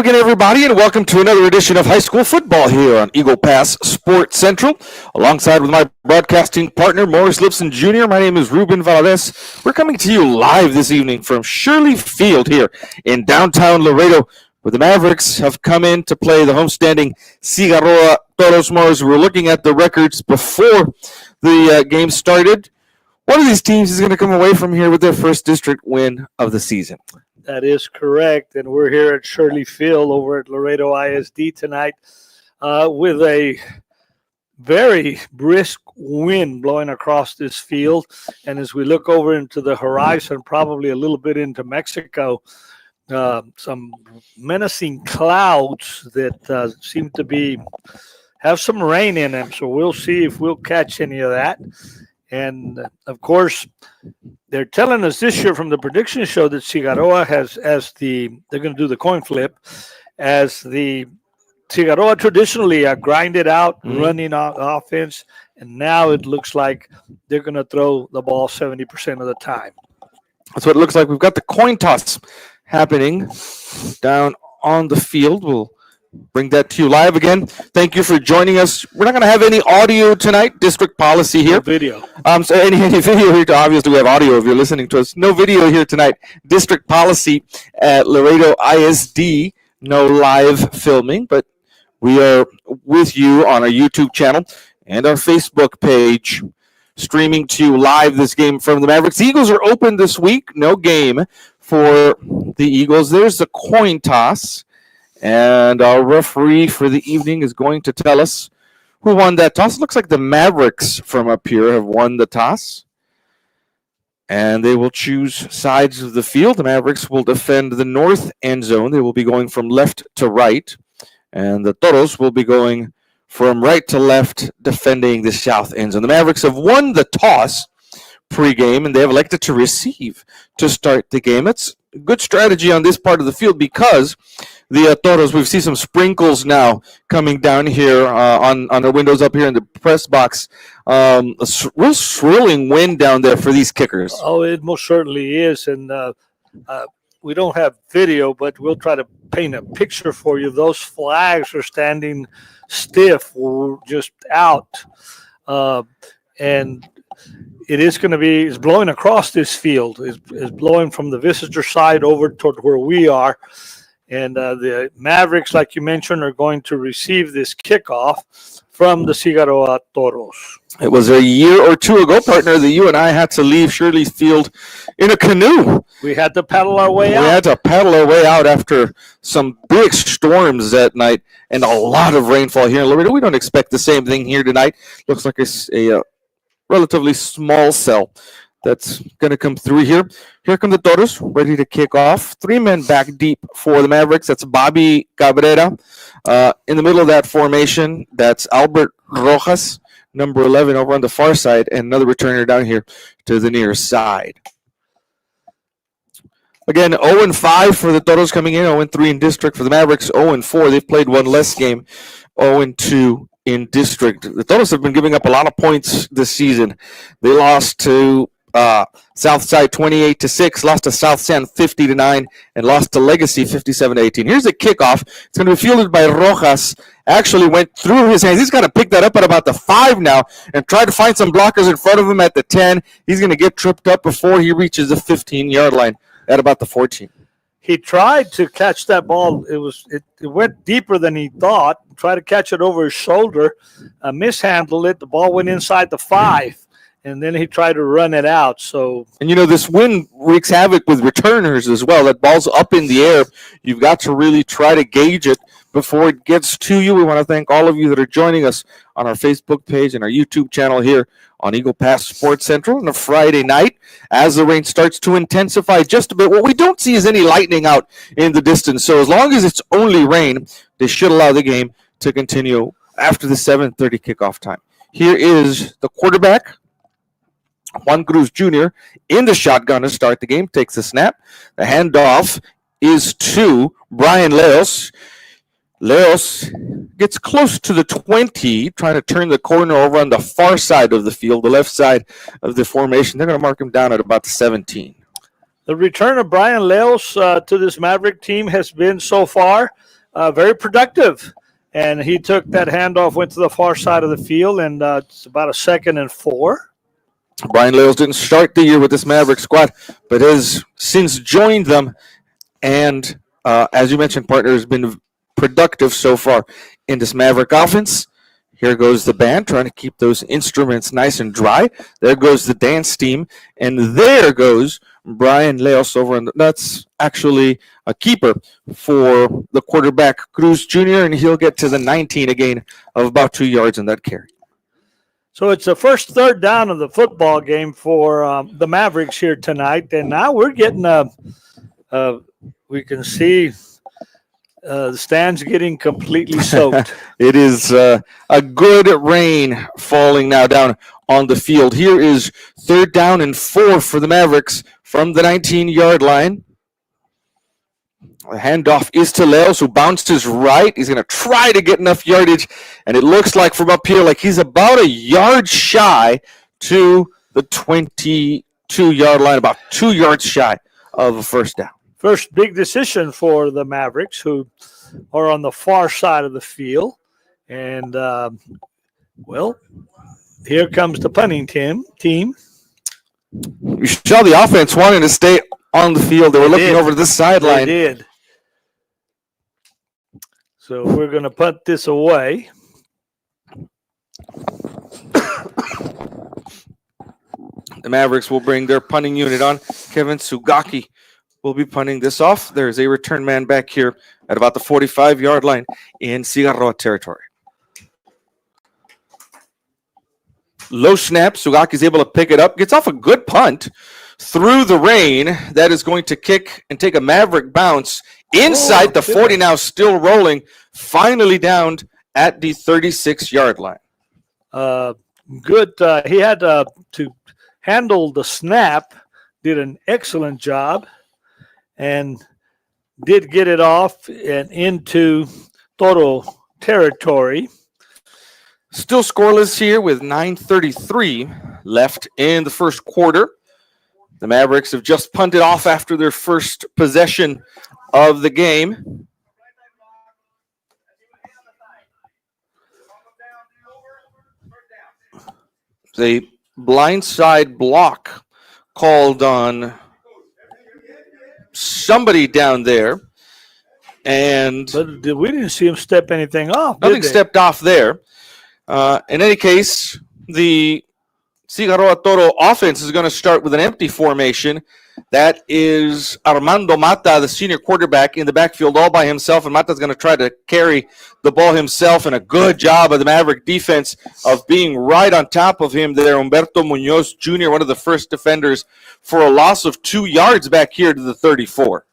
again, everybody, and welcome to another edition of high school football here on Eagle Pass Sports Central. Alongside with my broadcasting partner, Morris Lipson Jr., my name is Ruben Valadez. We're coming to you live this evening from Shirley Field here in downtown Laredo, where the Mavericks have come in to play the homestanding Cigarroa Toros. Morris, we're looking at the records before the game started. One of these teams is going to come away from here with their first district win of the season. That is correct, and we're here at Shirley Field over at Laredo ISD tonight with a very brisk wind blowing across this field. And as we look over into the horizon, probably a little bit into Mexico, some menacing clouds that seem to have some rain in them. So we'll see if we'll catch any of that. And, of course, they're telling us this year from the prediction show that Cigarroa they're going to do the coin flip, as the Cigarroa traditionally grinded out, running offense, and now it looks like they're going to throw the ball 70% of the time. That's what it looks like. We've got the coin toss happening down on the field. We'll bring that to you live again. Thank you for joining us. We're not going to have any audio tonight. District policy here. No video. So any video here. Obviously, we have audio if you're listening to us. No video here tonight. District policy at Laredo ISD. No live filming, but we are with you on our YouTube channel and our Facebook page, streaming to you live this game from the Mavericks. Eagles are open this week. No game for the Eagles. There's the coin toss. And our referee for the evening is going to tell us who won that toss. It looks like the Mavericks from up here have won the toss. And they will choose sides of the field. The Mavericks will defend the north end zone. They will be going from left to right. And the Toros will be going from right to left, defending the south end zone. The Mavericks have won the toss pregame, and they have elected to receive to start the game. It's a good strategy on this part of the field because the Toros, we've seen some sprinkles now coming down here on the windows up here in the press box. A real swirling wind down there for these kickers. Oh, it most certainly is. And we don't have video, but we'll try to paint a picture for you. Those flags are standing stiff. We're just out. And it is going to be, it's blowing across this field. It's blowing from the visitor side over toward where we are. And the Mavericks, like you mentioned, are going to receive this kickoff from the Cigarroa Toros. It was a year or two ago, partner, that you and I had to leave Shirley Field in a canoe. We had to paddle our way out. We had to paddle our way out after some big storms that night and a lot of rainfall here in Laredo. We don't expect the same thing here tonight. Looks like it's a relatively small cell that's going to come through here. Here come the Toros, ready to kick off. 3 men back deep for the Mavericks. That's Bobby Cabrera. In the middle of that formation, that's Albert Rojas, number 11, over on the far side, and another returner down here to the near side. Again, 0-5 for the Toros coming in, 0-3 in district. For the Mavericks, 0-4. They've played one less game, 0-2 in district. The Toros have been giving up a lot of points this season. They lost to Southside 28-6, lost to South San 50-9, and lost to Legacy 57-18. Here's the kickoff. It's going to be fielded by Rojas. Actually went through his hands. He's got to pick that up at about the 5 now and try to find some blockers in front of him at the 10. He's going to get tripped up before he reaches the 15-yard line at about the 14. He tried to catch that ball. It went deeper than he thought. Tried to catch it over his shoulder, mishandled it. The ball went inside the 5. And then he tried to run it out. And this wind wreaks havoc with returners as well. That ball's up in the air. You've got to really try to gauge it before it gets to you. We want to thank all of you that are joining us on our Facebook page and our YouTube channel here on Eagle Pass Sports Central on a Friday night as the rain starts to intensify just a bit. What we don't see is any lightning out in the distance. So as long as it's only rain, they should allow the game to continue after the 7:30 kickoff time. Here is the quarterback, Juan Cruz Jr., in the shotgun to start the game, takes the snap. The handoff is to Brian Leos. Leos gets close to the 20, trying to turn the corner over on the far side of the field, the left side of the formation. They're going to mark him down at about the 17. The return of Brian Leos to this Maverick team has been so far very productive. And he took that handoff, went to the far side of the field, and it's about a 2nd and 4. Brian Leos didn't start the year with this Maverick squad, but has since joined them. And as you mentioned, partner, has been productive so far in this Maverick offense. Here goes the band trying to keep those instruments nice and dry. There goes the dance team. And there goes Brian Leos over. And that's actually a keeper for the quarterback, Cruz Jr., and he'll get to the 19 again of about 2 yards in that carry. So it's the first 3rd down of the football game for the Mavericks here tonight. And now we're getting we can see the stands getting completely soaked. It is a good rain falling now down on the field. Here is 3rd down and 4 for the Mavericks from the 19-yard line. The handoff is to Leos, who bounces right. He's going to try to get enough yardage, and it looks like from up here like he's about a yard shy to the 22-yard line, about 2 yards shy of a first down. First big decision for the Mavericks, who are on the far side of the field. And, well, here comes the punting team. You saw the offense wanting to stay on the field. They were looking over to the sideline. They did. So we're going to punt this away. The Mavericks will bring their punting unit on. Kevin Sugaki will be punting this off. There's a return man back here at about the 45-yard line in Cigarroa territory. Low snap. Sugaki's able to pick it up. Gets off a good punt through the rain. That is going to kick and take a Maverick bounce inside the 40, now still rolling. Finally downed at the 36-yard line. Good. He had to handle the snap. Did an excellent job. And did get it off and into Toro territory. Still scoreless here with 9:33 left in the first quarter. The Mavericks have just punted off after their first possession of the game. The blindside block called on somebody down there, and but we didn't see him step anything off. Nothing stepped off there. In any case, the Cigarroa Toro offense is going to start with an empty formation. That is Armando Mata, the senior quarterback, in the backfield all by himself, and Mata's going to try to carry the ball himself, and a good job of the Maverick defense of being right on top of him there. Humberto Munoz Jr., one of the first defenders, for a loss of 2 yards back here to the 34.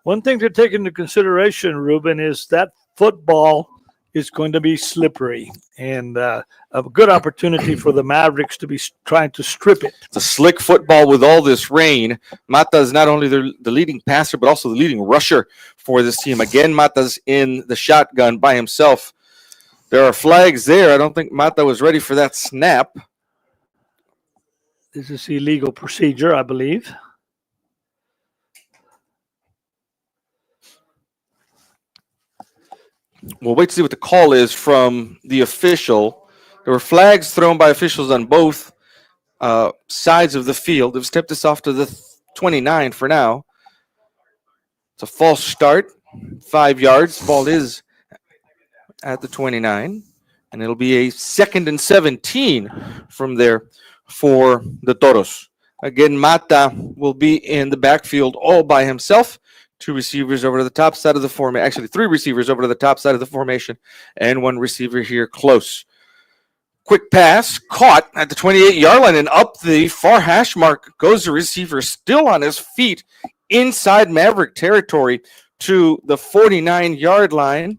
One thing to take into consideration, Ruben, is that football is going to be slippery, and a good opportunity for the Mavericks to be trying to strip it. It's a slick football with all this rain. Mata is not only the leading passer, but also the leading rusher for this team. Again, Mata's in the shotgun by himself. There are flags there. I don't think Mata was ready for that snap. This is illegal procedure, I believe. We'll wait to see what the call is from the official. There were flags thrown by officials on both sides of the field. They've stepped this off to the 29 for now. It's a false start, 5 yards. Ball is at the 29, and it'll be a 2nd and 17 from there for the Toros. Again, Mata will be in the backfield all by himself. 2 receivers over to the top side of the formation. Actually, 3 receivers over to the top side of the formation, and 1 receiver here close. Quick pass, caught at the 28-yard line, and up the far hash mark goes the receiver, still on his feet inside Maverick territory to the 49-yard line.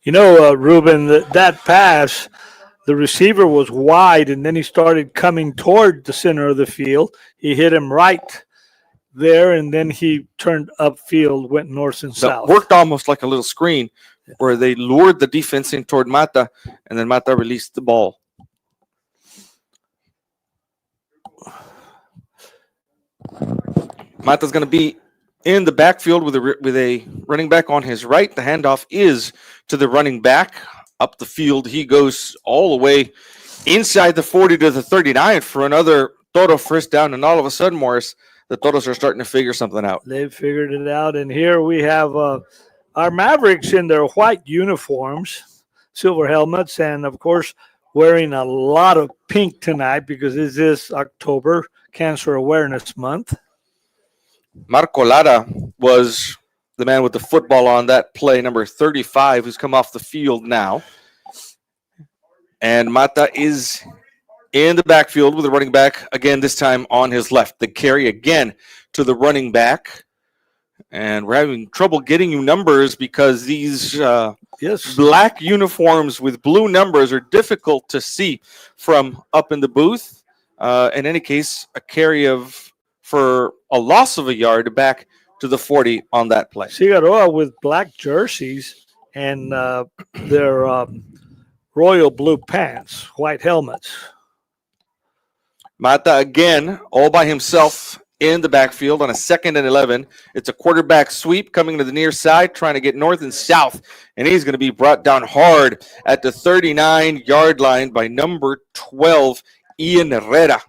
You know, Ruben, that pass, the receiver was wide, and then he started coming toward the center of the field. He hit him right there, and then he turned upfield, went north and south. It worked almost like a little screen where they lured the defense in toward Mata, and then Mata released the ball. Mata's going to be in the backfield with a running back on his right. The handoff is to the running back. Up the field he goes all the way inside the 40 to the 39 for another Toro first down. And all of a sudden, Morris, the Toros are starting to figure something out. They've figured it out. And here we have our Mavericks in their white uniforms, silver helmets, and, of course, wearing a lot of pink tonight because this is October, Cancer Awareness Month. Marco Lara was the man with the football on that play, number 35, who's come off the field now. And Mata is in the backfield with the running back, again, this time on his left. The carry again to the running back. And we're having trouble getting you numbers because these black uniforms with blue numbers are difficult to see from up in the booth. In any case, a carry for a loss of a yard back to the 40 on that play. Cigarroa with black jerseys and their royal blue pants, white helmets. Mata again, all by himself in the backfield on a 2nd and 11. It's a quarterback sweep coming to the near side, trying to get north and south. And he's going to be brought down hard at the 39-yard line by number 12, Ian Herrera.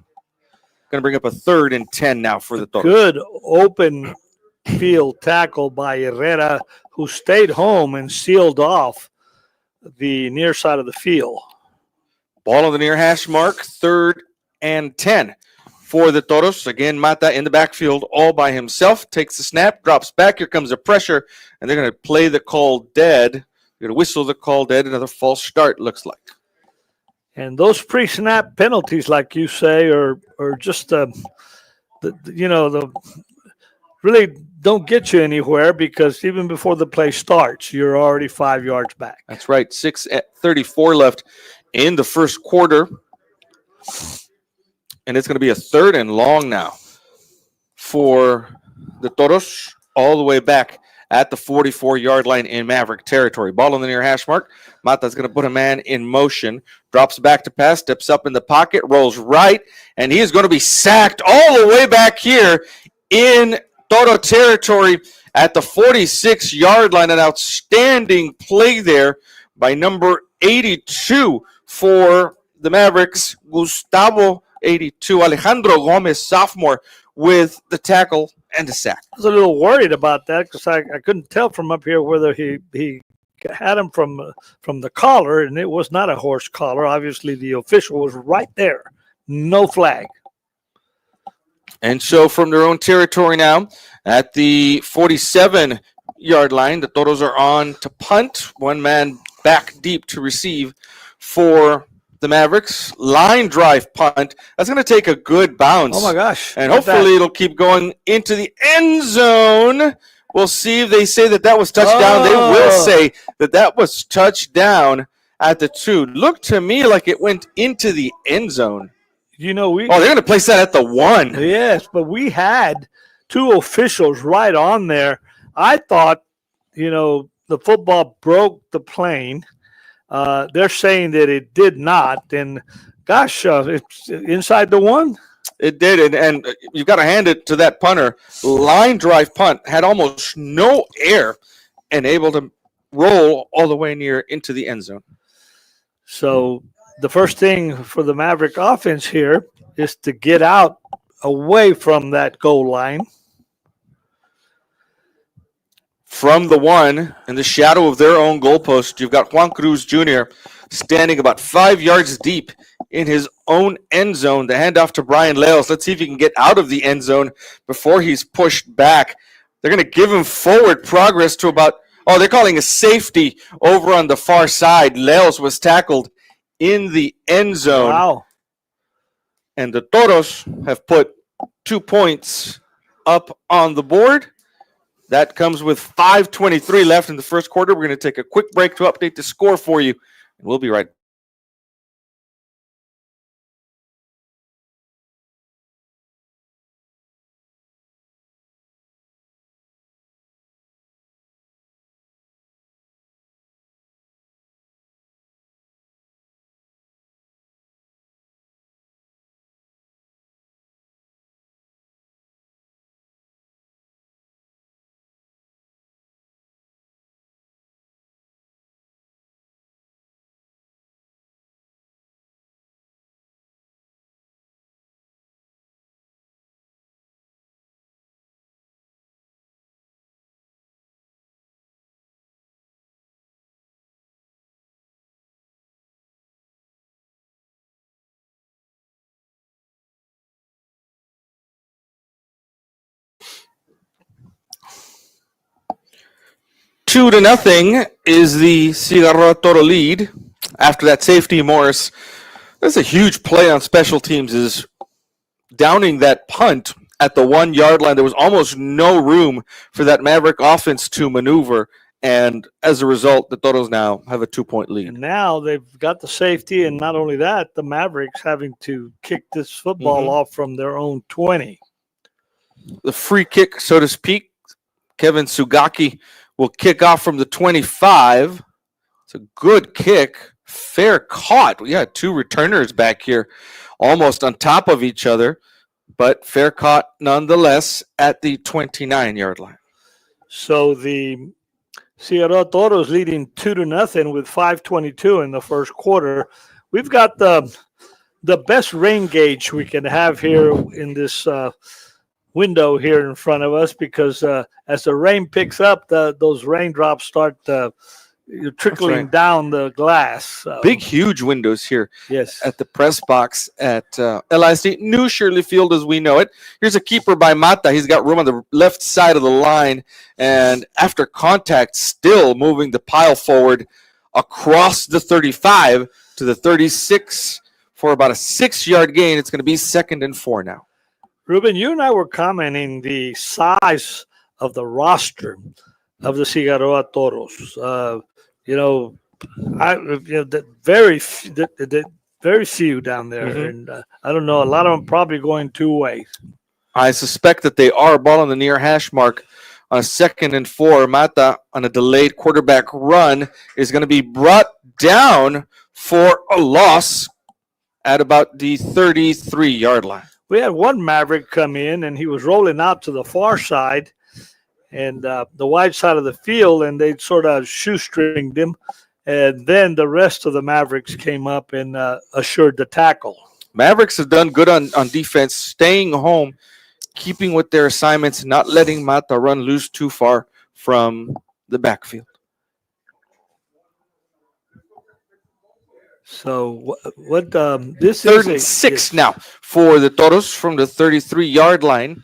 Going to bring up a 3rd and 10 now for the Toros. Good open field tackle by Herrera, who stayed home and sealed off the near side of the field. Ball on the near hash mark, 3rd and 10 for the Toros. Again, Mata in the backfield all by himself. Takes the snap, drops back. Here comes the pressure, and they're going to play the call dead. They're going to whistle the call dead. Another false start, looks like. And those pre-snap penalties, like you say, are just really don't get you anywhere because even before the play starts, you're already 5 yards back. That's right. 6:34 left in the first quarter. And it's going to be a 3rd and long now for the Toros, all the way back at the 44-yard line in Maverick territory. Ball on the near hash mark. Mata's going to put a man in motion, drops back to pass, steps up in the pocket, rolls right, and he is going to be sacked all the way back here in Toro territory at the 46-yard line. An outstanding play there by number 82 for the Mavericks, Gustavo 82, Alejandro Gomez, sophomore, with the tackle and the sack. I was a little worried about that because I couldn't tell from up here whether he had him from the collar, and it was not a horse collar. Obviously, the official was right there. No flag. And so from their own territory now, at the 47-yard line, the Toros are on to punt. One man back deep to receive for the Mavericks. Line drive punt. That's going to take a good bounce. Oh, my gosh. And hopefully it'll keep going into the end zone. We'll see if they say that was touchdown. They will say that was touchdown at the 2. Looked to me like it went into the end zone. They're going to place that at the 1. Yes, but we had 2 officials right on there. I thought, the football broke the plane. They're saying that it did not. And, gosh, it's inside the 1. It did, and you've got to hand it to that punter. Line drive punt, had almost no air and able to roll all the way near into the end zone. So the first thing for the Maverick offense here is to get out away from that goal line. From the 1, in the shadow of their own goalpost, you've got Juan Cruz Jr. standing about 5 yards deep in his own end zone. The handoff to Brian Leos. Let's see if he can get out of the end zone before he's pushed back. They're going to give him forward progress to about, they're calling a safety over on the far side. Leos was tackled in the end zone. Wow. And the Toros have put 2 points up on the board. That comes with 5:23 left in the first quarter. We're going to take a quick break to update the score for you, and we'll be right back. 2-0 is the Cigarroa Toro lead. After that safety, Morris, that's a huge play on special teams, is downing that punt at the 1 yard line. There was almost no room for that Maverick offense to maneuver. And as a result, the Toros now have a 2-point lead. And now they've got the safety, and not only that, the Mavericks having to kick this football off from their own 20. The free kick, so to speak, Kevin Sugaki will kick off from the 25. It's a good kick. Fair caught. We had 2 returners back here almost on top of each other, but fair caught nonetheless at the 29-yard line. So the Cigarroa Toros leading 2-0 with 5:22 in the first quarter. We've got the best rain gauge we can have here in this window here in front of us, because as the rain picks up, those raindrops start trickling down the glass. Big, huge windows here. Yes. At the press box at LISD, New Shirley Field as we know it. Here's a keeper by Mata. He's got room on the left side of the line, and after contact, still moving the pile forward across the 35 to the 36 for about a 6-yard gain. It's going to be 2nd and 4 now. Ruben, you and I were commenting the size of the roster of the Cigarroa Toros. Very few down there, and I don't know. A lot of them probably going 2 ways. I suspect that they are. Ball on the near hash mark on a 2nd and 4. Mata on a delayed quarterback run is going to be brought down for a loss at about the 33-yard line. We had one Maverick come in, and he was rolling out to the far side and the wide side of the field, and they sort of shoestringed him. And then the rest of the Mavericks came up and assured the tackle. Mavericks have done good on defense, staying home, keeping with their assignments, not letting Mata run loose too far from the backfield. So what this 3rd and 6 now for the Toros from the 33-yard line.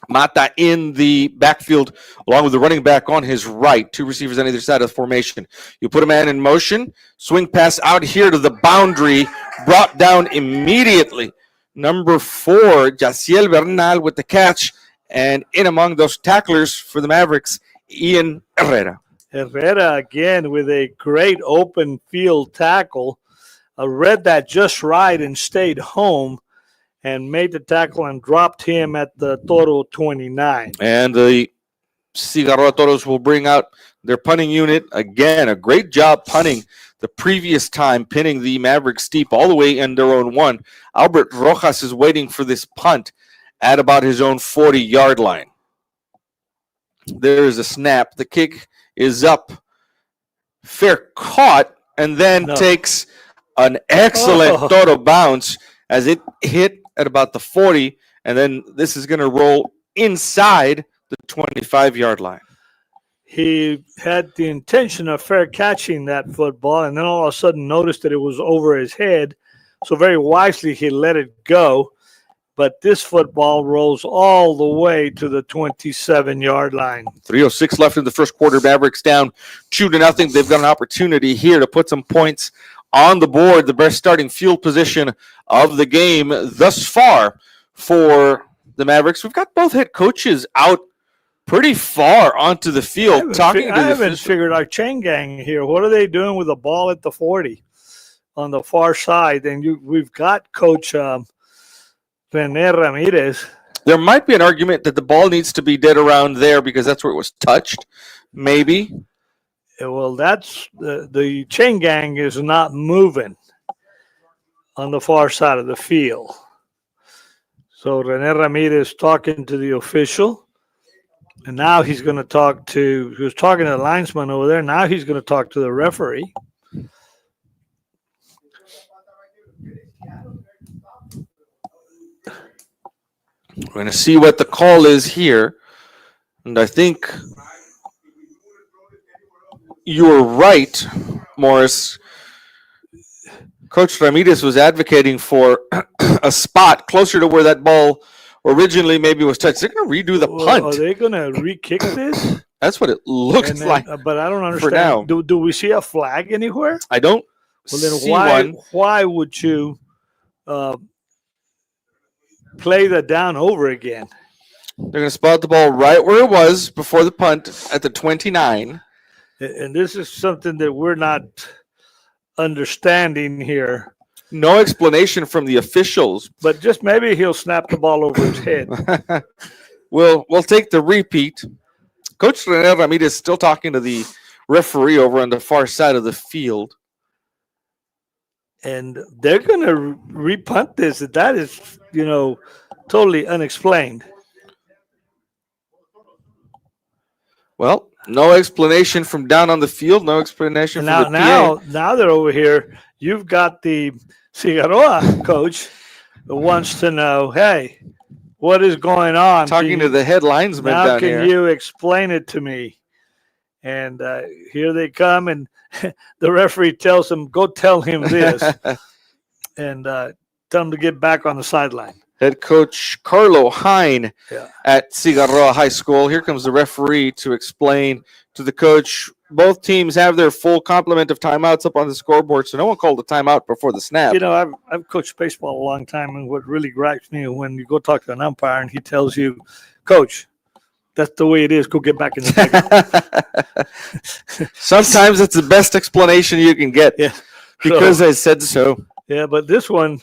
Mata in the backfield along with the running back on his right. 2 receivers on either side of the formation. You put a man in motion. Swing pass out here to the boundary. Brought down immediately. Number 4, Jaciel Bernal with the catch. And in among those tacklers for the Mavericks, Ian Herrera. Herrera again with a great open field tackle. Read that just right and stayed home and made the tackle and dropped him at the Toro 29. And the Cigarroa Toros will bring out their punting unit. Again, a great job punting the previous time, pinning the Mavericks deep all the way in their own 1. Albert Rojas is waiting for this punt at about his own 40-yard line. There is a snap. The kick is up. Fair caught, and then takes an excellent Toro bounce as it hit at about the 40, and then this is going to roll inside the 25-yard line. He had the intention of fair catching that football, and then all of a sudden noticed that it was over his head. So very wisely he let it go. But this football rolls all the way to the 27-yard line. 3:06 left in the first quarter. Mavericks down 2-0. They've got an opportunity here to put some points on the board. The best starting field position of the game thus far for the Mavericks. We've got both head coaches out pretty far onto the field talking to the I haven't figured out chain gang here. What are they doing with the ball at the 40 on the far side? And we've got Coach René Ramirez. There might be an argument that the ball needs to be dead around there because that's where it was touched, maybe. Well, that's the chain gang is not moving on the far side of the field. So René Ramirez talking to the official, and now he's going to talk to, he was talking to the linesman over there. Now he's going to talk to the referee. We're going to see what the call is here. And I think you were right, Morris. Coach Ramirez was advocating for a spot closer to where that ball originally maybe was touched. They're going to redo the punt. Are they going to re-kick this? That's what it looks like. But I don't understand. now. Do we see a flag anywhere? I don't Well, then see one. why would you play that down over again? They're going to spot the ball right where it was before the punt at the 29. And this is something that we're not understanding here. No explanation from the officials. But just maybe he'll snap the ball over his head. We'll take the repeat. Coach René Ramirez still talking to the referee over on the far side of the field. And they're going to repunt this. That is, totally unexplained. Well, no explanation from down on the field. No explanation from the PA. Now they're over here. You've got the Cigarroa coach who wants to know, hey, what is going on? Talking to the head linesman down here. How can you explain it to me? And here they come, and the referee tells him, go tell him this, and tell him to get back on the sideline. Head coach Carlo Hine at Cigarroa High School. Here comes the referee to explain to the coach. Both teams have their full complement of timeouts up on the scoreboard, so no one called a timeout before the snap. I've coached baseball a long time, and what really gripes me when you go talk to an umpire and he tells you, Coach, that's the way it is. Go get back in the dugout. Sometimes it's the best explanation you can get. Yeah. Because I said so. Yeah, but this one,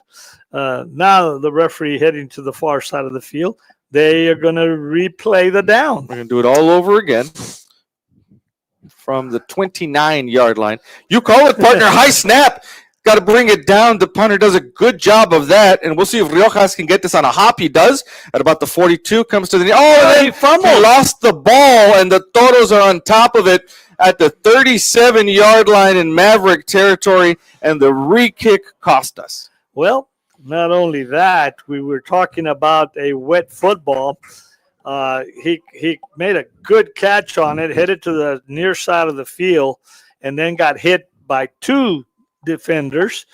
now the referee heading to the far side of the field, they are going to replay the down. We're going to do it all over again from the 29-yard line. You call it, partner. High snap. Got to bring it down. The punter does a good job of that, and we'll see if Riojas can get this on a hop. He does. At about the 42, comes to the he lost the ball, and the Toros are on top of it at the 37-yard line in Maverick territory, and the re-kick cost us. Well, not only that, we were talking about a wet football. He made a good catch on it, headed to the near side of the field, and then got hit by two defenders,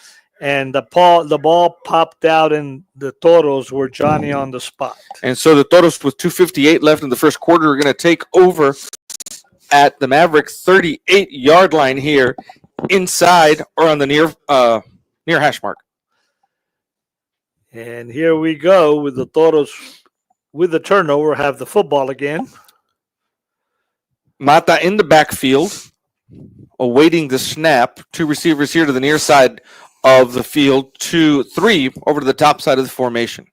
and the ball popped out, and the Toros were Johnny on the spot. And so the Toros, with 2:58 left in the first quarter, are going to take over at the Maverick 38-yard line here, inside or on the near hash mark. And here we go with the Toros with the turnover, have the football again. Mata in the backfield, awaiting the snap. Two receivers here to the near side of the field. 2-3 over to the top side of the formation.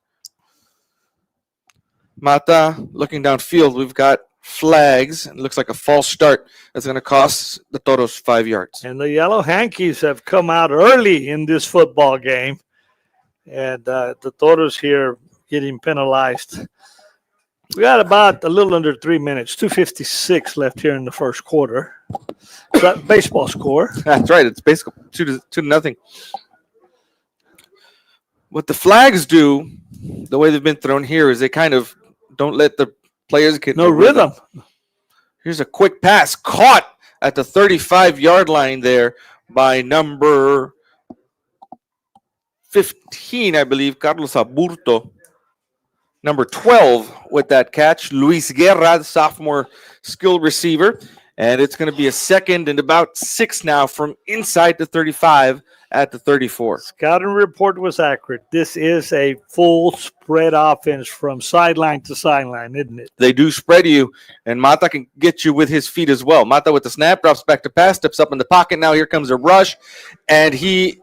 Mata looking downfield. We've got flags. It looks like a false start. That's going to cost the Toros 5 yards. And the Yellow Hankies have come out early in this football game. And the Toros here getting penalized. We got about a little under 3 minutes, 2:56 left here in the first quarter. That baseball score. That's right. It's basically 2-0. What the flags do, the way they've been thrown here, is they kind of don't let the players get no rhythm. Here's a quick pass caught at the 35-yard line there by number 15, I believe, Carlos Aburto. Number 12 with that catch, Luis Guerra, the sophomore skilled receiver. And it's going to be a second and about 6 now from inside the 35 at the 34. Scouting report was accurate. This is a full spread offense from sideline to sideline, isn't it? They do spread you, and Mata can get you with his feet as well. Mata with the snap, drops back to pass, steps up in the pocket. Now here comes a rush, and he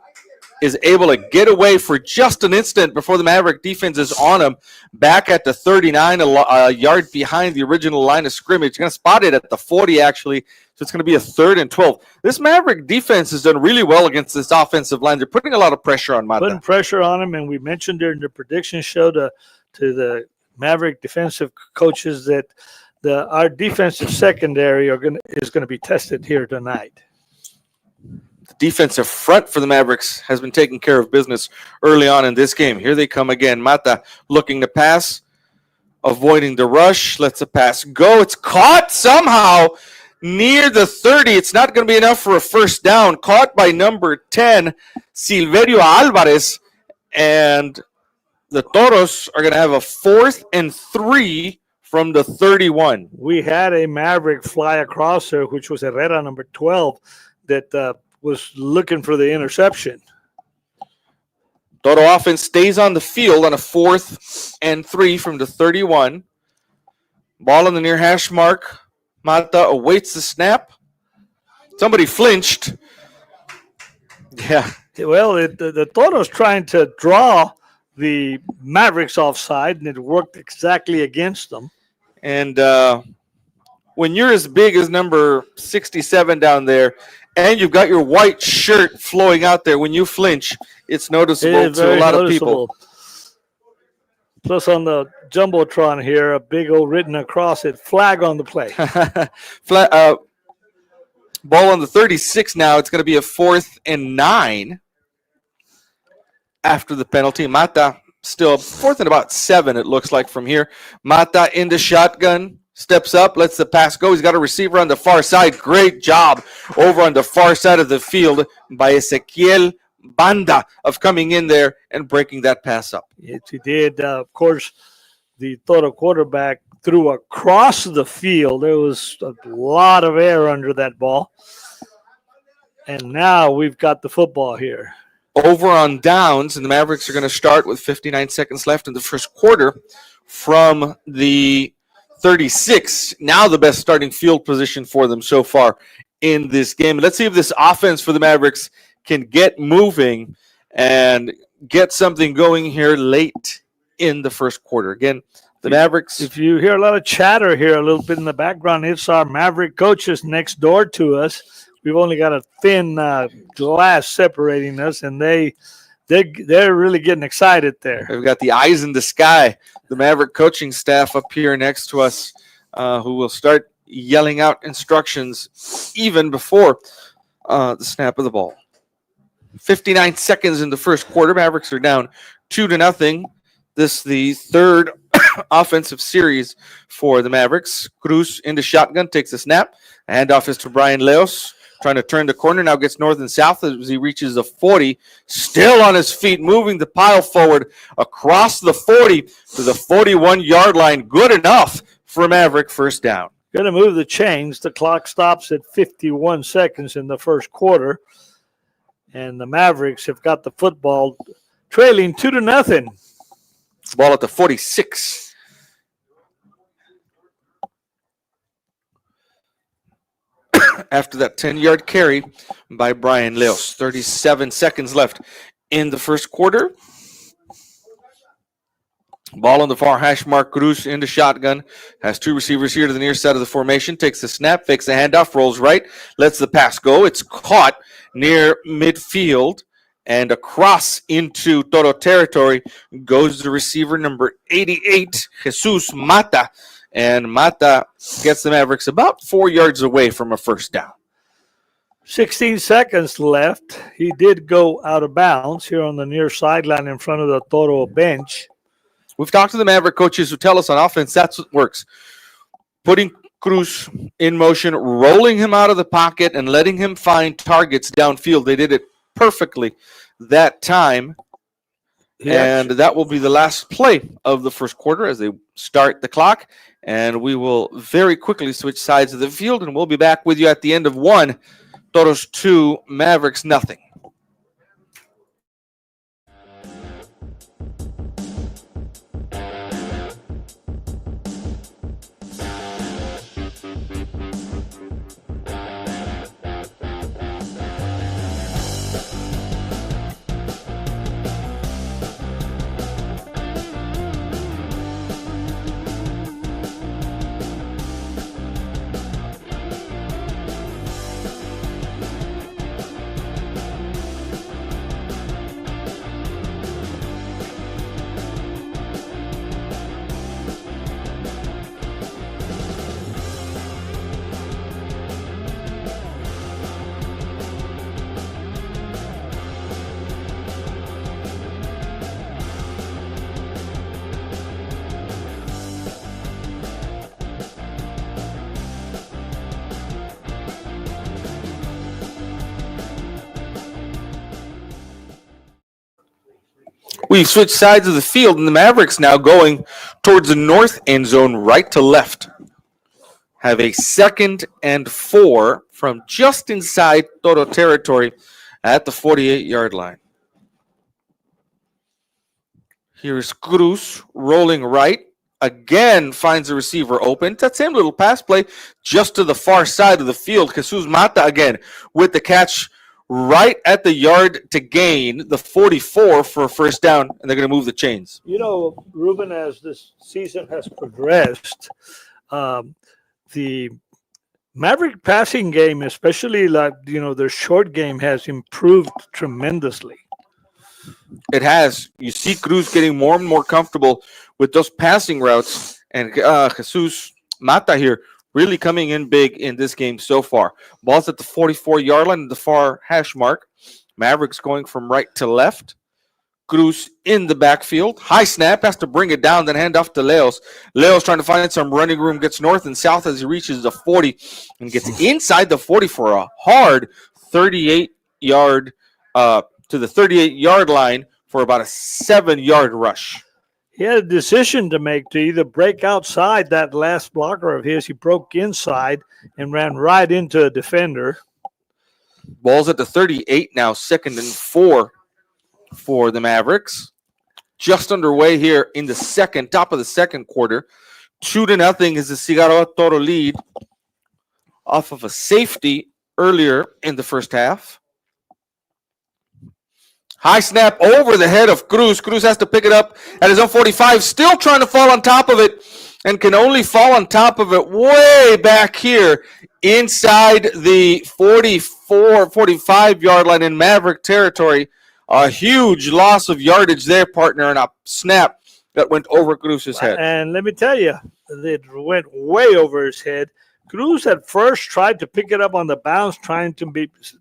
is able to get away for just an instant before the Maverick defense is on him. Back at the 39, a yard behind the original line of scrimmage. Going to spot it at the 40, actually. So it's going to be a 3rd and 12. This Maverick defense has done really well against this offensive line. They're putting a lot of pressure on Mata. Putting pressure on him, and we mentioned during the prediction show to the Maverick defensive coaches that our defensive secondary is going to be tested here tonight. The defensive front for the Mavericks has been taking care of business early on in this game. Here they come again. Mata looking to pass, avoiding the rush. Lets the pass go. It's caught somehow near the 30. It's not going to be enough for a first down. Caught by number 10, Silverio Alvarez. And the Toros are going to have a 4th and 3 from the 31. We had a Maverick fly across there, which was Herrera, number 12, that was looking for the interception. Toro offense stays on the field on a 4th and 3 from the 31. Ball on the near hash mark. Mata awaits the snap. Somebody flinched. Yeah. Well, the Toros trying to draw the Mavericks offside, and it worked exactly against them. And when you're as big as number 67 down there, and you've got your white shirt flowing out there, when you flinch, it's noticeable to a lot of people. Plus on the Jumbotron here, a big old written across it, flag on the play. Ball on the 36 now. It's going to be a 4th and 9 after the penalty. Mata still 4th and about 7, it looks like from here. Mata in the shotgun. Steps up, lets the pass go. He's got a receiver on the far side. Great job over on the far side of the field by Ezequiel Banda of coming in there and breaking that pass up. Yes, he did. Of course, the Toro quarterback threw across the field. There was a lot of air under that ball. And now we've got the football here. Over on downs, and the Mavericks are going to start with 59 seconds left in the first quarter from the 36, now the best starting field position for them so far in this game. Let's see if this offense for the Mavericks can get moving and get something going here late in the first quarter. Again, the Mavericks. If you hear a lot of chatter here a little bit in the background, it's our Maverick coaches next door to us. We've only got a thin glass separating us, and they're really getting excited there. We've got the eyes in the sky, the Maverick coaching staff up here next to us, who will start yelling out instructions even before the snap of the ball. 59 seconds in the first quarter. Mavericks are down 2-0. This the third offensive series for the Mavericks. Cruz into shotgun, takes a snap. Handoff is to Brian Leos. Trying to turn the corner, now gets north and south as he reaches the 40. Still on his feet, moving the pile forward across the 40 to the 41-yard line. Good enough for Maverick first down. Going to move the chains. The clock stops at 51 seconds in the first quarter. And the Mavericks have got the football trailing 2-0. Ball at the 46. After that 10-yard carry by Brian Leos. 37 seconds left in the first quarter. Ball on the far hash mark. Cruz into shotgun. Has two receivers here to the near side of the formation. Takes the snap, fakes the handoff, rolls right, lets the pass go. It's caught near midfield and across into Toro territory goes the receiver number 88, Jesus Mata. And Mata gets the Mavericks about 4 yards away from a first down. 16 seconds left. He did go out of bounds here on the near sideline in front of the Toro bench. We've talked to the Maverick coaches who tell us on offense that's what works. Putting Cruz in motion, rolling him out of the pocket, and letting him find targets downfield. They did it perfectly that time. And that will be the last play of the first quarter as they start the clock. And we will very quickly switch sides of the field, and we'll be back with you at the end of 1, Toros 2, Mavericks 0. We've switched sides of the field, and the Mavericks now going towards the north end zone, right to left. Have a 2nd and 4 from just inside Toro territory at the 48-yard line. Here's Cruz rolling right. Again finds the receiver open. That same little pass play just to the far side of the field. Jesus Mata again with the catch right at the yard to gain, the 44 for a first down, and they're going to move the chains. You know, Ruben, as this season has progressed, the Maverick passing game, especially their short game, has improved tremendously. It has. You see Cruz getting more and more comfortable with those passing routes, and Jesus Mata here really coming in big in this game so far. Ball's at the 44-yard line, the far hash mark. Mavericks going from right to left. Cruz in the backfield. High snap, has to bring it down, then hand off to Leos. Leos trying to find some running room, gets north and south as he reaches the 40 and gets inside the 40 for a hard 38-yard to the 38-yard line for about a 7-yard rush. He had a decision to make to either break outside that last blocker of his. He broke inside and ran right into a defender. Ball's at the 38 now, 2nd and 4 for the Mavericks. Just underway here in the top of the second quarter. 2-0 is the Cigarroa Toro lead off of a safety earlier in the first half. High snap over the head of Cruz. Cruz has to pick it up at his own 45, still trying to fall on top of it, and can only fall on top of it way back here inside the 45-yard line in Maverick territory. A huge loss of yardage there, partner, and a snap that went over Cruz's head. And let me tell you, it went way over his head. Cruz at first tried to pick it up on the bounce,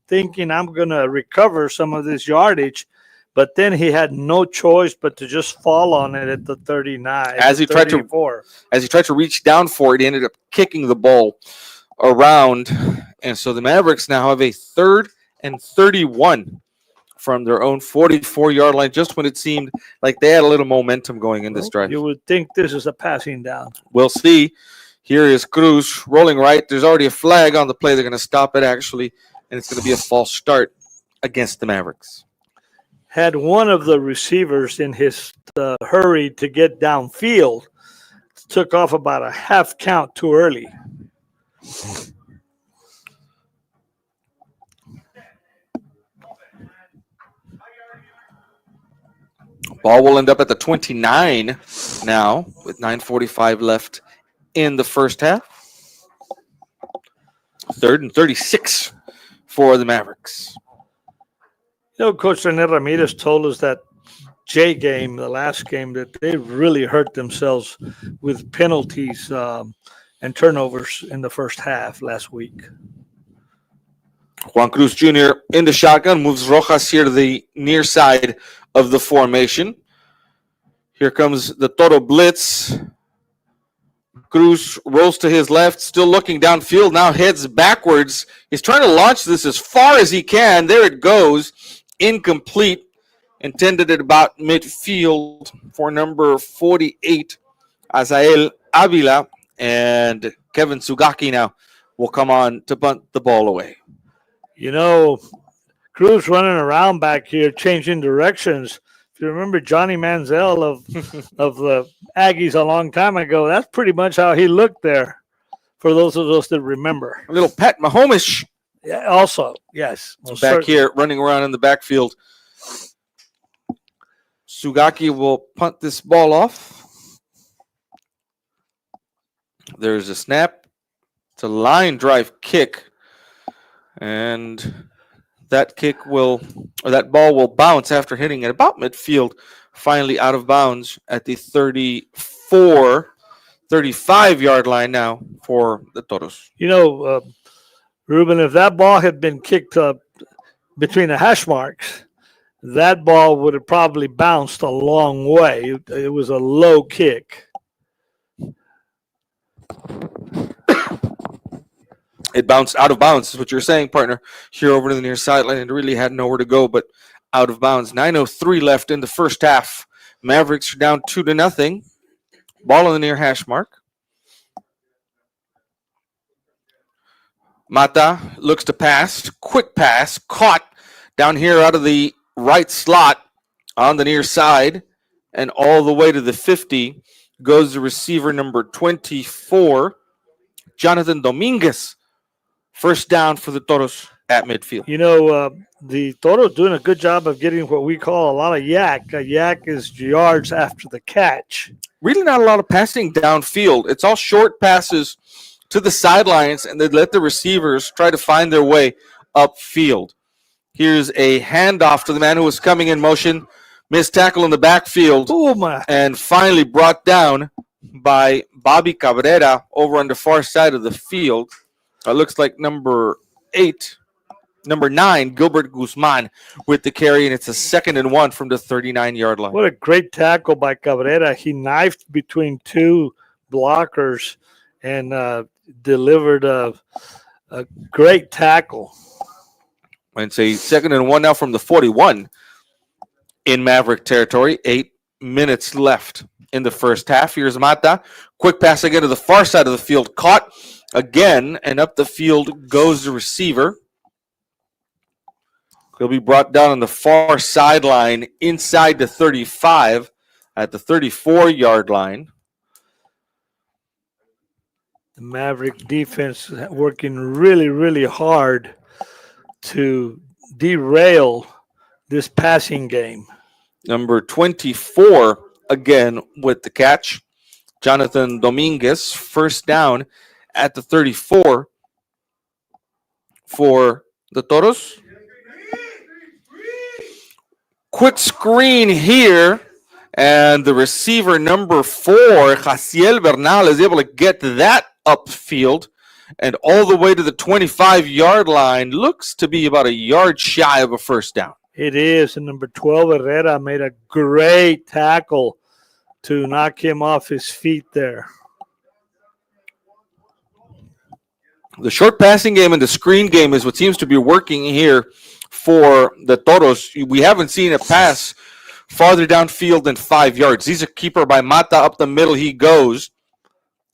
thinking I'm going to recover some of this yardage, but then he had no choice but to just fall on it at the 39. As he tried to reach down for it, he ended up kicking the ball around, and so the Mavericks now have a 3rd and 31 from their own 44-yard line, just when it seemed like they had a little momentum going in this drive. You would think this is a passing down. We'll see. Here is Cruz rolling right. There's already a flag on the play. They're going to stop it, actually, and it's going to be a false start against the Mavericks. Had one of the receivers in his hurry to get downfield took off about a half count too early. Ball will end up at the 29 now with 9:45 left in the first half. 3rd and 36 for the Mavericks. You know, Coach René Ramirez told us that game, the last game, that they really hurt themselves with penalties and turnovers in the first half last week. Juan Cruz Jr. in the shotgun, moves Rojas here to the near side of the formation. Here comes the Toro blitz. Cruz rolls to his left, still looking downfield, now heads backwards. He's trying to launch this as far as he can. There it goes. Incomplete. Intended at about midfield for number 48, Azael Avila. And Kevin Sugaki now will come on to bunt the ball away. You know, Cruz running around back here, changing directions. If you remember Johnny Manziel of the Aggies a long time ago, that's pretty much how he looked there, for those of us that remember. A little Pat Mahomes. Yeah, also, yes. Back here, running around in the backfield. Sugaki will punt this ball off. There's a snap. It's a line drive kick. And that ball will bounce after hitting at about midfield, finally out of bounds at the 35-yard line now for the Toros. You know, Ruben, if that ball had been kicked up between the hash marks, that ball would have probably bounced a long way. It was a low kick. It bounced out of bounds, is what you're saying, partner, here over to the near sideline, and really had nowhere to go but out of bounds. 9:03 left in the first half. Mavericks are down 2-0. Ball on the near hash mark. Mata looks to pass. Quick pass. Caught down here out of the right slot on the near side. And all the way to the 50 goes the receiver number 24, Jonathan Dominguez. First down for the Toros at midfield. You know, the Toros doing a good job of getting what we call a lot of yak. A yak is yards after the catch. Really not a lot of passing downfield. It's all short passes to the sidelines, and they let the receivers try to find their way upfield. Here's a handoff to the man who was coming in motion. Missed tackle in the backfield. And finally brought down by Bobby Cabrera over on the far side of the field. It looks like number 9, Gilbert Guzman with the carry, and it's a 2nd and 1 from the 39-yard line. What a great tackle by Cabrera. He knifed between two blockers and delivered a great tackle. And it's a 2nd and 1 now from the 41 in Maverick territory. 8 minutes left in the first half. Here's Mata. Quick pass again to the far side of the field. Caught again, and up the field goes the receiver. He'll be brought down on the far sideline inside the 35 at the 34-yard line. The Maverick defense working really, really hard to derail this passing game. Number 24 again with the catch. Jonathan Dominguez, first down at the 34 for the Toros. Quick screen here, and the receiver number 4, Jaciel Bernal, is able to get that upfield and all the way to the 25-yard line. Looks to be about a yard shy of a first down. It is, and number 12, Herrera, made a great tackle to knock him off his feet there. The short passing game and the screen game is what seems to be working here for the Toros. We haven't seen a pass farther downfield than 5 yards. He's a keeper by Mata. Up the middle he goes.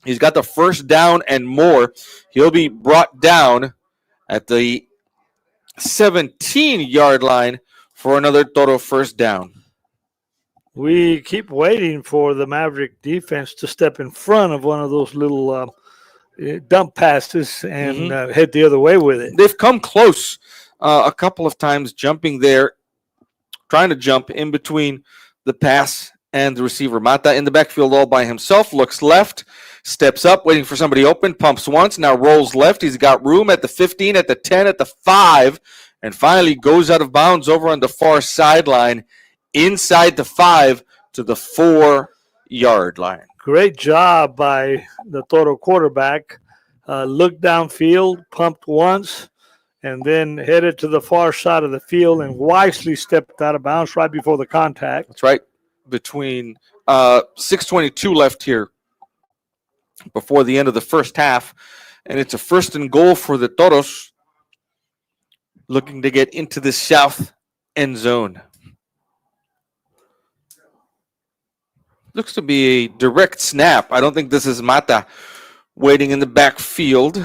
He's got the first down and more. He'll be brought down at the 17-yard line for another Toro first down. We keep waiting for the Maverick defense to step in front of one of those little dump passes and head the other way with it. They've come close a couple of times, jumping there, trying to jump in between the pass and the receiver. Mata in the backfield all by himself, looks left, steps up, waiting for somebody open, pumps once, now rolls left. He's got room at the 15, at the 10, at the 5, and finally goes out of bounds over on the far sideline, inside the 5 to the 4-yard line. Great job by the Toro quarterback. Looked downfield, pumped once, and then headed to the far side of the field and wisely stepped out of bounds right before the contact. That's right. Between 6:22 left here before the end of the first half, and it's a 1st and goal for the Toros, looking to get into the south end zone. Looks to be a direct snap. I don't think this is Mata waiting in the backfield.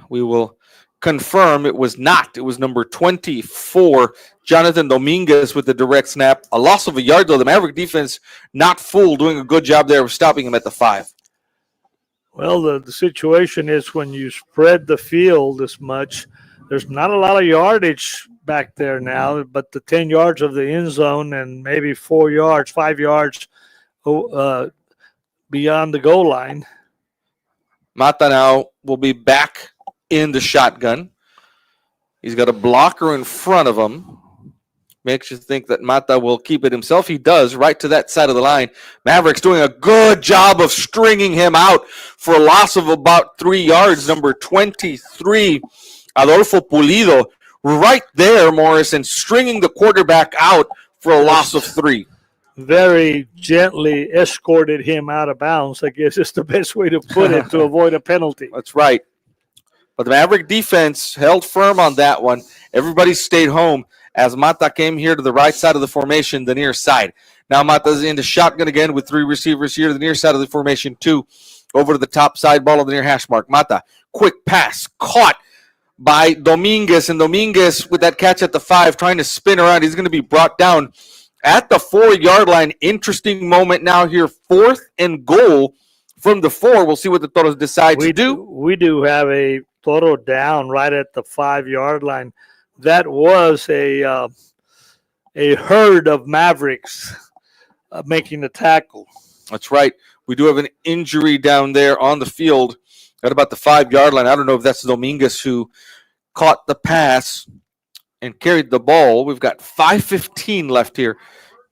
We will confirm it was not. It was number 24, Jonathan Dominguez, with the direct snap. A loss of a yard, though. The Maverick defense not fooled, doing a good job there of stopping him at the 5. Well, the situation is when you spread the field this much, there's not a lot of yardage back there now, but the 10 yards of the end zone and maybe 4 yards, 5 yards beyond the goal line. Mata now will be back in the shotgun. He's got a blocker in front of him. Makes you think that Mata will keep it himself. He does, right to that side of the line. Mavericks doing a good job of stringing him out for a loss of about 3 yards. Number 23, Adolfo Pulido, right there, Morrison, stringing the quarterback out for a loss of 3. Very gently escorted him out of bounds, I guess is the best way to put it, to avoid a penalty. That's right. But the Maverick defense held firm on that one. Everybody stayed home as Mata came here to the right side of the formation, the near side. Now Mata's into shotgun again with 3 receivers here to the near side of the formation, 2 over to the top side, ball on the near hash mark. Mata, quick pass, caught by Dominguez, and Dominguez with that catch at the 5, trying to spin around. He's going to be brought down at the 4-yard line. Interesting moment now here, 4th and goal from the 4. We'll see what the Toros decide to do. We do have a Toro down right at the 5-yard line. That was a herd of Mavericks making the tackle. That's right. We do have an injury down there on the field at about the 5-yard line. I don't know if that's Dominguez who caught the pass and carried the ball. We've got 5:15 left here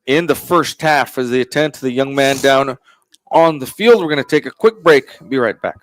in the first half as they attend to the young man down on the field. We're going to take a quick break. Be right back.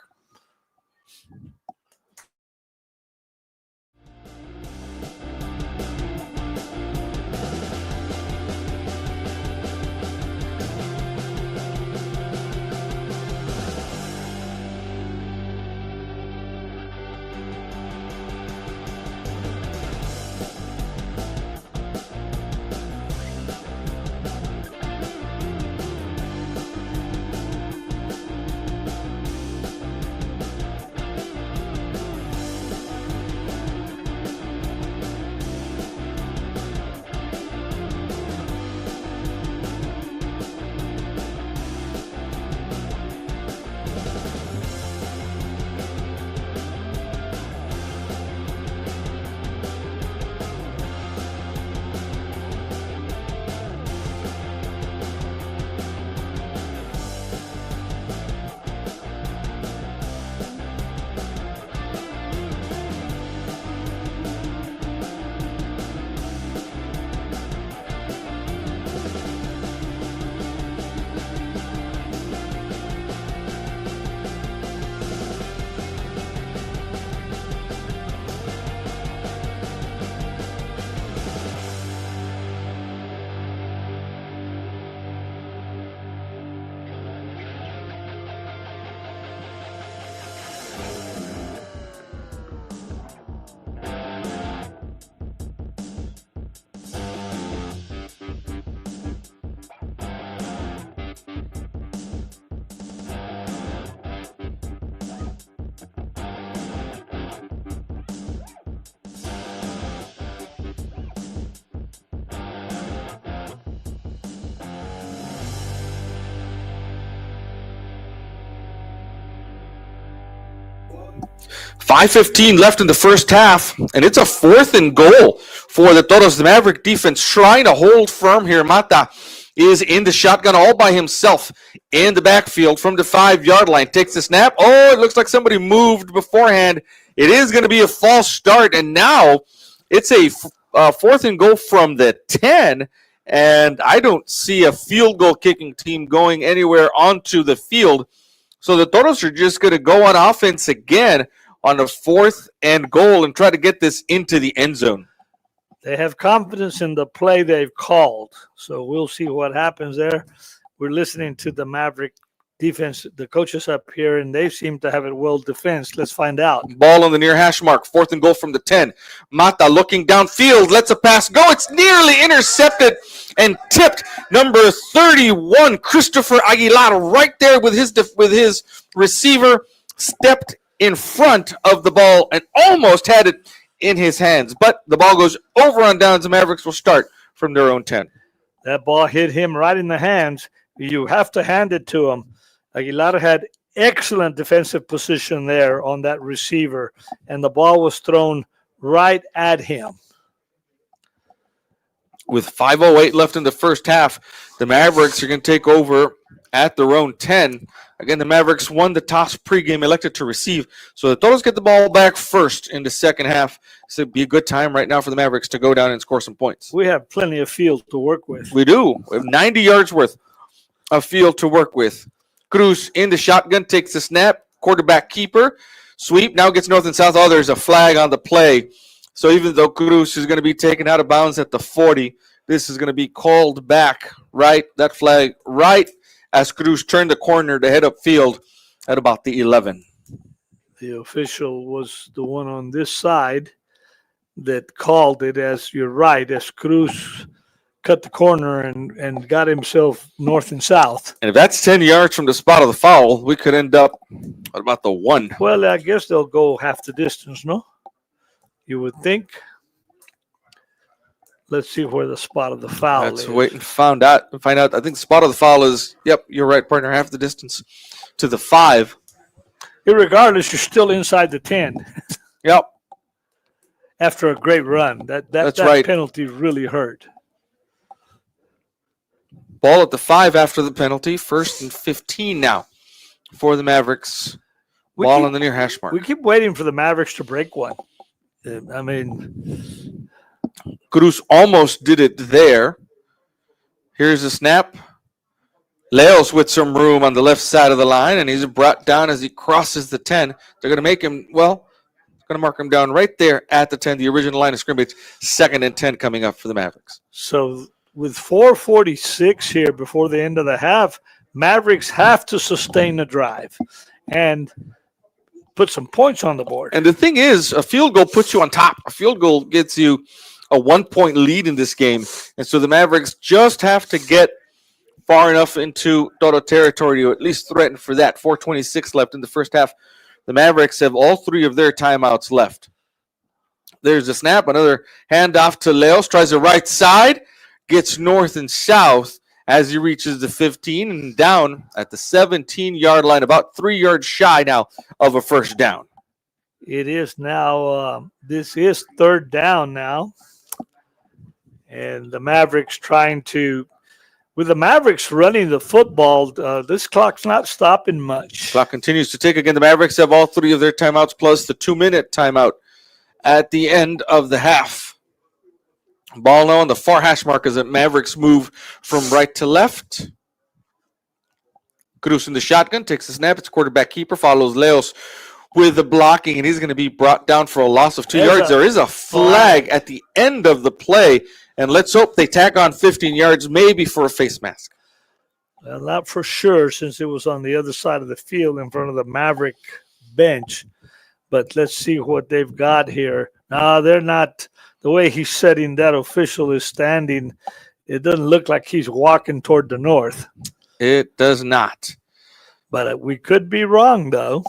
.5:15 left in the first half, and it's a 4th and goal for the Toros. The Maverick defense trying to hold firm here. Mata is in the shotgun all by himself in the backfield from the 5-yard line. Takes the snap. Oh, it looks like somebody moved beforehand. It is going to be a false start, and now it's a 4th and goal from the 10, and I don't see a field goal kicking team going anywhere onto the field. So the Toros are just going to go on offense again on a 4th and goal and try to get this into the end zone. They have confidence in the play they've called, so we'll see what happens there. We're listening to the Maverick defense, the coaches up here, and they seem to have it well defensed. Let's find out. Ball on the near hash mark, 4th and goal from the 10. Mata looking downfield, lets a pass go. It's nearly intercepted and tipped. Number 31, Christopher Aguilar, right there with his receiver, stepped in front of the ball and almost had it in his hands. But the ball goes over on downs. The Mavericks will start from their own 10. That ball hit him right in the hands. You have to hand it to him. Aguilar had excellent defensive position there on that receiver, and the ball was thrown right at him. With 5:08 left in the first half, the Mavericks are going to take over at their own 10. Again, the Mavericks won the toss pregame, elected to receive. So the Toros get the ball back first in the second half. So it'd be a good time right now for the Mavericks to go down and score some points. We have plenty of field to work with. We do. We have 90 yards worth of field to work with. Cruz in the shotgun, takes the snap. Quarterback keeper. Sweep, now gets north and south. Oh, there's a flag on the play. So even though Cruz is going to be taken out of bounds at the 40, this is going to be called back, right? That flag right as Cruz turned the corner to head upfield at about the 11. The official was the one on this side, that called it, as you're right, as Cruz cut the corner and got himself north and south. And if that's 10 yards from the spot of the foul, we could end up, what about the 1? Well, I guess they'll go half the distance, no? You would think. Let's see where the spot of the foul is. Let's wait and find out. I think the spot of the foul is, yep, you're right, partner, half the distance to the 5. Irregardless, you're still inside the 10. Yep. After a great run. That's right. Penalty really hurt. Ball at the 5 after the penalty. 1st and 15 now for the Mavericks. Ball on the near hash mark. We keep waiting for the Mavericks to break one. I mean, Cruz almost did it there. Here's a snap. Leos with some room on the left side of the line, and he's brought down as he crosses the 10. They're going to make him, going to mark him down right there at the 10, the original line of scrimmage. 2nd and 10 coming up for the Mavericks. So with 4:46 here before the end of the half, Mavericks have to sustain the drive and put some points on the board. And the thing is, a field goal puts you on top. A field goal gets you a 1-point lead in this game. And so the Mavericks just have to get far enough into Toro territory to at least threaten for that. 4:26 left in the first half. The Mavericks have all 3 of their timeouts left. There's a snap, another handoff to Leos, tries the right side, gets north and south as he reaches the 15 and down at the 17-yard line, about 3 yards shy now of a first down. It is now, this is 3rd down now. And the Mavericks trying to, with the Mavericks running the football, this clock's not stopping much. Clock continues to tick again. The Mavericks have all 3 of their timeouts plus the 2-minute timeout at the end of the half. Ball now on the far hash mark as the Mavericks move from right to left. Cruz in the shotgun, takes the snap. It's quarterback keeper, follows Leos with the blocking, and he's going to be brought down for a loss of 2 yards. There is a flag at the end of the play, and let's hope they tack on 15 yards, maybe for a face mask. Well, not for sure, since it was on the other side of the field in front of the Maverick bench. But let's see what they've got here. No, they're not. The way he's setting that official is standing, it doesn't look like he's walking toward the north. It does not. But we could be wrong, though.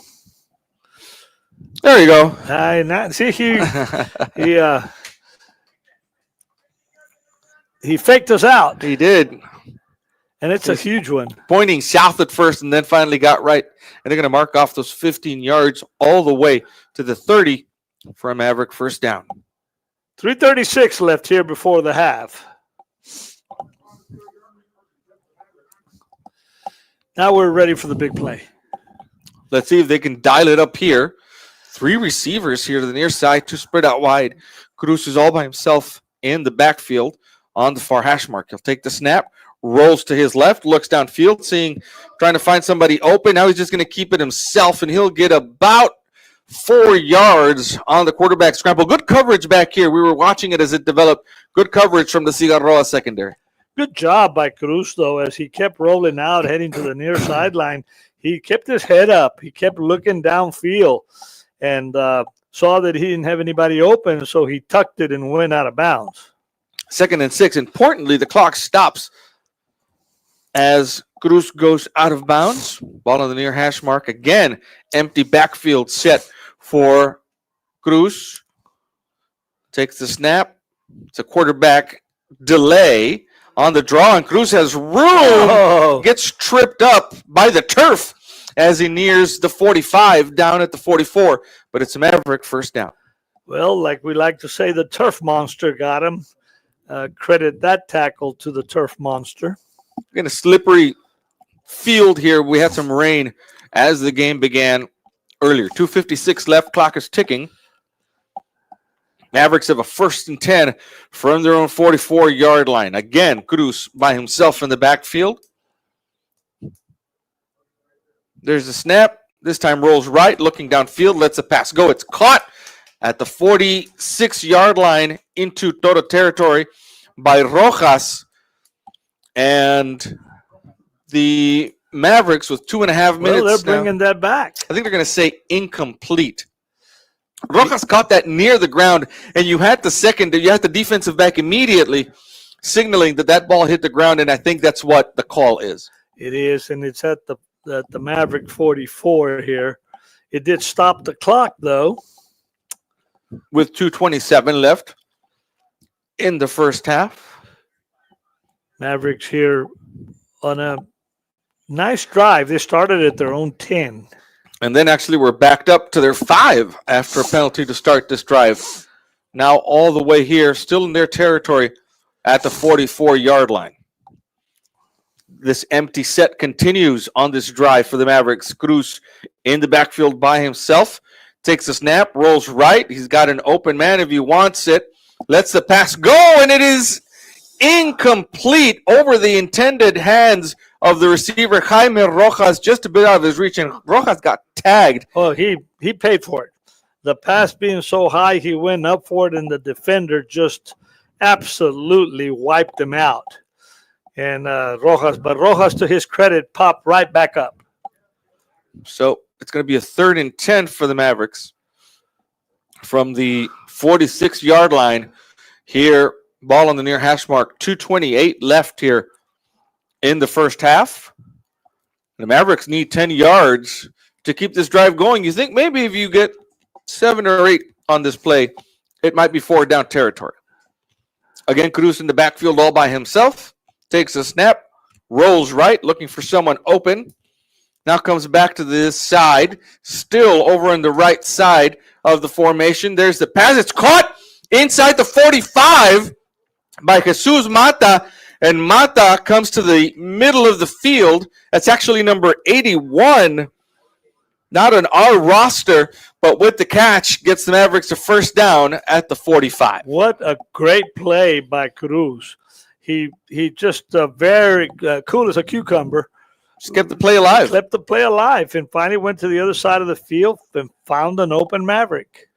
There you go. See, he faked us out. He did. And it's a huge one. Pointing south at first and then finally got right. And they're going to mark off those 15 yards all the way to the 30 for a Maverick first down. 3:36 left here before the half. Now we're ready for the big play. Let's see if they can dial it up here. 3 receivers here to the near side, 2 spread out wide. Cruz is all by himself in the backfield on the far hash mark. He'll take the snap, rolls to his left, looks downfield, trying to find somebody open. Now he's just going to keep it himself, and he'll get about 4 yards on the quarterback scramble. Good coverage back here. We were watching it as it developed. Good coverage from the Cigarroa secondary. Good job by Cruz, though, as he kept rolling out, heading to the near sideline. He kept his head up. He kept looking downfield and saw that he didn't have anybody open, so he tucked it and went out of bounds. 2nd and 6. Importantly, the clock stops as Cruz goes out of bounds. Ball on the near hash mark. Again, empty backfield set for Cruz. Takes the snap. It's a quarterback delay on the draw, and Cruz has room. Gets tripped up by the turf as he nears the 45, down at the 44. But it's a Maverick first down. Well, like we like to say, the turf monster got him. Credit that tackle to the turf monster. In a slippery field here, we had some rain as the game began earlier. 2:56 left, clock is ticking. Mavericks have a 1st and 10 from their own 44-yard line. Again, Cruz by himself in the backfield. There's a snap. This time rolls right, looking downfield, lets the pass go. It's caught at the 46-yard line into Toro territory by Rojas. And the Mavericks with 2.5 minutes. Well, they're bringing that back. I think they're going to say incomplete Rojas caught that near the ground, and you had the defensive back immediately signaling that ball hit the ground, and I think that's what the call is. It is, and it's at the Maverick 44 here. It did stop the clock, though. With 2:27 left in the first half. Mavericks here on a nice drive. They started at their own 10. And then actually were backed up to their 5 after a penalty to start this drive. Now all the way here, still in their territory at the 44-yard line. This empty set continues on this drive for the Mavericks. Cruz in the backfield by himself. Takes a snap, rolls right. He's got an open man if he wants it. Lets the pass go, and it is incomplete over the intended hands of the receiver, Jaime Rojas, just a bit out of his reach, and Rojas got tagged. Oh, he paid for it. The pass being so high, he went up for it, and the defender just absolutely wiped him out. And Rojas, to his credit, popped right back up. So it's going to be a 3rd and 10 for the Mavericks from the 46-yard line here. Ball on the near hash mark. 2:28 left here in the first half. The Mavericks need 10 yards to keep this drive going. You think maybe if you get 7 or 8 on this play, it might be 4 down territory. Again, Cruz in the backfield all by himself. Takes a snap, rolls right, looking for someone open. Now comes back to this side, still over on the right side of the formation. There's the pass. It's caught inside the 45 by Jesus Mata, and Mata comes to the middle of the field. That's actually number 81, not on our roster, but with the catch, gets the Mavericks a first down at the 45. What a great play by Cruz. He just very cool as a cucumber. Just kept the play alive. Kept the play alive, and finally went to the other side of the field and found an open Maverick.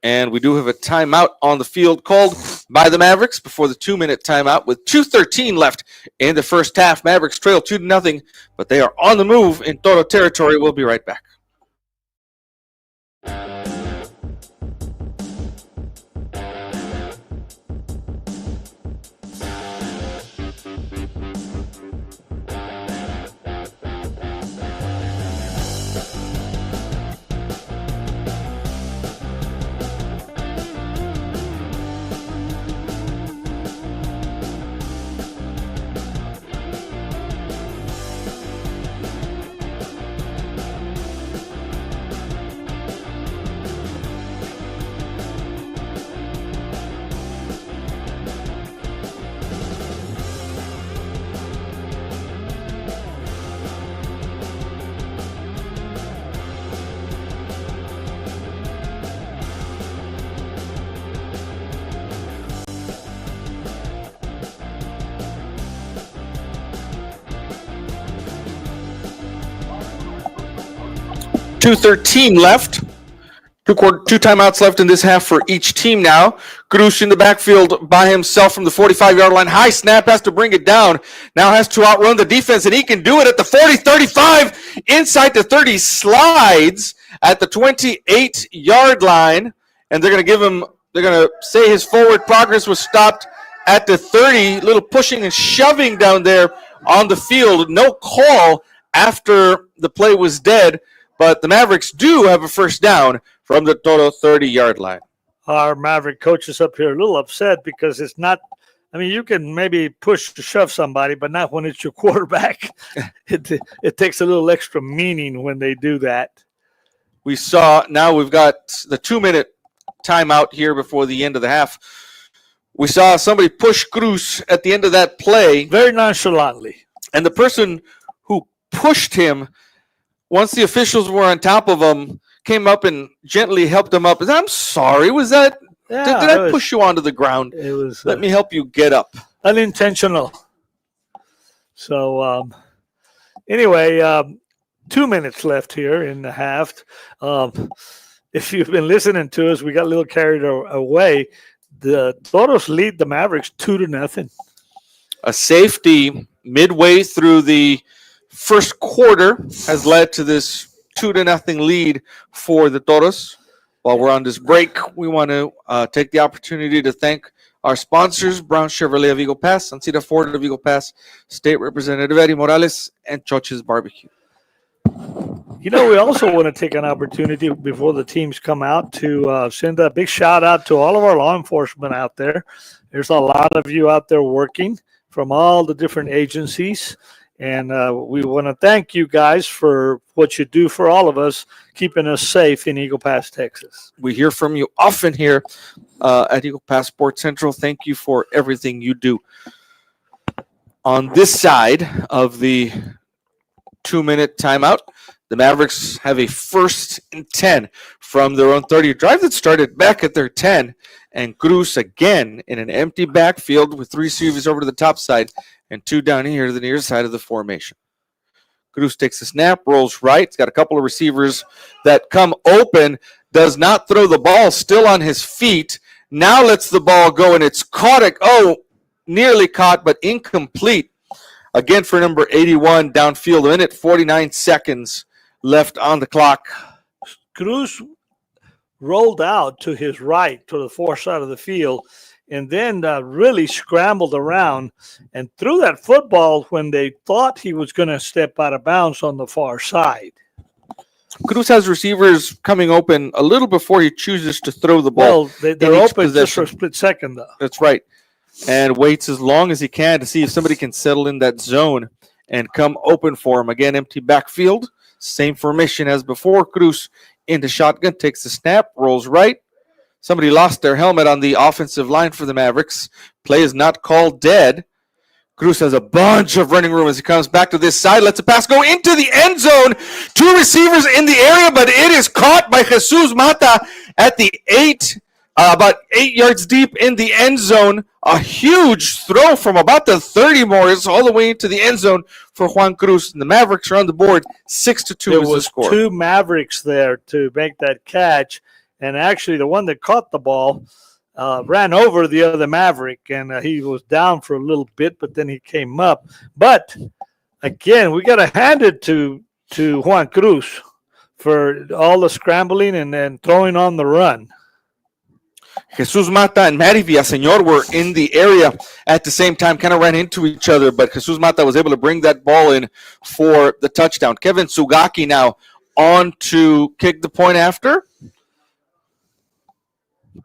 And we do have a timeout on the field called by the Mavericks before the 2-minute timeout with 2:13 left in the first half. Mavericks trail 2-0, but they are on the move in Toro territory. We'll be right back. .213 left. Two timeouts left in this half for each team now. Cruz in the backfield by himself from the 45-yard line. High snap, has to bring it down. Now has to outrun the defense, and he can do it at the 40, 35, inside the 30, slides at the 28-yard line. And they're going to say his forward progress was stopped at the 30. Little pushing and shoving down there on the field. No call after the play was dead. But the Mavericks do have a first down from the Toro 30-yard line. Our Maverick coach is up here a little upset because it's not – I mean, you can maybe push to shove somebody, but not when it's your quarterback. It takes a little extra meaning when they do that. We've got the 2-minute timeout here before the end of the half. We saw somebody push Cruz at the end of that play. Very nonchalantly. And the person who pushed him, once the officials were on top of him, came up and gently helped him up. I'm sorry, was that? Yeah, did I push you onto the ground? It was. Let me help you get up. Unintentional. So, anyway, 2 minutes left here in the half. If you've been listening to us, we got a little carried away. The Toros lead the Mavericks 2-0. A safety midway through the first quarter has led to this 2-0 lead for the Toros. While we're on this break, we want to take the opportunity to thank our sponsors, Brown Chevrolet of Eagle Pass, Ancira Ford of Eagle Pass, State Representative Eddie Morales, and Choch's Barbecue. You know, we also want to take an opportunity before the teams come out to send a big shout out to all of our law enforcement out there. There's a lot of you out there working from all the different agencies. And we want to thank you guys for what you do for all of us, keeping us safe in Eagle Pass, Texas. We hear from you often here at Eagle Pass Sports Central. Thank you for everything you do. On this side of the 2-minute timeout, the Mavericks have a 1st and 10 from their own 30. A drive that started back at their 10, and Cruz again in an empty backfield with 3 receivers over to the top side and 2 down here to the near side of the formation. Cruz takes a snap, rolls right. He's got a couple of receivers that come open, does not throw the ball, still on his feet. Now lets the ball go, and it's caught. Nearly caught, but incomplete. Again for number 81 downfield. A minute 49 seconds left on the clock. Cruz rolled out to his right to the far side of the field and then really scrambled around and threw that football when they thought he was going to step out of bounds on the far side. Cruz has receivers coming open a little before he chooses to throw the ball. Well, they're open just for a split second, though. That's right. And waits as long as he can to see if somebody can settle in that zone and come open for him. Again, empty backfield. Same formation as before. Cruz into shotgun, takes the snap, rolls right. Somebody lost their helmet on the offensive line for the Mavericks. Play is not called dead. Cruz has a bunch of running room as he comes back to this side. Lets a pass go into the end zone. 2 receivers in the area, but it is caught by Jesus Mata at the 8, about 8 yards deep in the end zone. A huge throw from about the 30 more all the way into the end zone for Juan Cruz. And the Mavericks are on the board. 6-2 is the score. There was 2 Mavericks there to make that catch. And actually the one that caught the ball ran over the other Maverick, and he was down for a little bit, but then he came up. But, again, we got to hand it to Juan Cruz for all the scrambling and then throwing on the run. Jesus Mata and Matty Villaseñor were in the area at the same time, kind of ran into each other, but Jesus Mata was able to bring that ball in for the touchdown. Kevin Sugaki now on to kick the point after.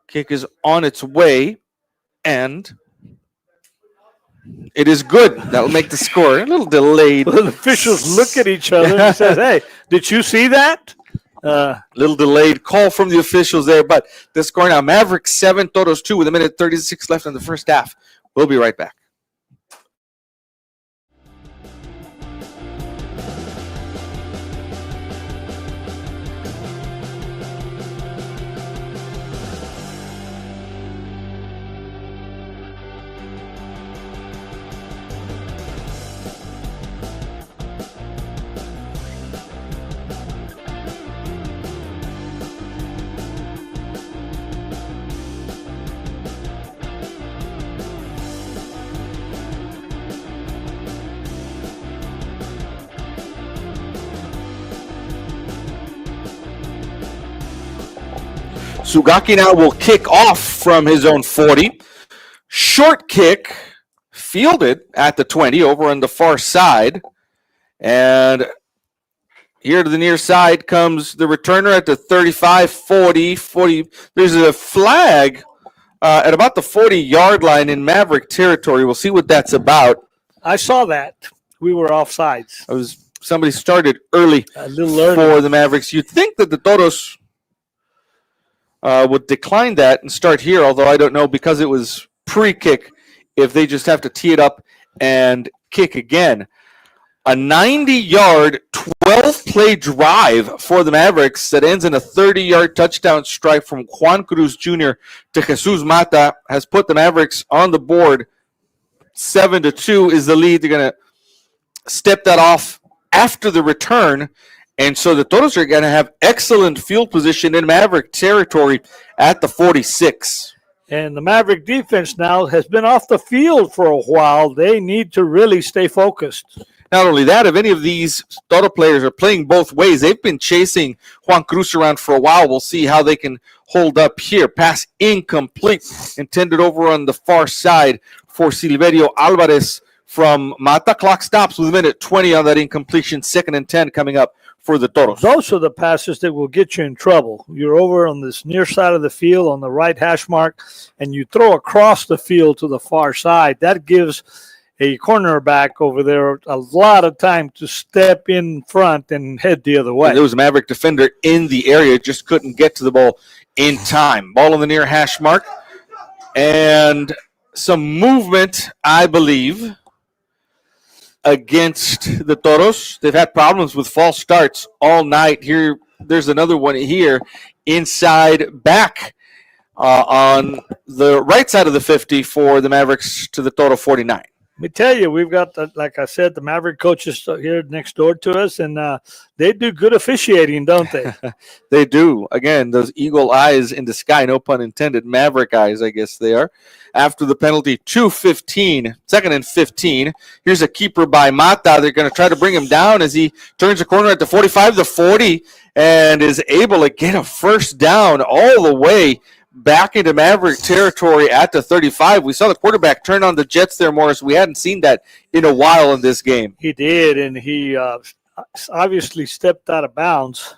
Kick is on its way, and it is good. That'll make the score a little delayed. Well, the officials look at each other and say, hey, did you see that? Little delayed call from the officials there, but the score now, Mavericks 7, Toros 2 with 1:36 left in the first half. We'll be right back. Sugaki now will kick off from his own 40. Short kick, fielded at the 20 over on the far side. And here to the near side comes the returner at the 35, 40. There's a flag at about the 40-yard line in Maverick territory. We'll see what that's about. I saw that. We were offsides. Somebody started early a little early for the Mavericks. You'd think that the Toros would decline that and start here, although I don't know, because it was pre-kick, if they just have to tee it up and kick again. A 90-yard, 12-play drive for the Mavericks that ends in a 30-yard touchdown strike from Juan Cruz Jr. to Jesus Mata has put the Mavericks on the board. 7-2 is the lead. They're going to step that off after the return. And so the Toros are going to have excellent field position in Maverick territory at the 46. And the Maverick defense now has been off the field for a while. They need to really stay focused. Not only that, if any of these Toro players are playing both ways, they've been chasing Juan Cruz around for a while. We'll see how they can hold up here. Pass incomplete, intended over on the far side for Silverio Alvarez from Mata. Clock stops with a minute 20 on that incompletion. 2nd and 10 coming up for the Toros. Those are the passes that will get you in trouble. You're over on this near side of the field on the right hash mark, and you throw across the field to the far side. That gives a cornerback over there a lot of time to step in front and head the other way. And there was a Maverick defender in the area, just couldn't get to the ball in time. Ball on the near hash mark. And some movement, I believe, against the Toros. They've had problems with false starts all night. Here, there's another one here inside back on the right side of the 50 for the Mavericks to the Toro 49. Let me tell you, we've got, like I said, the Maverick coaches here next door to us, and they do good officiating, don't they? They do. Again, those eagle eyes in the sky, no pun intended, Maverick eyes, I guess they are. After the penalty, 2:15, 2nd and 15. Here's a keeper by Mata. They're going to try to bring him down as he turns the corner at the 45, the 40, and is able to get a first down all the way back into Maverick territory at the 35. We saw the quarterback turn on the Jets there, Morris. We hadn't seen that in a while in this game. He did, and he obviously stepped out of bounds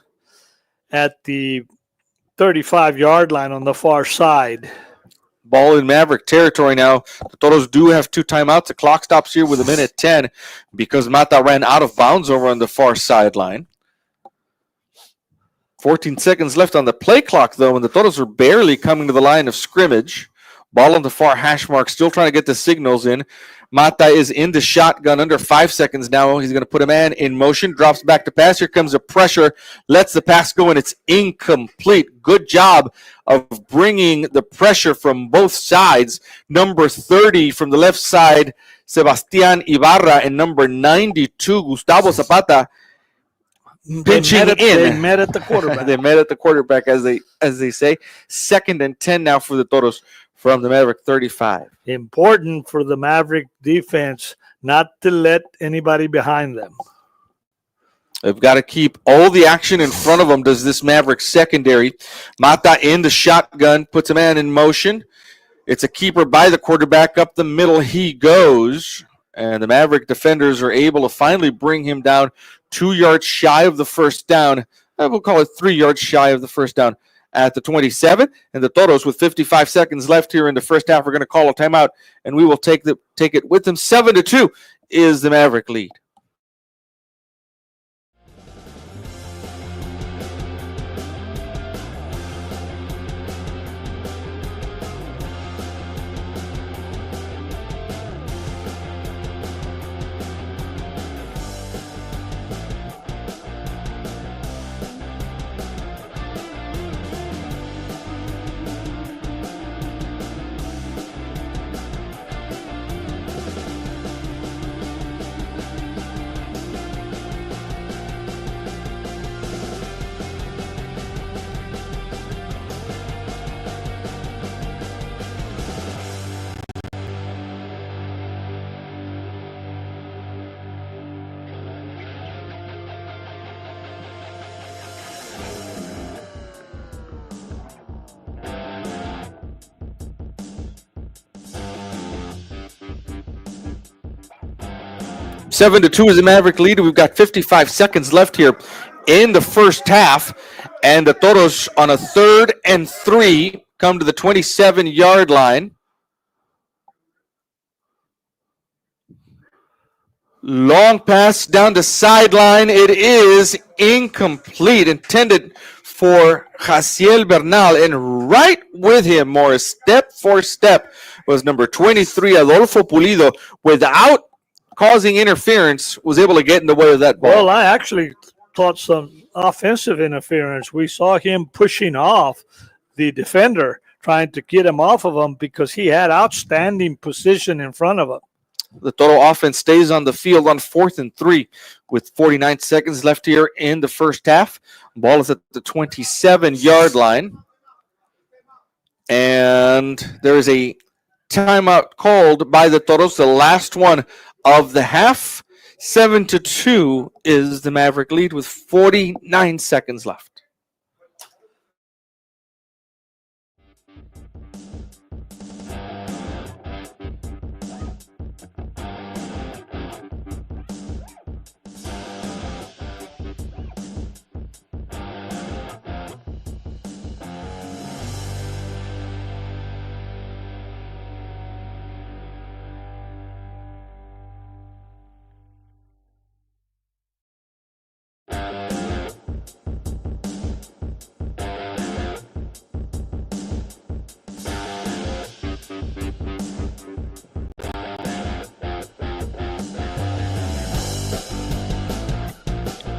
at the 35-yard line on the far side. Ball in Maverick territory now. The Toros do have 2 timeouts. The clock stops here with a minute 10 because Mata ran out of bounds over on the far sideline. 14 seconds left on the play clock, though, and the Toros are barely coming to the line of scrimmage. Ball on the far hash mark, still trying to get the signals in. Mata is in the shotgun, under 5 seconds now. He's going to put a man in motion, drops back to pass. Here comes the pressure, lets the pass go, and it's incomplete. Good job of bringing the pressure from both sides. Number 30 from the left side, Sebastian Ibarra, and number 92, Gustavo Zapata, pinching in. They met at the quarterback. They met at the quarterback, as they say. 2nd and 10 now for the Toros from the Maverick 35. Important for the Maverick defense not to let anybody behind them. They've got to keep all the action in front of them, does this Maverick secondary. Mata in the shotgun, puts a man in motion. It's a keeper by the quarterback. Up the middle he goes. And the Maverick defenders are able to finally bring him down 2 yards shy of the first down. We'll call it 3 yards shy of the first down at the 27. And the Toros, with 55 seconds left here in the first half, are going to call a timeout, and we will take it with them. 7-2 is the Maverick lead. Seven to 2 is the Maverick lead. We've got 55 seconds left here in the first half, and the Toros on a 3rd and 3 come to the 27-yard line. Long pass down the sideline. It is incomplete, intended for Jaciel Bernal, and right with him, Morris, step for step, was number 23, Adolfo Pulido, without causing interference, was able to get in the way of that ball. Well, I actually thought some offensive interference. We saw him pushing off the defender, trying to get him off of him because he had outstanding position in front of him. The Toro offense stays on the field on 4th and 3 with 49 seconds left here in the first half. Ball is at the 27-yard line. And there is a timeout called by the Toros, the last one of the half. 7-2 is the Maverick lead with 49 seconds left.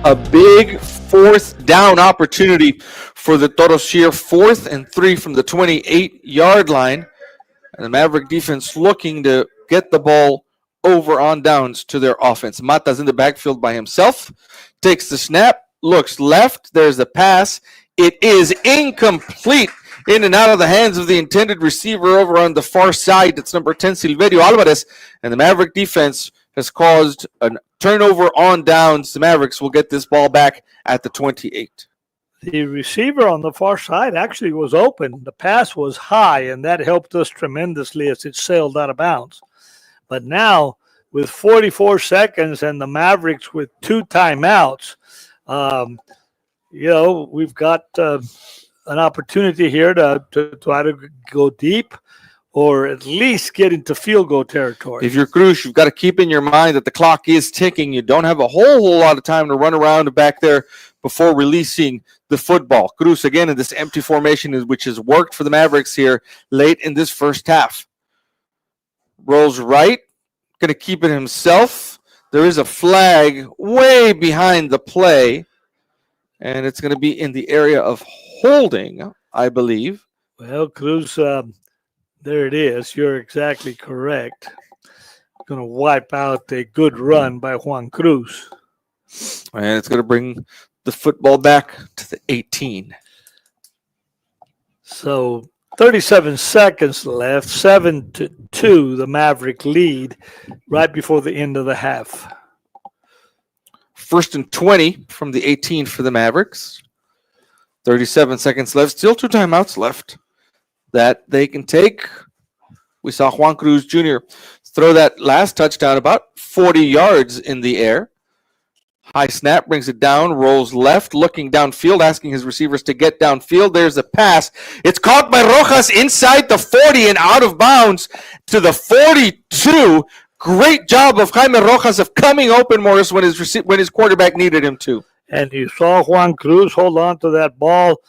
A big fourth down opportunity for the Toros here. 4th and 3 from the 28-yard line. And the Maverick defense looking to get the ball over on downs to their offense. Mata's in the backfield by himself. Takes the snap. Looks left. There's the pass. It is incomplete. In and out of the hands of the intended receiver over on the far side. It's number 10, Silverio Alvarez. And the Maverick defense has caused a turnover on downs. The Mavericks will get this ball back at the 28. The receiver on the far side actually was open. The pass was high, and that helped us tremendously as it sailed out of bounds. But now, with 44 seconds and the Mavericks with 2 timeouts, we've got an opportunity here to try to go deep or at least get into field goal territory. If you're Cruz, you've got to keep in your mind that the clock is ticking. You don't have a whole lot of time to run around back there before releasing the football. Cruz again in this empty formation, which has worked for the Mavericks here late in this first half. Rolls right, going to keep it himself. There is a flag way behind the play, and it's going to be in the area of holding, I believe. Well, Cruz, there it is. You're exactly correct. Going to wipe out a good run by Juan Cruz. And it's going to bring the football back to the 18. So 37 seconds left, 7-2, the Maverick lead right before the end of the half. 1st and 20 from the 18 for the Mavericks. 37 seconds left. Still 2 timeouts left that they can take. We saw Juan Cruz Jr. throw that last touchdown about 40 yards in the air. High snap, brings it down, rolls left, looking downfield, asking his receivers to get downfield. There's a pass. It's caught by Rojas inside the 40 and out of bounds to the 42. Great job of Jaime Rojas of coming open, Morris, when his quarterback needed him to. And you saw Juan Cruz hold on to that ball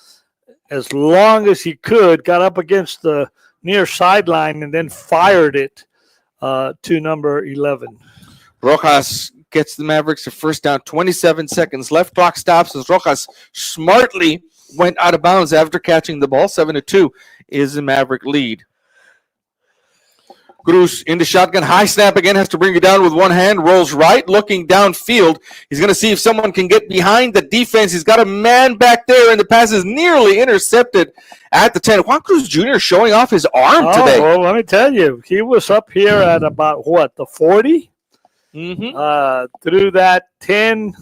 as long as he could, got up against the near sideline, and then fired it to number 11. Rojas gets the Mavericks a first down, 27 seconds left. Clock stops as Rojas smartly went out of bounds after catching the ball. 7-2 is the Maverick lead. Cruz into shotgun, high snap again, has to bring it down with one hand, rolls right, looking downfield. He's going to see if someone can get behind the defense. He's got a man back there, and the pass is nearly intercepted at the 10. Juan Cruz Jr. showing off his arm today. Well, let me tell you, he was up here at about, the 40? Threw that 10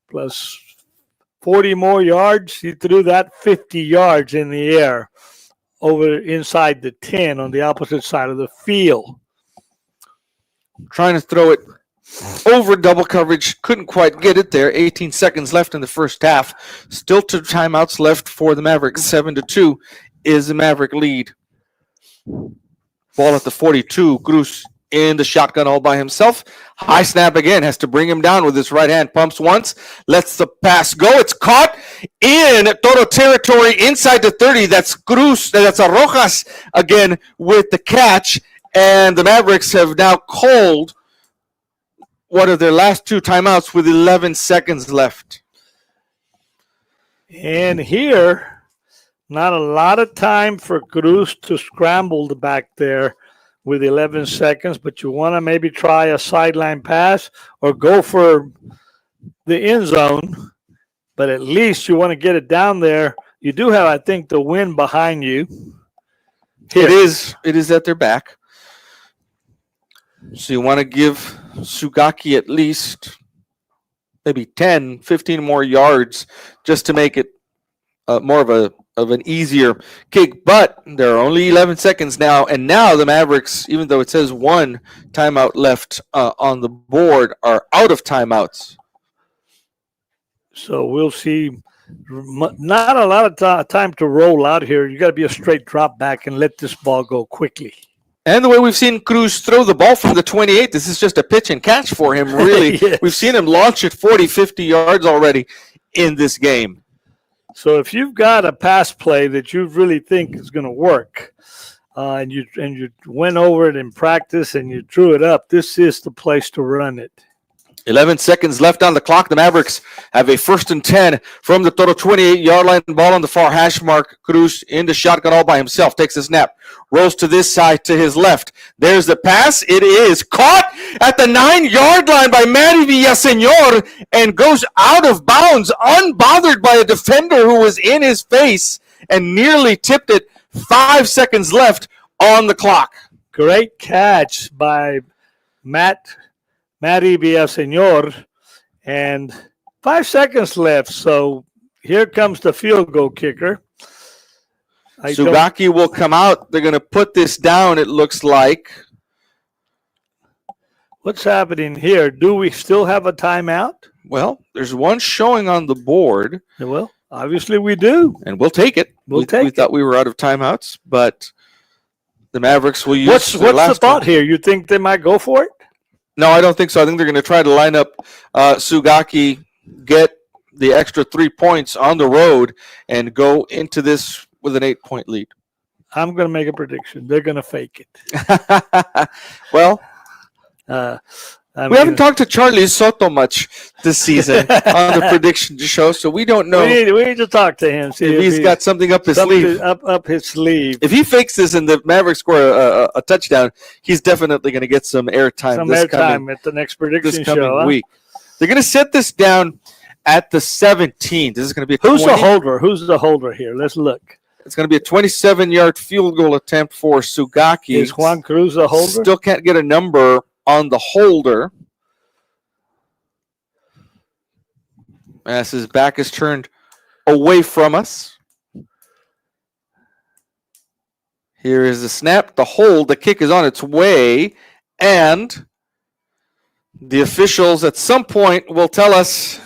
plus 40 more yards. He threw that 50 yards in the air over inside the 10 on the opposite side of the field. Trying to throw it over double coverage. Couldn't quite get it there. 18 seconds left in the first half. Still 2 timeouts left for the Mavericks. 7-2 is the Maverick lead. Ball at the 42. Cruz in the shotgun all by himself. High snap again. Has to bring him down with his right hand. Pumps once. Lets the pass go. It's caught in Toro territory inside the 30. That's Cruz. That's a Rojas again with the catch. And the Mavericks have now called one of their last 2 timeouts with 11 seconds left. And here, not a lot of time for Cruz to scramble back there with 11 seconds, but you want to maybe try a sideline pass or go for the end zone, but at least you want to get it down there. You do have, I think, the wind behind you. Here. It is at their back. So you want to give Sugaki at least maybe 10, 15 more yards just to make it more of an easier kick. But there are only 11 seconds now, and now the Mavericks, even though it says one timeout left on the board, are out of timeouts. So we'll see. Not a lot of time to roll out here. You got to be a straight drop back and let this ball go quickly. And the way we've seen Cruz throw the ball from the 28, this is just a pitch and catch for him, really. Yes. We've seen him launch it 40, 50 yards already in this game. So if you've got a pass play that you really think is going to work, and you went over it in practice and you drew it up, this is the place to run it. 11 seconds left on the clock. The Mavericks have a 1st and 10 from the Toro 28-yard line. Ball on the far hash mark. Cruz in the shotgun all by himself. Takes a snap. Rolls to this side to his left. There's the pass. It is caught at the 9-yard line by Manny Villaseñor and goes out of bounds, unbothered by a defender who was in his face and nearly tipped it. 5 seconds left on the clock. Great catch by Matty Villaseñor, and 5 seconds left. So here comes the field goal kicker. Sugaki will come out. They're going to put this down, it looks like. What's happening here? Do we still have a timeout? Well, there's one showing on the board. Well, obviously we do. And we'll take it. We thought we were out of timeouts, but the Mavericks will use What's the thought here? You think they might go for it? No, I don't think so. I think they're going to try to line up Sugaki, get the extra 3 points on the road, and go into this with an 8-point lead. I'm going to make a prediction. They're going to fake it. Well, we haven't talked to Charlie Soto much this season on the prediction show, so we don't know. We need to talk to him. See if he's got something up his sleeve. Up his sleeve. If he fakes this and the Mavericks score a touchdown, he's definitely going to get some airtime. At the next prediction this coming show, week. They're going to set this down at the 17. This is going to be Who's the holder? Who's the holder here? Let's look. It's going to be a 27-yard field goal attempt for Sugaki. Is Juan Cruz the holder? Still can't get a number on the holder, as his back is turned away from us. Here is the snap, the hold, the kick is on its way, and the officials at some point will tell us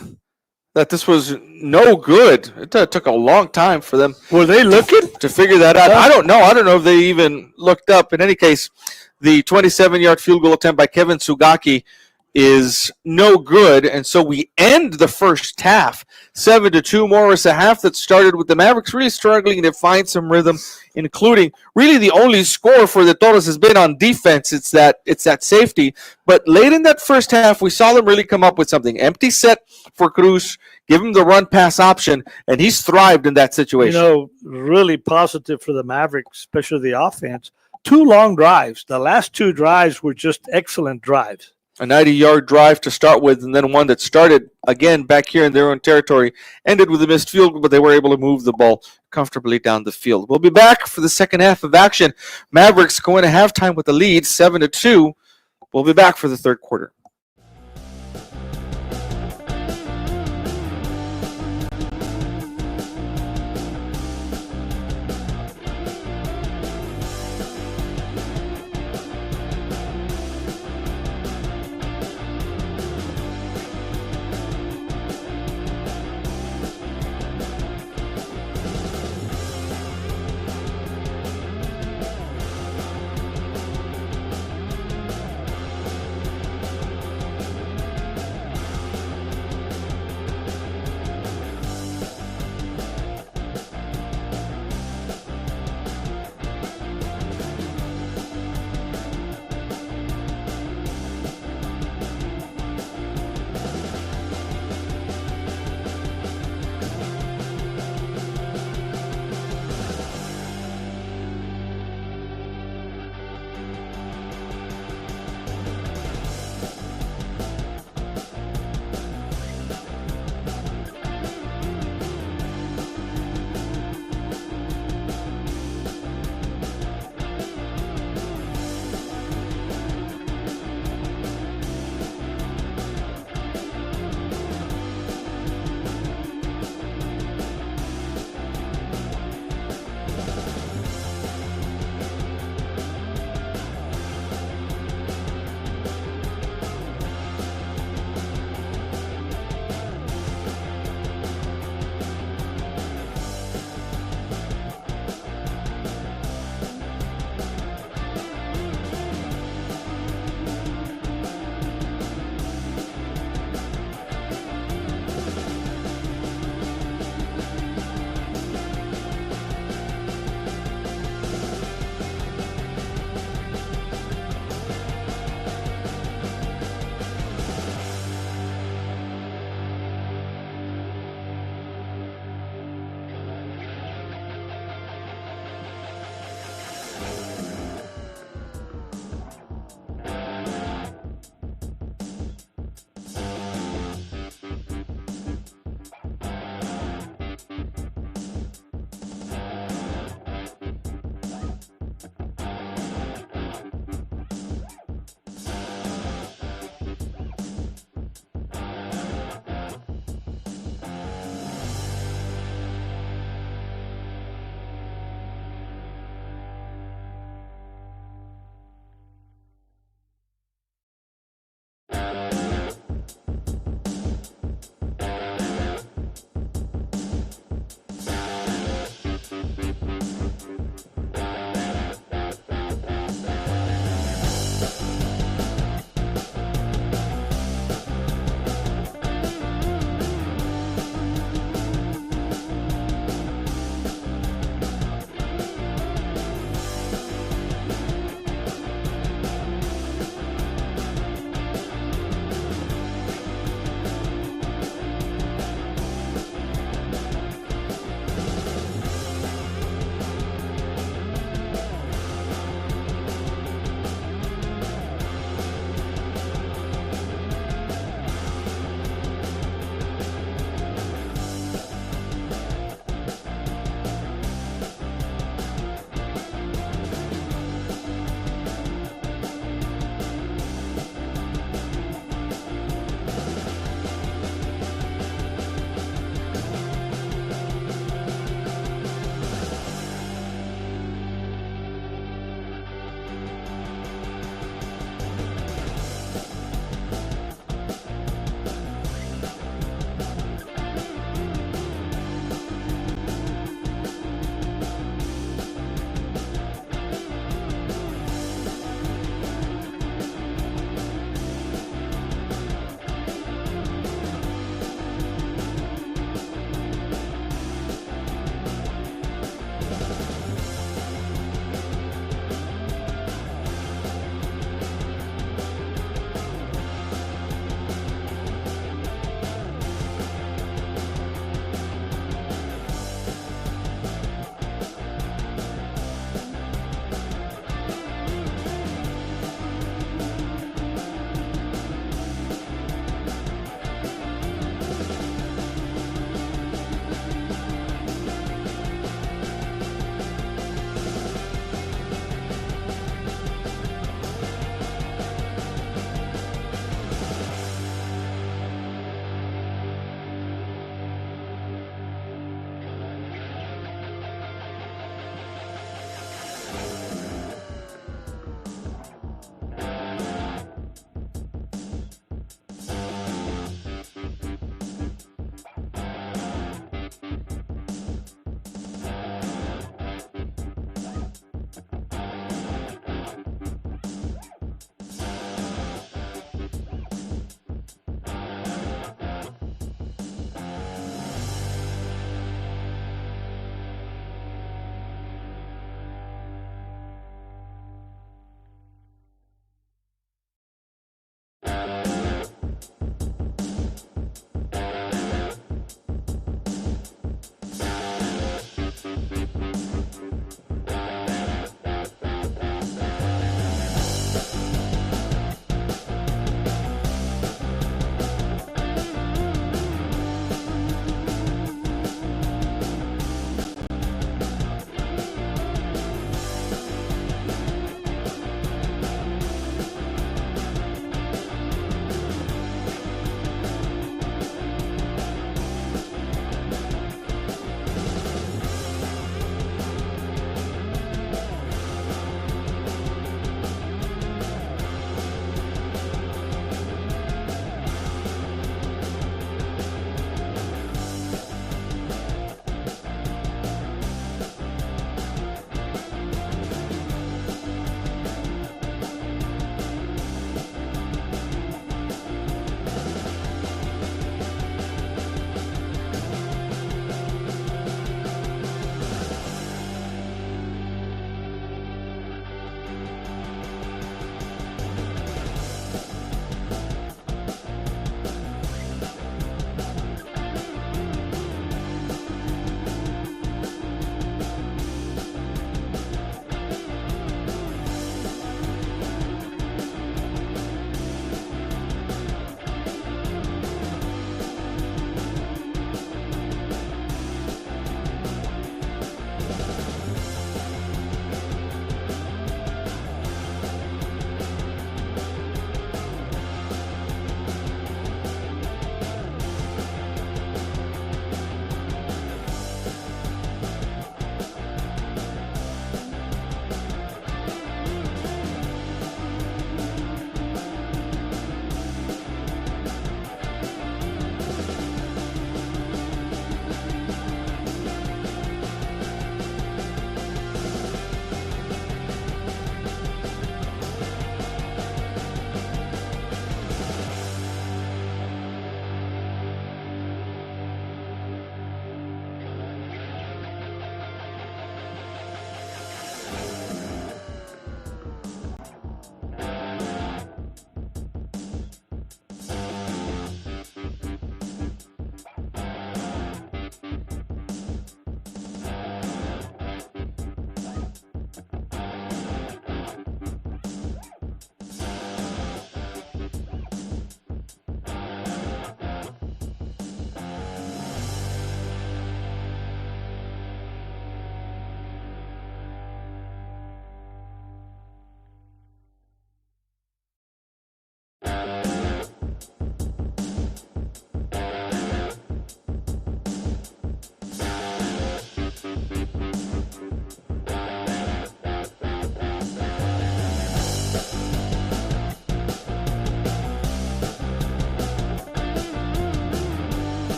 that this was no good. It took a long time for them. Were they looking to figure that out? I don't know. I don't know if they even looked up. In any case, the 27-yard field goal attempt by Kevin Sugaki is no good, and so we end the first half 7-2. More or less a half that started with the Mavericks really struggling to find some rhythm, including really the only score for the Toros has been on defense. It's that safety. But late in that first half, we saw them really come up with something. Empty set for Cruz, give him the run-pass option, and he's thrived in that situation. Really positive for the Mavericks, especially the offense. 2 long drives. The last 2 drives were just excellent drives. A 90-yard drive to start with, and then one that started, again, back here in their own territory, ended with a missed field goal, but they were able to move the ball comfortably down the field. We'll be back for the second half of action. Mavericks going to halftime with the lead, 7-2. We'll be back for the third quarter.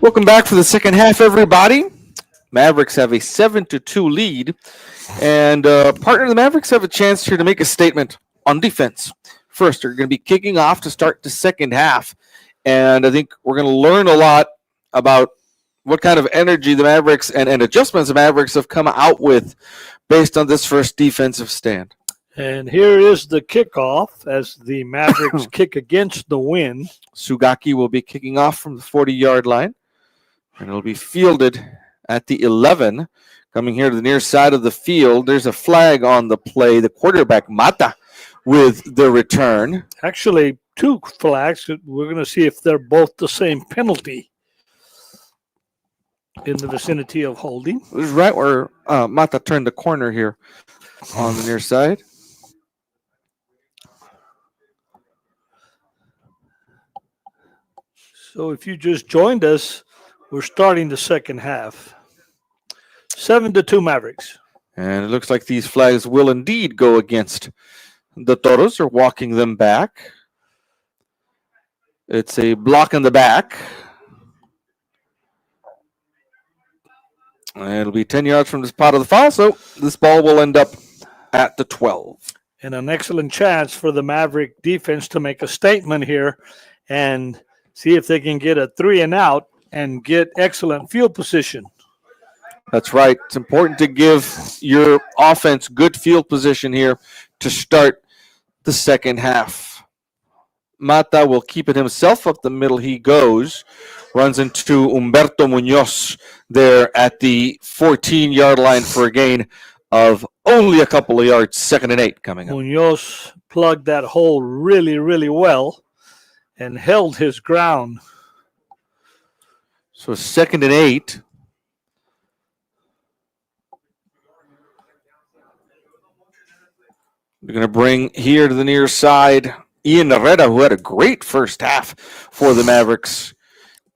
Welcome back for the second half, everybody. Mavericks have a 7-2 lead, and partner, the Mavericks have a chance here to make a statement on defense. First, they're going to be kicking off to start the second half, and I think we're going to learn a lot about what kind of energy the Mavericks and adjustments the Mavericks have come out with based on this first defensive stand. And here is the kickoff as the Mavericks kick against the wind. Sugaki will be kicking off from the 40-yard line, and it'll be fielded at the 11. Coming here to the near side of the field, there's a flag on the play. The quarterback, Mata, with the return. Actually, two flags. We're going to see if they're both the same penalty in the vicinity of holding. This is right where Mata turned the corner here on the near side. So if you just joined us, we're starting the second half. 7-2 Mavericks. And it looks like these flags will indeed go against the Toros. They're walking them back. It's a block in the back. And it'll be 10 yards from the spot of the foul, so this ball will end up at the 12. And an excellent chance for the Maverick defense to make a statement here and see if they can get a 3-and-out and get excellent field position. That's right. It's important to give your offense good field position here to start the second half. Mata will keep it himself up the middle. He goes, runs into Humberto Munoz there at the 14-yard line for a gain of only a couple of yards. 2nd and 8 coming up. Munoz plugged that hole really, really well and held his ground. So 2nd and 8. We're going to bring here to the near side Ian Laredo, who had a great first half for the Mavericks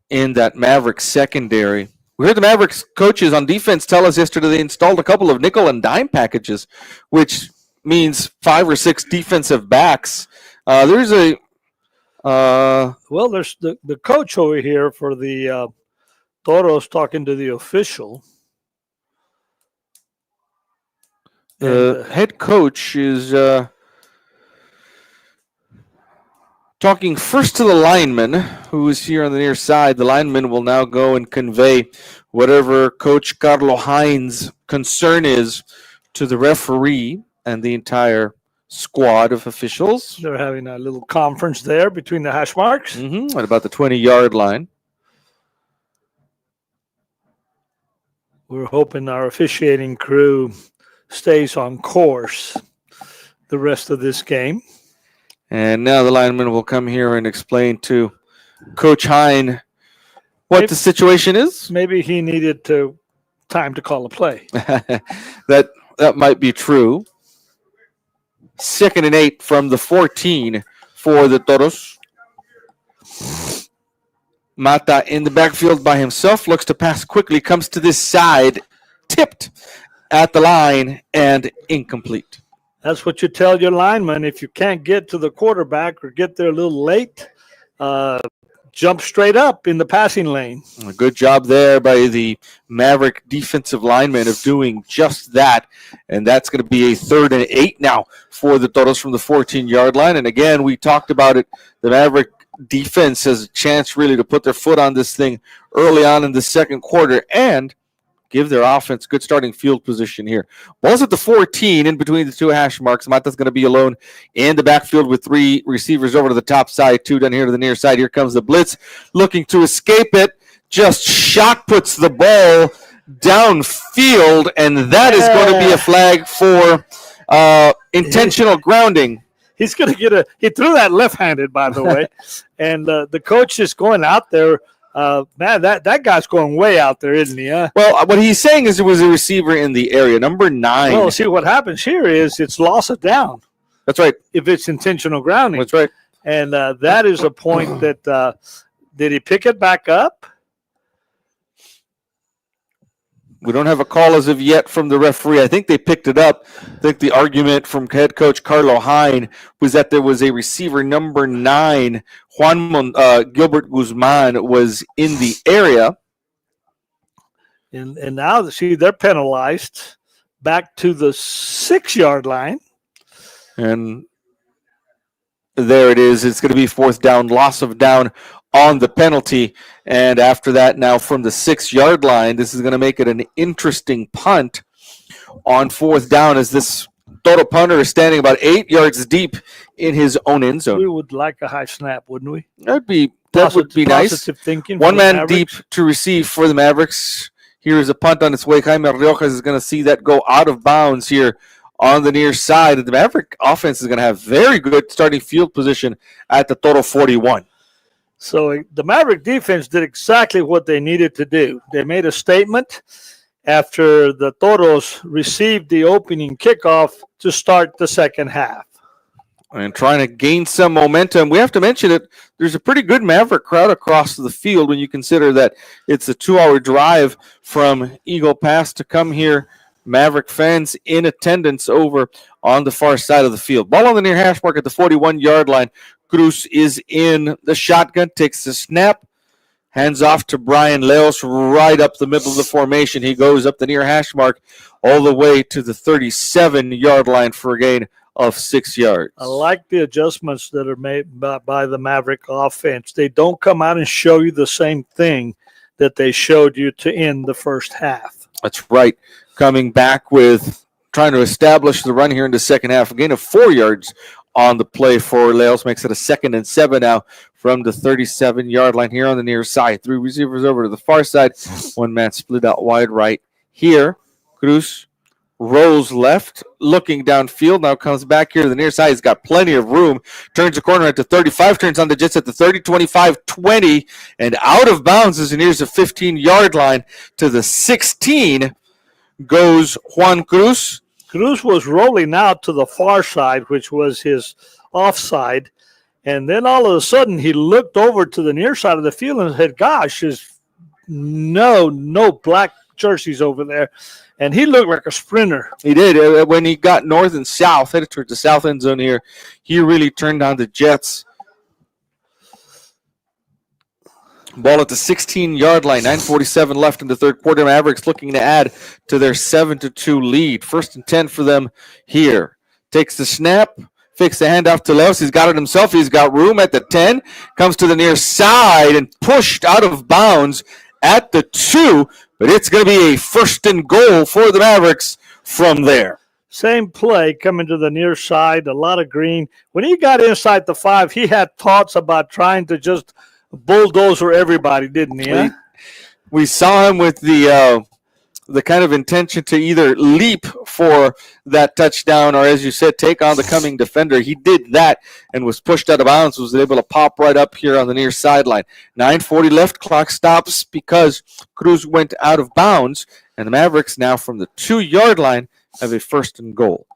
in that Mavericks secondary. We heard the Mavericks coaches on defense tell us yesterday they installed a couple of nickel and dime packages, which means 5 or 6 defensive backs. There's a there's the coach over here for the Toros talking to the official. The head coach is talking first to the lineman, who is here on the near side. The lineman will now go and convey whatever Coach Carlo Hines' concern is to the referee and the entire squad of officials. They're having a little conference there between the hash marks. At about the 20-yard line. We're hoping our officiating crew stays on course the rest of this game. And now the lineman will come here and explain to Coach Hine what the situation is. Maybe he needed time to call a play. That might be true. 2nd and 8 from the 14 for the Toros. Mata in the backfield by himself, looks to pass quickly, comes to this side, tipped at the line, and incomplete. That's what you tell your lineman. If you can't get to the quarterback or get there a little late, jump straight up in the passing lane. A good job there by the Maverick defensive lineman of doing just that. And that's going to be a 3rd and 8 now for the Toros from the 14-yard line. And again, we talked about it. The Maverick defense has a chance really to put their foot on this thing early on in the second quarter and give their offense good starting field position here. Ball's at the 14 in between the two hash marks. Mata's going to be alone in the backfield with 3 receivers over to the top side, 2 down here to the near side. Here comes the blitz, looking to escape it. Just shot puts the ball downfield, and that is going to be a flag for intentional grounding. He's going to get he threw that left-handed, by the way, and the coach is going out there. Man, that guy's going way out there, isn't he? Huh? Well, what he's saying is it was a receiver in the area, number 9. Well, see, what happens here is it's loss of down. That's right. If it's intentional grounding. That's right. And that is a point that did he pick it back up? We don't have a call as of yet from the referee. I think they picked it up. I think the argument from head coach Carlo Hine was that there was a receiver number 9, Gilbert Guzman, was in the area. And now, see, they're penalized back to the 6-yard line. And there it is. It's going to be 4th down, loss of down on the penalty. And after that, now from the 6-yard line, this is going to make it an interesting punt on 4th down, as this Toro punter is standing about 8 yards deep in his own end zone. We would like a high snap, wouldn't we? That would be nice. Thinking. One man deep to receive for the Mavericks. Here is a punt on its way. Jaime Riojas is going to see that go out of bounds here on the near side. The Maverick offense is going to have very good starting field position at the Toro 41. So the Maverick defense did exactly what they needed to do. They made a statement after the Toros received the opening kickoff to start the second half. And trying to gain some momentum. We have to mention it. There's a pretty good Maverick crowd across the field when you consider that it's a 2-hour drive from Eagle Pass to come here. Maverick fans in attendance over on the far side of the field. Ball on the near hash mark at the 41-yard line. Cruz is in the shotgun, takes the snap, hands off to Brian Leos right up the middle of the formation. He goes up the near hash mark all the way to the 37-yard line for a gain of 6 yards. I like the adjustments that are made by the Maverick offense. They don't come out and show you the same thing that they showed you to end the first half. That's right. Coming back with trying to establish the run here in the second half. A gain of 4 yards on the play for Leos. Makes it a 2nd and 7 now from the 37-yard line here on the near side. 3 receivers over to the far side. One man split out wide right here. Cruz rolls left, looking downfield. Now comes back here to the near side. He's got plenty of room. Turns the corner at the 35. Turns on the Jets at the 30, 25, 20. And out of bounds as he nears the 15-yard line to the 16 goes Juan Cruz. Cruz was rolling out to the far side, which was his offside. And then all of a sudden he looked over to the near side of the field and said, gosh, there's no black jerseys over there. And he looked like a sprinter. He did. When he got north and south, headed towards the south end zone here, he really turned on the Jets. Ball at the 16-yard line. 9:47 left in the third quarter. Mavericks looking to add to their 7-2 lead. 1st and 10 for them here. Takes the snap. Fakes the handoff to Leos. He's got it himself. He's got room at the 10. Comes to the near side and pushed out of bounds at the 2. But it's going to be a 1st and goal for the Mavericks from there. Same play coming to the near side, a lot of green. When he got inside the 5, he had thoughts about trying to just bulldozer everybody, didn't he? Huh? We saw him with the kind of intention to either leap for that touchdown or, as you said, take on the coming defender. He did that and was pushed out of bounds, was able to pop right up here on the near sideline. 9:40 left, clock stops because Cruz went out of bounds, and the Mavericks now from the 2-yard line have a 1st and goal.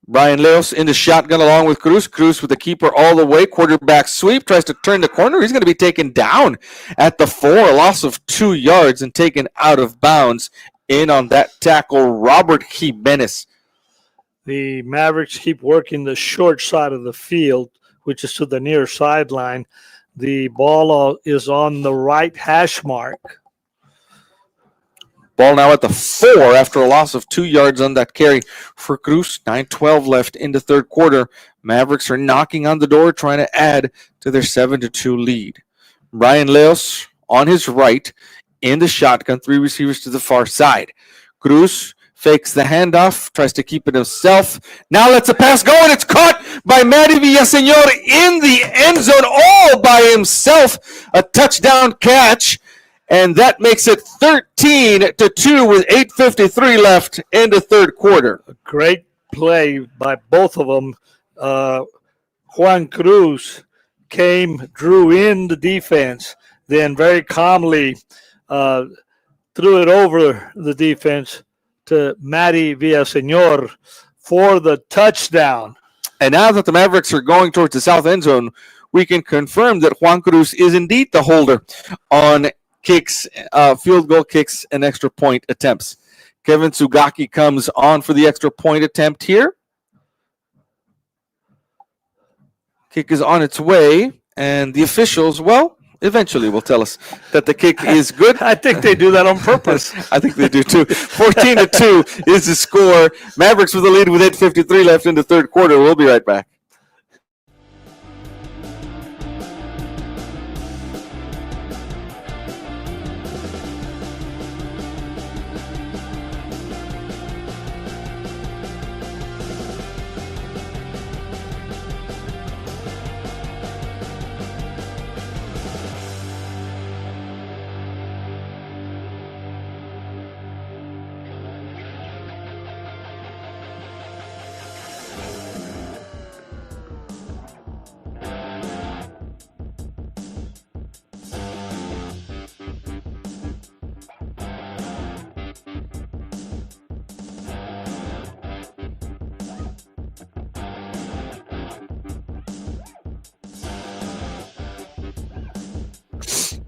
Brian Leos in the shotgun along with Cruz. Cruz with the keeper all the way. Quarterback sweep. Tries to turn the corner. He's going to be taken down at the 4. A loss of 2 yards and taken out of bounds. In on that tackle, Robert Jimenez. The Mavericks keep working the short side of the field, which is to the near sideline. The ball is on the right hash mark. Ball now at the 4 after a loss of 2 yards on that carry for Cruz. 9:12 left in the third quarter. Mavericks are knocking on the door, trying to add to their 7-2 lead. Brian Leos on his right in the shotgun. 3 receivers to the far side. Cruz fakes the handoff, tries to keep it himself. Now lets the pass go, and it's caught by Matty Villaseñor in the end zone all by himself. A touchdown catch. And that makes it 13-2 with 8:53 left in the third quarter. A great play by both of them. Juan Cruz drew in the defense, then very calmly threw it over the defense to Matty Villaseñor for the touchdown. And now that the Mavericks are going towards the south end zone, we can confirm that Juan Cruz is indeed the holder on kicks, field goal kicks, and extra point attempts. Kevin Sugaki comes on for the extra point attempt here. Kick is on its way, and the officials, well, eventually will tell us that the kick is good. I think they do that on purpose. I think they do too. 14-2 is the score. Mavericks with the lead with 8:53 left in the third quarter. We'll be right back.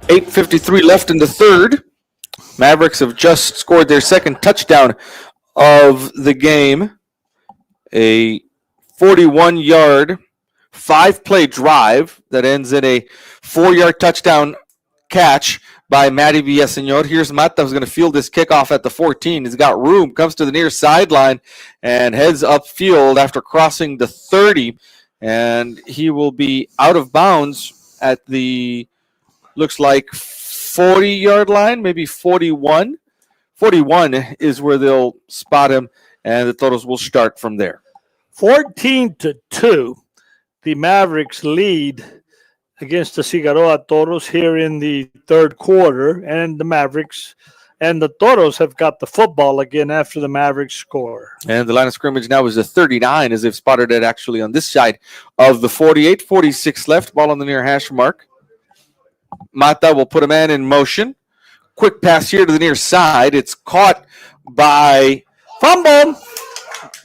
.853 left in the third. Mavericks have just scored their second touchdown of the game. A 41-yard, 5-play drive that ends in a 4-yard touchdown catch by Matty Villaseñor. Here's Mata, who's going to field this kickoff at the 14. He's got room, comes to the near sideline, and heads upfield after crossing the 30. And he will be out of bounds at the, looks like, 40-yard line, maybe 41. 41 is where they'll spot him, and the Toros will start from there. 14-2, the Mavericks lead against the Cigarroa Toros here in the third quarter, and the Mavericks and the Toros have got the football again after the Mavericks score. And the line of scrimmage now is a 39, as they've spotted it actually on this side of the 48. 46 left, ball on the near hash mark. Mata will put a man in motion. Quick pass here to the near side. It's caught by fumble.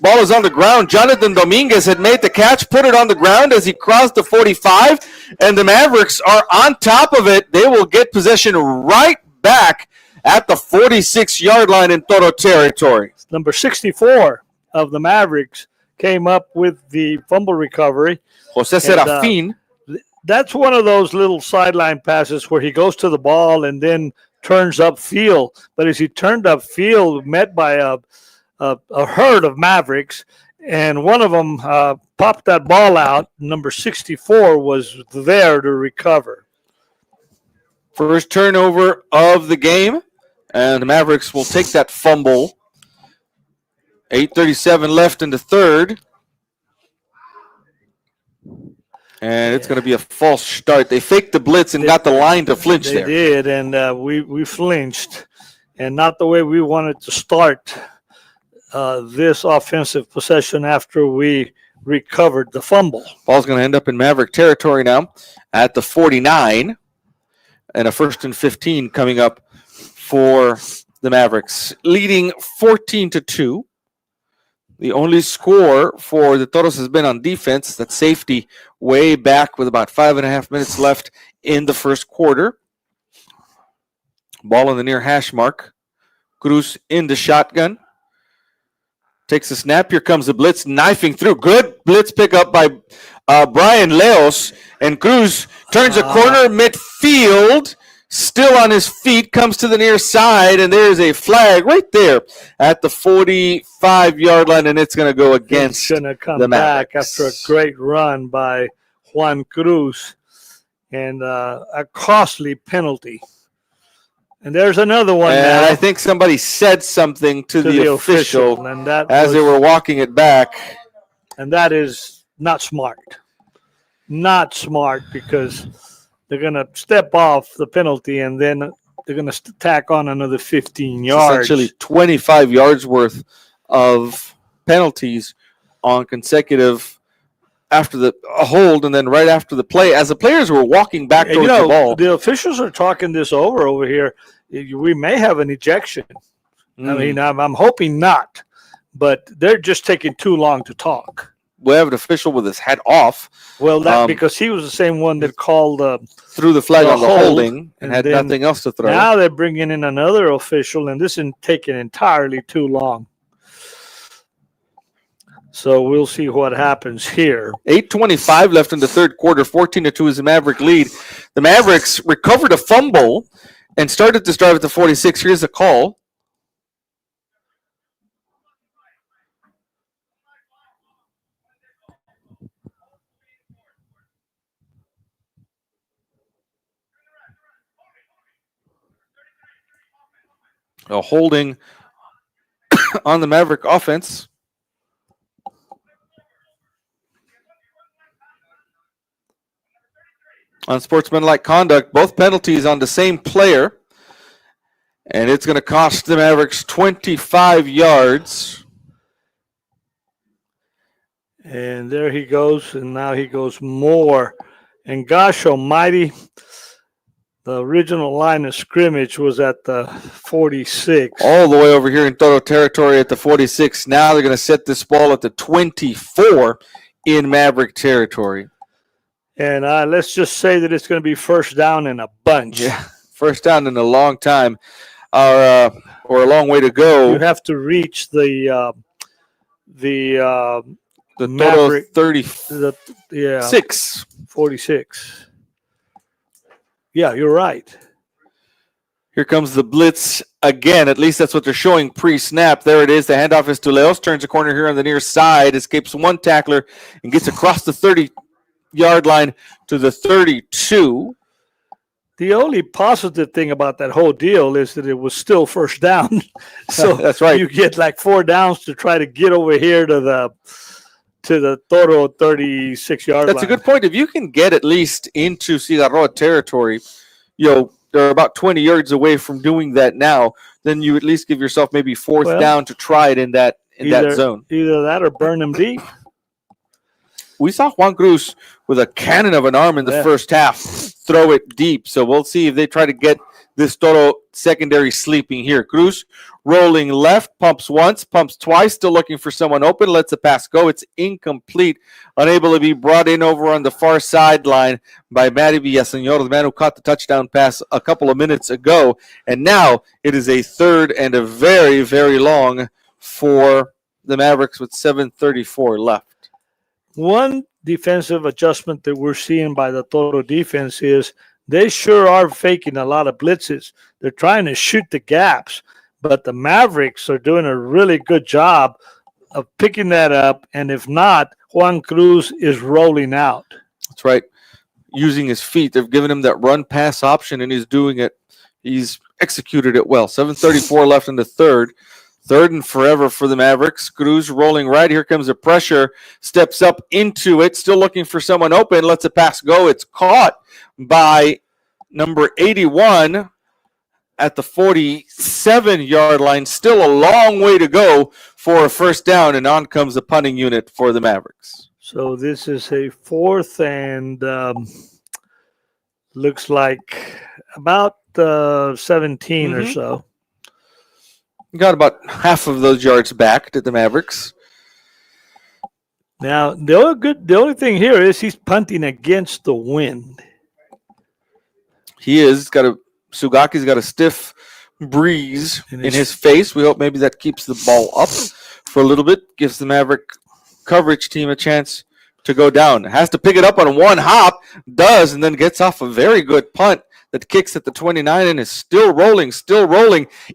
Ball is on the ground. Jonathan Dominguez had made the catch, put it on the ground as he crossed the 45, and the Mavericks are on top of it. They will get possession right back at the 46-yard line in Toro territory. Number 64 of the Mavericks came up with the fumble recovery. Jose Serafin. That's one of those little sideline passes where he goes to the ball and then turns upfield. But as he turned upfield, met by a herd of Mavericks, and one of them popped that ball out. Number 64 was there to recover. First turnover of the game, and the Mavericks will take that fumble. 8:37 left in the third. And it's going to be a false start. They faked the blitz and got the line to flinch there. They did, and we flinched, and not the way we wanted to start this offensive possession after we recovered the fumble. Ball's going to end up in Maverick territory now at the 49, and a 1st and 15 coming up for the Mavericks, leading 14-2. The only score for the Toros has been on defense. That safety way back with about 5.5 minutes left in the first quarter. Ball on the near hash mark. Cruz in the shotgun. Takes a snap. Here comes the blitz, knifing through. Good blitz pickup by Brian Leos. And Cruz turns a corner midfield. Still on his feet, comes to the near side, and there's a flag right there at the 45-yard line, and it's going to go against the Mavericks. It's going to come back after a great run by Juan Cruz and a costly penalty. And there's another one and now. I think somebody said something to the official and that as they were walking it back. And that is not smart. Not smart, because they're going to step off the penalty, and then they're going to tack on another 15 yards. Essentially 25 yards worth of penalties on consecutive after the hold, and then right after the play, as the players were walking back towards the ball. The officials are talking this over here. We may have an ejection. I mean, I'm hoping not, but they're just taking too long to talk. we have an official with his hat off. Well, because he was the same one that called threw the flag the on the hold, holding and had then nothing else to throw. Now they're bringing in another official, and this is taking entirely too long. So we'll see what happens here. 8:25 left in the third quarter. 14-2 is the Maverick lead. The Mavericks recovered a fumble and started this drive at the 46. Here's the call. A holding on the Maverick offense. Unsportsmanlike conduct, both penalties on the same player. And it's going to cost the Mavericks 25 yards. And there he goes, and now he goes more. And gosh almighty, the original line of scrimmage was at the 46. All the way over here in Toro territory at the 46. Now they're going to set this ball at the 24 in Maverick territory. And let's just say that it's going to be first down in a bunch. Yeah, first down in a long time, or a long way to go. You have to reach the Maverick 36. 46. Yeah, you're right. Here comes the blitz again. At least that's what they're showing pre-snap. There it is. The handoff is to Leos. Turns the corner here on the near side. Escapes one tackler and gets across the 30-yard line to the 32. The only positive thing about that whole deal is that it was still first down. So that's right. You get like 4 downs to try to get over here to the Toro 36-yard line. That's a good point. If you can get at least into Cigarroa territory, they're about 20 yards away from doing that now, then you at least give yourself maybe fourth down to try it in that zone. Either that or burn them deep. We saw Juan Cruz with a cannon of an arm in the first half throw it deep. So we'll see if they try to get this Toro secondary sleeping here. Cruz rolling left, pumps once, pumps twice, still looking for someone open, lets the pass go. It's incomplete, unable to be brought in over on the far sideline by Matty Villaseñor, the man who caught the touchdown pass a couple of minutes ago. And now it is a third and a very, very long for the Mavericks with 7:34 left. One defensive adjustment that we're seeing by the Toro defense is they sure are faking a lot of blitzes. They're trying to shoot the gaps, but the Mavericks are doing a really good job of picking that up, and if not, Juan Cruz is rolling out. That's right. Using his feet. They've given him that run-pass option, and he's doing it. He's executed it well. 7:34 left in the third. Third and forever for the Mavericks. Cruz rolling right. Here comes the pressure. Steps up into it. Still looking for someone open. Lets the pass go. It's caught by number 81 at the 47-yard line. Still a long way to go for a first down, and on comes the punting unit for the Mavericks. So this is a fourth and looks like about 17 or so. Got about half of those yards back to the Mavericks. Now, the only thing here is he's punting against the wind. He is. Sugaki's got a stiff breeze in his face. We hope maybe that keeps the ball up for a little bit, gives the Maverick coverage team a chance to go down. Has to pick it up on one hop, does, and then gets off a very good punt that kicks at the 29 and is still rolling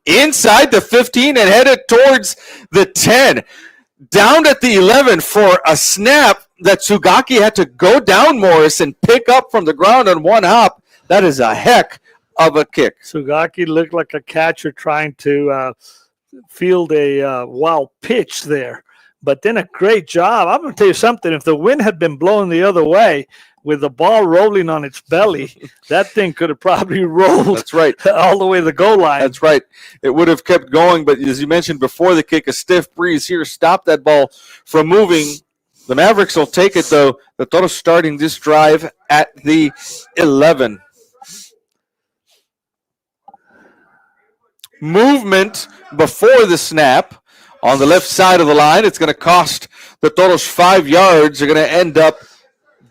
inside the 15 and headed towards the 10. Down at the 11 for a snap that Sugaki had to go down, Morris, and pick up from the ground on one hop. That is a heck of a kick. Sugaki looked like a catcher trying to field a wild pitch there. But then a great job. I'm going to tell you something. If the wind had been blowing the other way, with the ball rolling on its belly, that thing could have probably rolled. That's right. All the way to the goal line. That's right. It would have kept going, but as you mentioned before the kick, a stiff breeze here stopped that ball from moving. The Mavericks will take it, though. The Toros starting this drive at the 11. Movement before the snap on the left side of the line. It's going to cost the Toros 5 yards. They're going to end up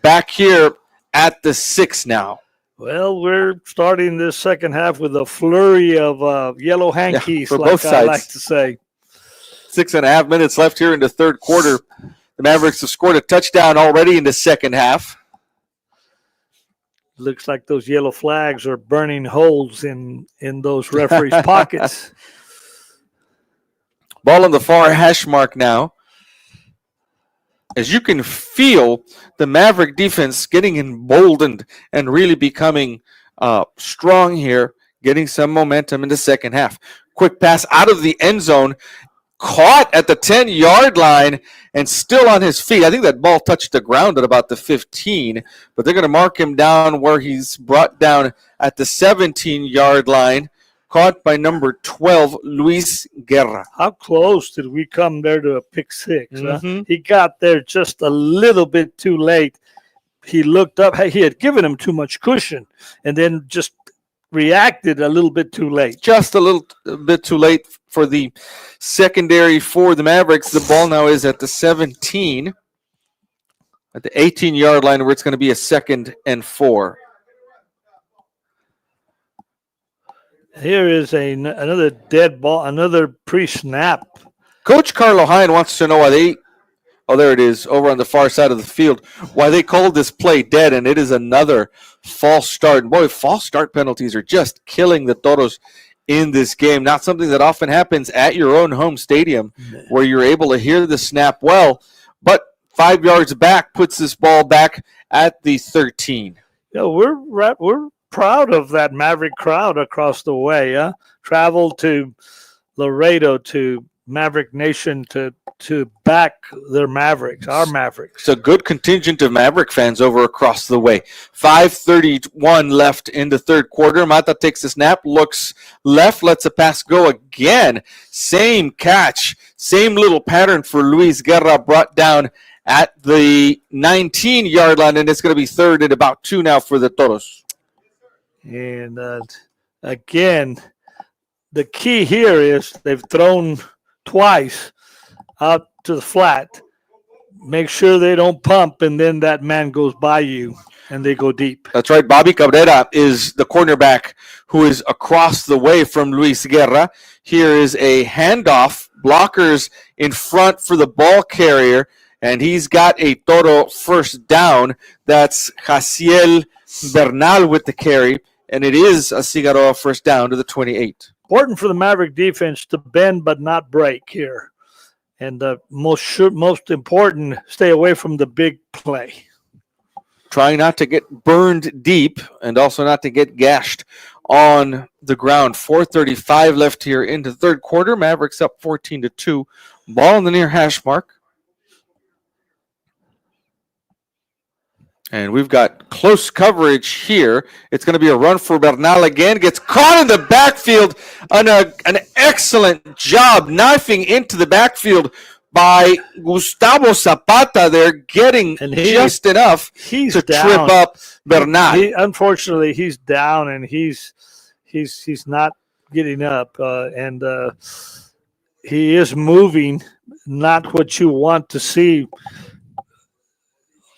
back here at the 6 now. Well, we're starting this second half with a flurry of yellow hankies, for like both I sides. like to say. 6.5 minutes left here in the third quarter. The Mavericks have scored a touchdown already in the second half. Looks like those yellow flags are burning holes in those referees' pockets. Ball on the far hash mark now. As you can feel the Maverick defense getting emboldened and really becoming strong here, getting some momentum in the second half. Quick pass out of the end zone, caught at the 10-yard line and still on his feet. I think that ball touched the ground at about the 15, but they're going to mark him down where he's brought down at the 17-yard line. Caught by number 12, Luis Guerra. How close did we come there to a pick six? Mm-hmm. He got there just a little bit too late. He looked up. He had given him too much cushion and then just reacted a little bit too late. Just a little bit too late for the secondary for the Mavericks. The ball now is at the 17, at the 18-yard line, where it's going to be a 2nd and 4. Here is another dead ball, another pre-snap. Coach Carlo Hine wants to know why they, there it is, over on the far side of the field, why they called this play dead, and it is another false start. And boy, false start penalties are just killing the Toros in this game. Not something that often happens at your own home stadium where you're able to hear the snap well, but 5 yards back puts this ball back at the 13. Yeah, we're proud of that Maverick crowd across the way. Traveled to Laredo, to Maverick Nation to back their Mavericks, our Mavericks. It's a good contingent of Maverick fans over across the way. 5:31 left in the third quarter. Mata takes a snap, looks left, lets a pass go again. Same catch, same little pattern for Luis Guerra, brought down at the 19-yard line, and it's going to be 3rd and about 2 now for the Toros. And again, the key here is they've thrown twice out to the flat. Make sure they don't pump, and then that man goes by you, and they go deep. That's right. Bobby Cabrera is the cornerback who is across the way from Luis Guerra. Here is a handoff. Blockers in front for the ball carrier, and he's got a Toro first down. That's Jaciel Bernal with the carry, and it is a Cigarroa first down to the 28. Important for the Maverick defense to bend but not break here. And most important, stay away from the big play. Trying not to get burned deep and also not to get gashed on the ground. 4:35 left here in the third quarter. Mavericks up 14-2. Ball on the near hash mark. And we've got close coverage here. It's going to be a run for Bernal again. Gets caught in the backfield. An excellent job knifing into the backfield by Gustavo Zapata. They're getting just enough to trip up Bernal. Unfortunately, he's down, and he's not getting up. And he is moving, not what you want to see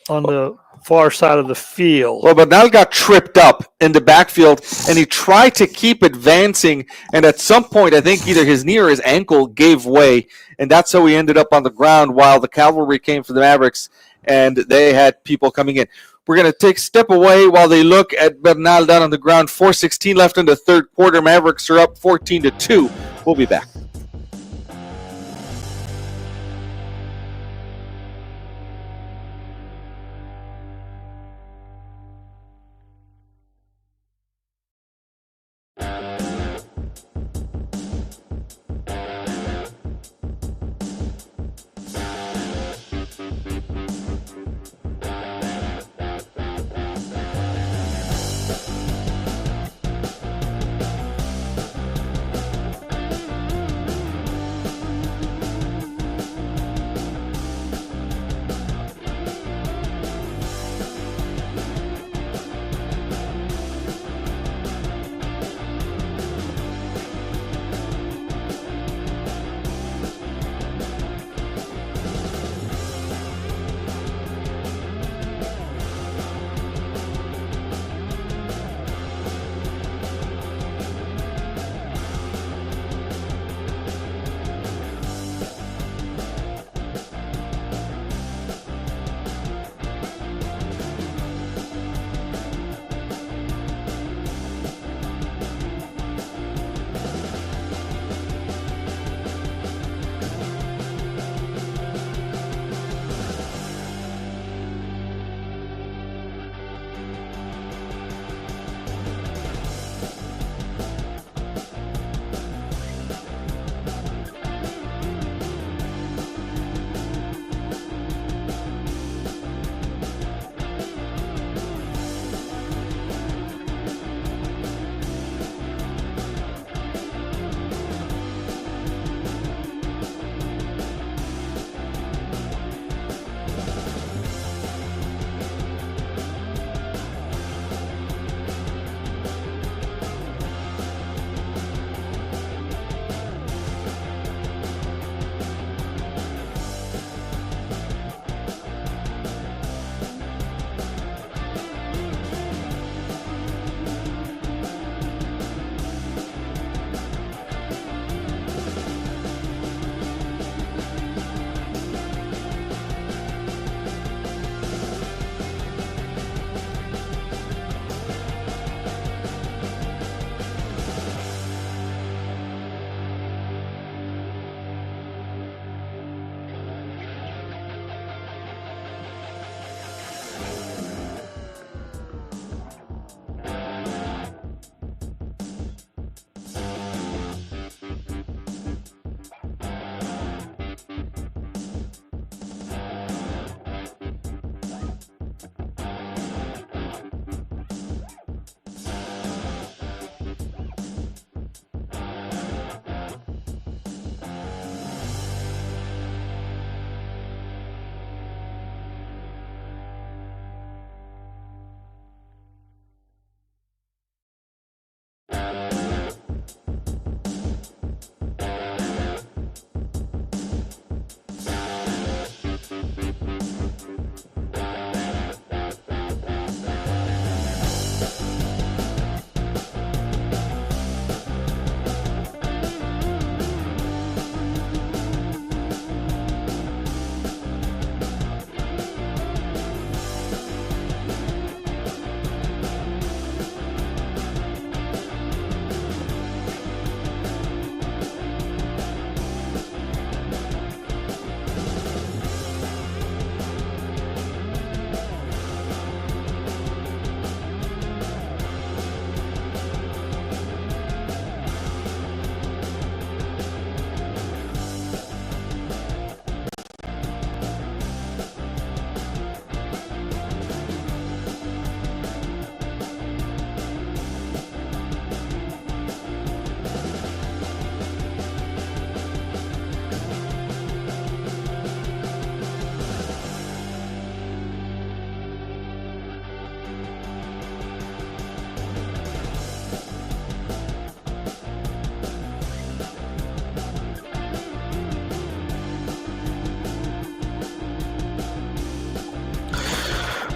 on the far side of the field. Well, Bernal got tripped up in the backfield, and he tried to keep advancing, and at some point, I think either his knee or his ankle gave way, and that's how he ended up on the ground while the cavalry came for the Mavericks, and they had people coming in. We're going to take a step away while they look at Bernal down on the ground. 4:16 left in the third quarter. Mavericks are up 14-2. We'll be back.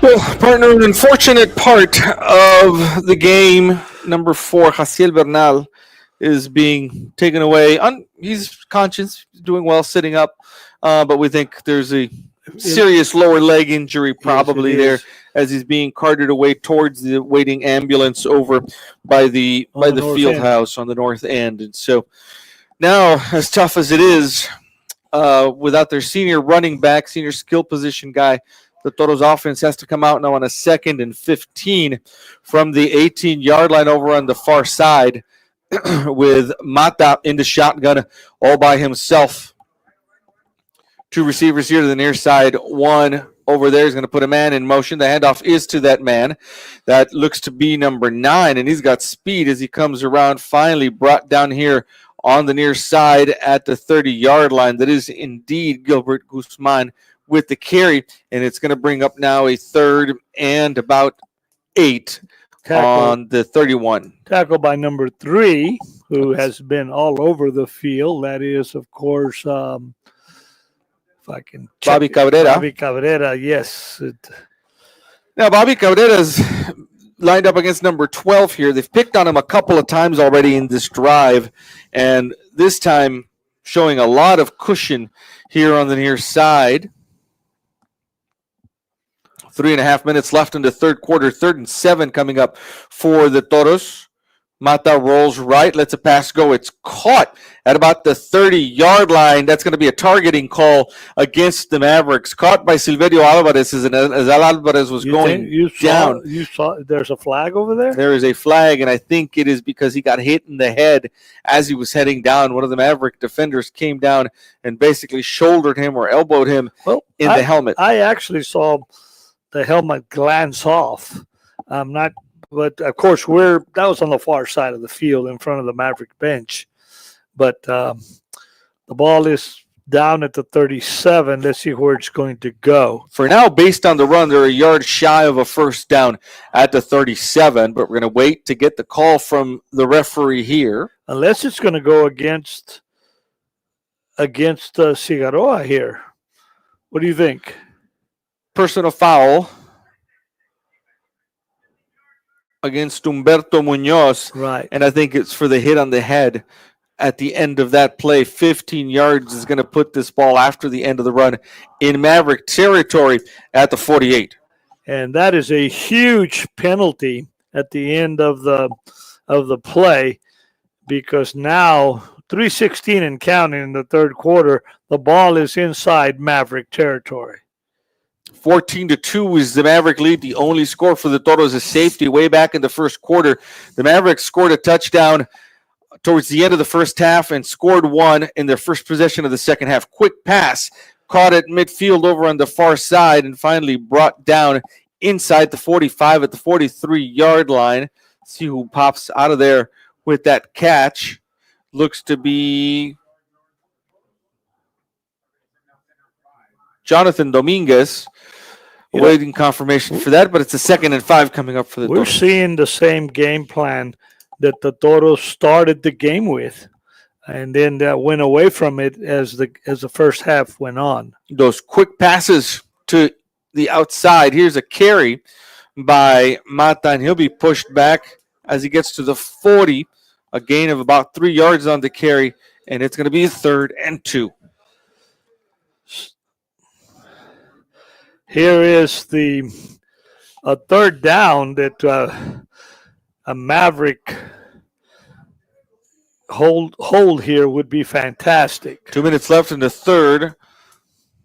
Well, partner, an unfortunate part of the game, number 4, Jaciel Bernal, is being taken away. He's conscious, doing well sitting up, but we think there's a serious lower leg injury probably there as he's being carted away towards the waiting ambulance over by the field house on the north end. And so now, as tough as it is, without their senior running back, senior skill position guy, the Toros offense has to come out now on a 2nd and 15 from the 18-yard line over on the far side with Mata in the shotgun all by himself. 2 receivers here to the near side. One over there is going to put a man in motion. The handoff is to that man. That looks to be number 9, and he's got speed as he comes around, finally brought down here on the near side at the 30-yard line. That is indeed Gilbert Guzman with the carry, and it's going to bring up now a 3rd and about 8 on the 31. Tackle by number 3, who has been all over the field. That is, of course, if I can check Bobby Cabrera. Bobby Cabrera, yes. Now, Bobby Cabrera's lined up against number 12 here. They've picked on him a couple of times already in this drive, and this time showing a lot of cushion here on the near side. 3.5 minutes left in the third quarter. 3rd and 7 coming up for the Toros. Mata rolls right, lets a pass go. It's caught at about the 30-yard line. That's going to be a targeting call against the Mavericks. Caught by Silverio Alvarez as Alvarez was going down. You saw there's a flag over there? There is a flag, and I think it is because he got hit in the head as he was heading down. One of the Maverick defenders came down and basically shouldered him or elbowed him in the helmet. I actually saw the helmet glance off. But of course, that was on the far side of the field in front of the Maverick bench. But the ball is down at the 37. Let's see where it's going to go. For now, based on the run, they're a yard shy of a first down at the 37. But we're going to wait to get the call from the referee here. Unless it's going to go against Cigarroa here. What do you think? Personal foul against Humberto Munoz. Right. And I think it's for the hit on the head at the end of that play. 15 yards is going to put this ball after the end of the run in Maverick territory at the 48. And that is a huge penalty at the end of the play, because now 3:16 and counting in the third quarter, the ball is inside Maverick territory. 14-2 is the Maverick lead. The only score for the Toros is safety way back in the first quarter. The Mavericks scored a touchdown towards the end of the first half and scored one in their first possession of the second half. Quick pass, caught at midfield over on the far side, and finally brought down inside the 45 at the 43-yard line. See who pops out of there with that catch. Looks to be Jonathan Dominguez. Awaiting confirmation for that, but it's a 2nd and 5 coming up for the Toros. We're seeing the same game plan that the Toros started the game with, and then went away from it as the first half went on. Those quick passes to the outside. Here's a carry by Mata, and he'll be pushed back as he gets to the 40. A gain of about 3 yards on the carry, and it's going to be a 3rd and 2. Here is a 3rd down that a Maverick hold here would be fantastic. 2 minutes left in the third.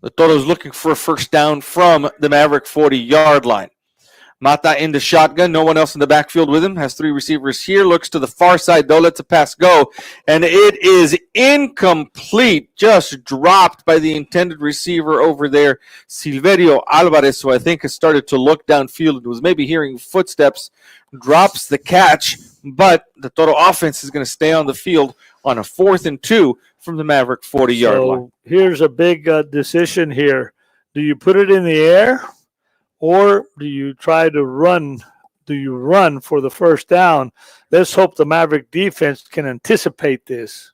The Toros looking for a first down from the Maverick 40-yard line. Mata in the shotgun. No one else in the backfield with him. Has 3 receivers here. Looks to the far side, though. Lets a pass go. And it is incomplete. Just dropped by the intended receiver over there, Silverio Alvarez, who I think has started to look downfield and was maybe hearing footsteps. Drops the catch, but the Toro offense is going to stay on the field on a 4th and 2 from the Maverick 40-yard line. Here's a big decision here. Do you put it in the air? Or do you try to run? Do you run for the first down? Let's hope the Maverick defense can anticipate this.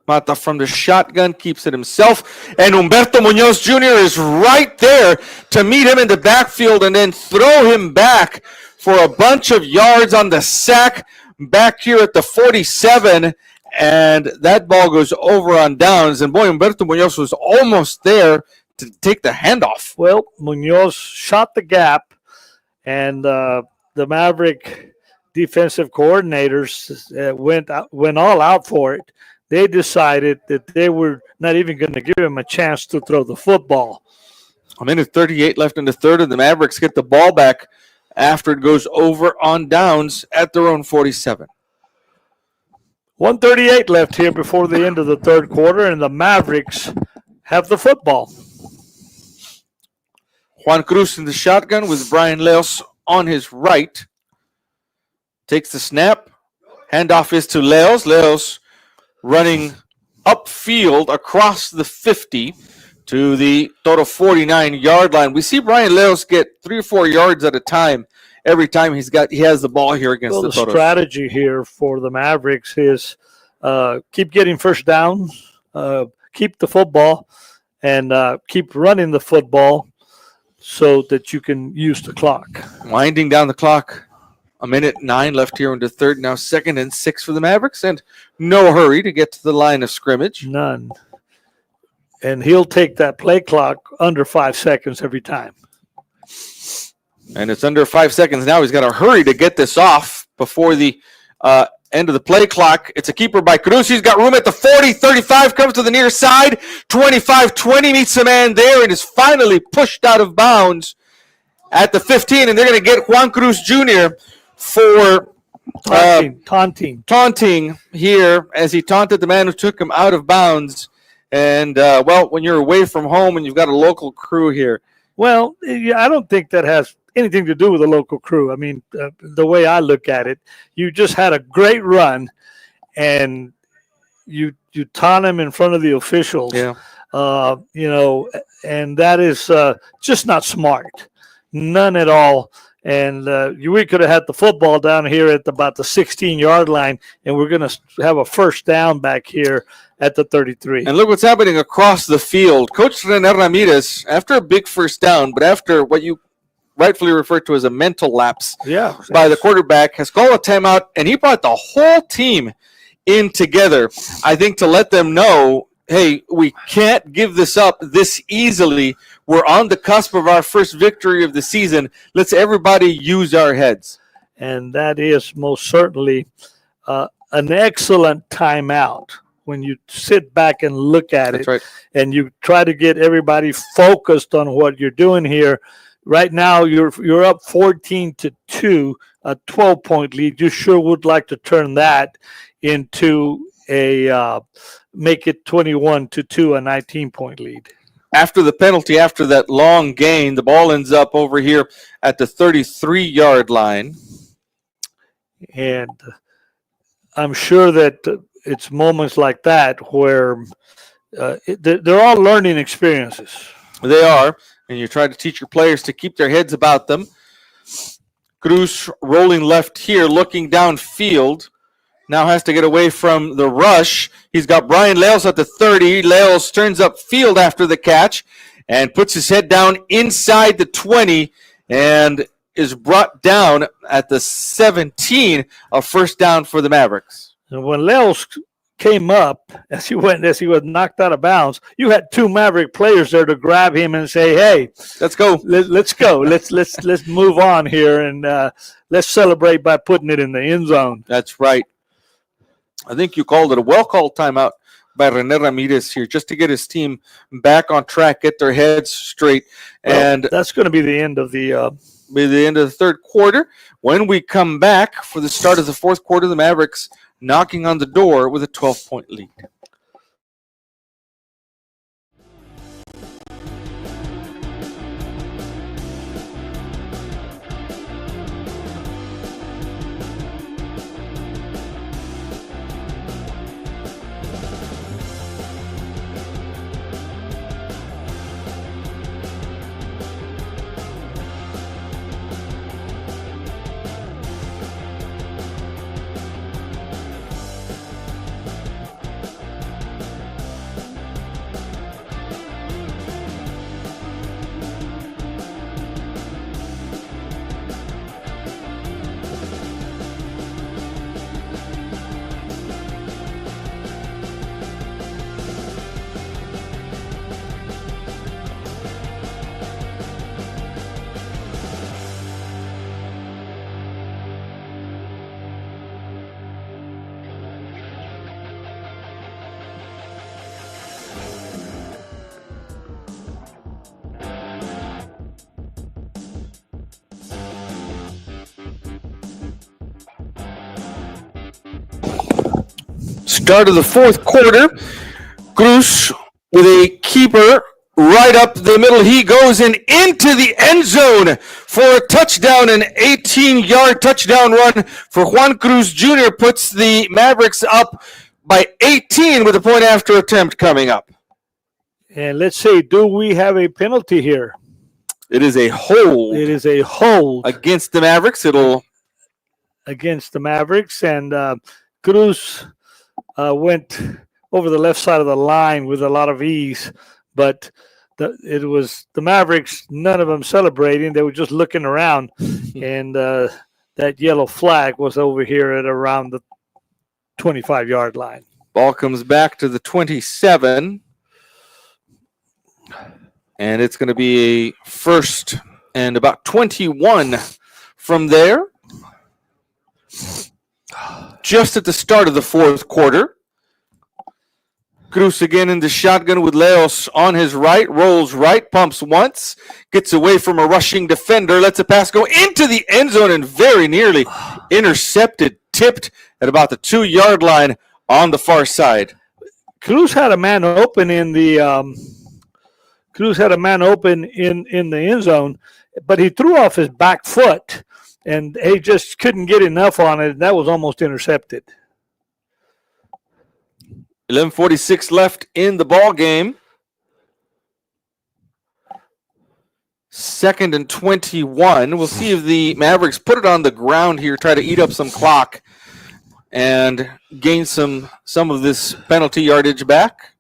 Mata from the shotgun keeps it himself. And Humberto Munoz Jr. is right there to meet him in the backfield and then throw him back for a bunch of yards on the sack back here at the 47. And that ball goes over on downs. And boy, Humberto Munoz was almost there to take the handoff. Well, Munoz shot the gap, and the Maverick defensive coordinators went all out for it. They decided that they were not even going to give him a chance to throw the football. A minute 38 left in the third, and the Mavericks get the ball back after it goes over on downs at their own 47. 1:38 left here before the end of the third quarter, and the Mavericks have the football. Juan Cruz in the shotgun with Brian Leos on his right. Takes the snap. Handoff is to Leos. Leos running upfield across the 50 to the Toro 49-yard line. We see Brian Leos get 3 or 4 yards at a time every time he has the ball here against the Toros. The strategy here for the Mavericks is keep getting first downs, keep the football, and keep running the football so that you can use the clock. Winding down the clock. A minute 9 left here in the third. Now 2nd and 6 for the Mavericks, and no hurry to get to the line of scrimmage. None. And he'll take that play clock under 5 seconds every time. And it's under 5 seconds now. He's got to hurry to get this off before the end of the play clock. It's a keeper by Cruz. He's got room at the 40. 35 comes to the near side. 25-20 meets a man there and is finally pushed out of bounds at the 15. And they're going to get Juan Cruz Jr. for taunting here as he taunted the man who took him out of bounds. And, when you're away from home and you've got a local crew here. Well, I don't think that has anything to do with the local crew. I mean, the way I look at it, you just had a great run, and you taunt him in front of the officials. Yeah. And that is just not smart. None at all. And we could have had the football down here at about the 16-yard line, and we're going to have a first down back here at the 33. And look what's happening across the field. Coach René Ramirez, after a big first down, but after what you rightfully referred to as a mental lapse by the quarterback, has called a timeout, and he brought the whole team in together, I think, to let them know, hey, we can't give this up this easily. We're on the cusp of our first victory of the season. Let's everybody use our heads. And that is most certainly an excellent timeout when you sit back and look at it. Right. And you try to get everybody focused on what you're doing here. Right now, you're up 14-2, a 12-point lead. You sure would like to turn that into a make it 21-2, a 19-point lead. After the penalty, after that long gain, the ball ends up over here at the 33-yard line. And I'm sure that it's moments like that where they're all learning experiences. They are, and you try to teach your players to keep their heads about them. Cruz rolling left here, looking downfield. Now has to get away from the rush. He's got Brian Leos at the 30. Leos turns up field after the catch and puts his head down inside the 20 and is brought down at the 17, a first down for the Mavericks. And when Leos came up, as he was knocked out of bounds, you had 2 Maverick players there to grab him and say, hey, let's go. Let's go. Let's move on here, and let's celebrate by putting it in the end zone. That's right. I think you called it a well-called timeout by René Ramirez here just to get his team back on track, get their heads straight. Well, and that's going to be the end of the third quarter. When we come back for the start of the fourth quarter, the Mavericks knocking on the door with a 12-point lead. start of the fourth quarter. Cruz with a keeper right up the middle. He goes into the end zone for a touchdown, an 18-yard touchdown run for Juan Cruz Jr. puts the Mavericks up by 18 with a point after attempt coming up. And let's see, do we have a penalty here? It is a hold. It is a hold against the Mavericks. Against the Mavericks, and Cruz went over the left side of the line with a lot of ease, but it was the Mavericks, none of them celebrating. They were just looking around, and that yellow flag was over here at around the 25-yard line. Ball comes back to the 27, and it's going to be a first and about 21 from there. Just at the start of the fourth quarter. Cruz again in the shotgun with Leos on his right, rolls right, pumps once, gets away from a rushing defender, lets a pass go into the end zone and very nearly intercepted, tipped at about the 2-yard line on the far side. Cruz had a man open in the end zone, but he threw off his back foot, and he just couldn't get enough on it, and that was almost intercepted. 11:46 left in the ball game. 2nd and 21. We'll see if the Mavericks put it on the ground here, try to eat up some clock and gain some of this penalty yardage back.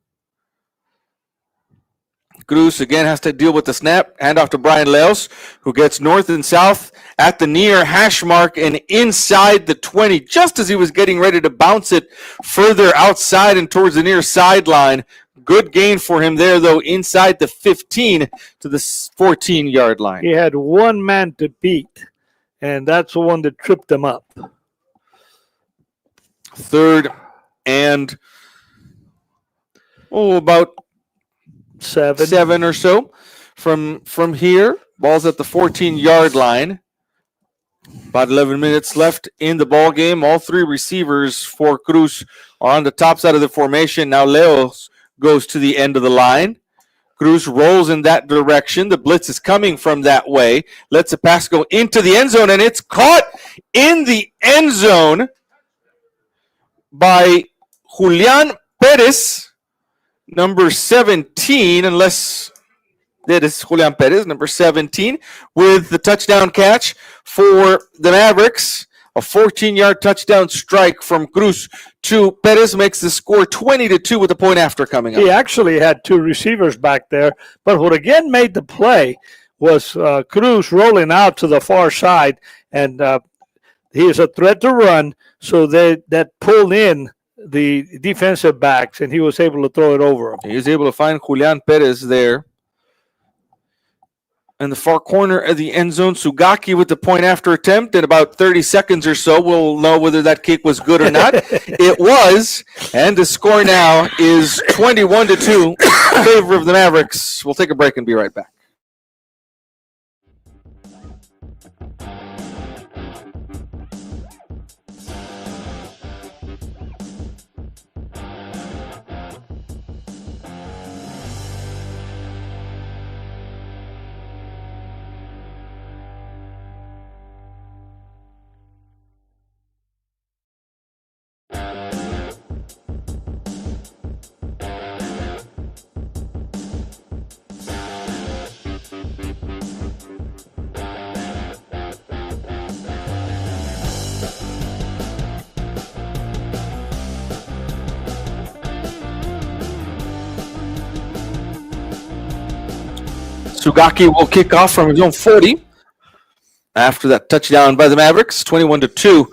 Cruz again has to deal with the snap. Hand off to Brian Leos, who gets north and south at the near hash mark and inside the 20, just as he was getting ready to bounce it further outside and towards the near sideline. Good gain for him there, though, inside the 15 to the 14-yard line. He had one man to beat, and that's the one that tripped him up. 3rd and about seven or so from here. Ball's at the 14-yard line. About 11 minutes left in the ball game. All three receivers for Cruz are on the top side of the formation. Now Leos goes to the end of the line. Cruz rolls in that direction. The blitz is coming from that way. Lets a pass go into the end zone, and it's caught in the end zone by Julian Perez, number 17, unless that is Julian Perez, number 17, with the touchdown catch for the Mavericks. A 14-yard touchdown strike from Cruz to Perez makes the score 20-2 with a point after coming up. He actually had two receivers back there, but what again made the play was Cruz rolling out to the far side, and he is a threat to run, so that pulled in the defensive backs, and he was able to throw it over him. He was able to find Julian Perez there. In the far corner of the end zone, Sugaki with the point after attempt. In about 30 seconds or so, we'll know whether that kick was good or not. It was, and the score now is 21-2 in favor of the Mavericks. We'll take a break and be right back. Sugaki will kick off from his own 40 after that touchdown by the Mavericks. 21-2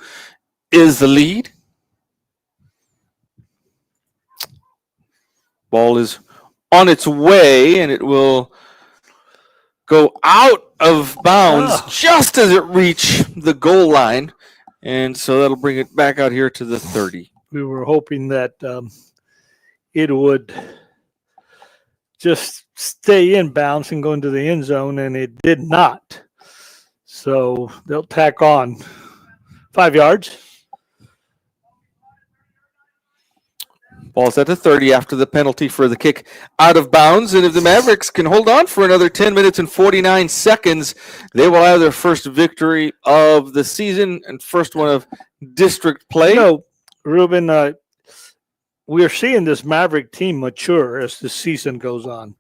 is the lead. Ball is on its way, and it will go out of bounds just as it reached the goal line. And so that'll bring it back out here to the 30. We were hoping that it would just stay in bounds and go into the end zone, and it did not. So they'll tack on 5 yards. Ball's at the 30 after the penalty for the kick out of bounds. And if the Mavericks can hold on for another 10 minutes and 49 seconds, they will have their first victory of the season and first one of district play. Ruben, we're seeing this Maverick team mature as the season goes on.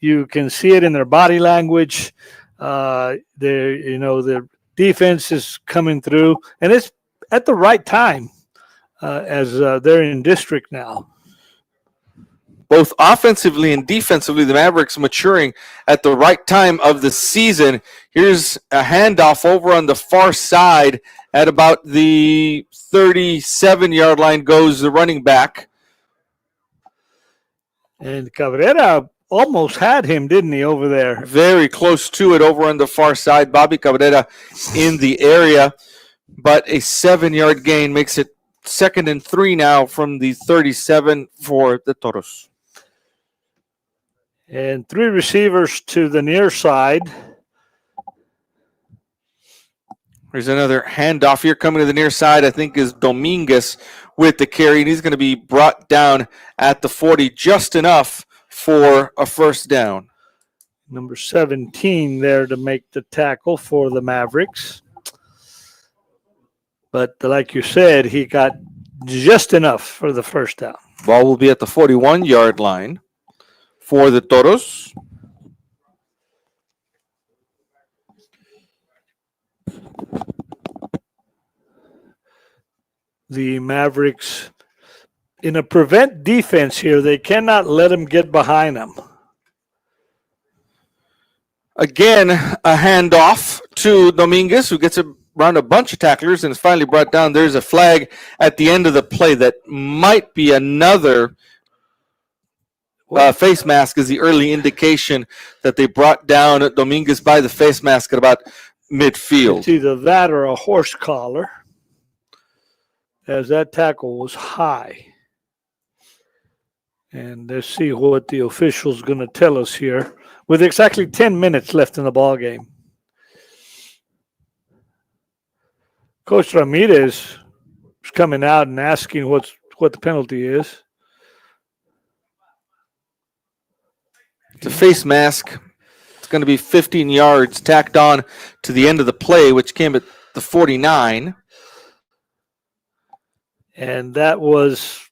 You can see it in their body language. Their defense is coming through, and it's at the right time as they're in district now. Both offensively and defensively, the Mavericks maturing at the right time of the season. Here's a handoff over on the far side at about the 37-yard line goes the running back. And Cabrera almost had him, didn't he, over there? Very close to it over on the far side. Bobby Cabrera in the area, but a 7-yard gain makes it 2nd and 3 now from the 37 for the Toros. And 3 receivers to the near side. There's another handoff here coming to the near side, I think is Dominguez with the carry, and he's going to be brought down at the 40 just enough for a first down. Number 17 there to make the tackle for the Mavericks. But like you said, he got just enough for the first down. Ball will be at the 41-yard line for the Toros. The Mavericks, in a prevent defense here, they cannot let them get behind them. Again, a handoff to Dominguez, who gets around a bunch of tacklers and is finally brought down. There's a flag at the end of the play that might be another face mask, is the early indication that they brought down Dominguez by the face mask at about midfield. It's either that or a horse collar, as that tackle was high. And let's see what the official's going to tell us here with exactly 10 minutes left in the ball game. Coach Ramirez is coming out and asking what the penalty is. It's a face mask. It's going to be 15 yards tacked on to the end of the play, which came at the 49. And that's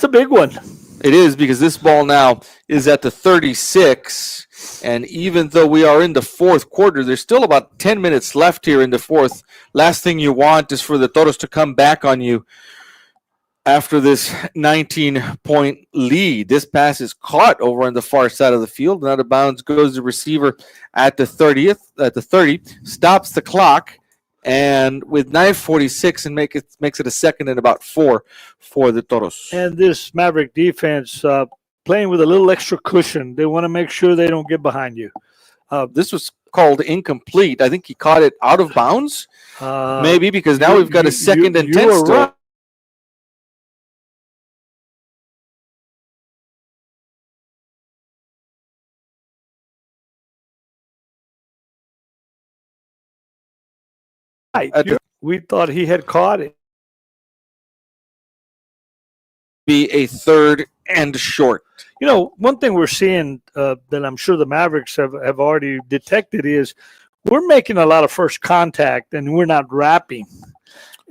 a big one. It is, because this ball now is at the 36. And even though we are in the fourth quarter, there's still about 10 minutes left here in the fourth. Last thing you want is for the Toros to come back on you after this 19-point lead. This pass is caught over on the far side of the field. And out of bounds goes the receiver at the 30, stops the clock. And with 9:46 and makes it a 2nd and about 4 for the Toros. And this Maverick defense playing with a little extra cushion. They want to make sure they don't get behind you. This was called incomplete. I think he caught it out of bounds, maybe, because now we've got a 2nd and 10 still. Right. We thought he had caught it. Be a 3rd and short. You know, one thing we're seeing that I'm sure the Mavericks have already detected is we're making a lot of first contact and we're not wrapping.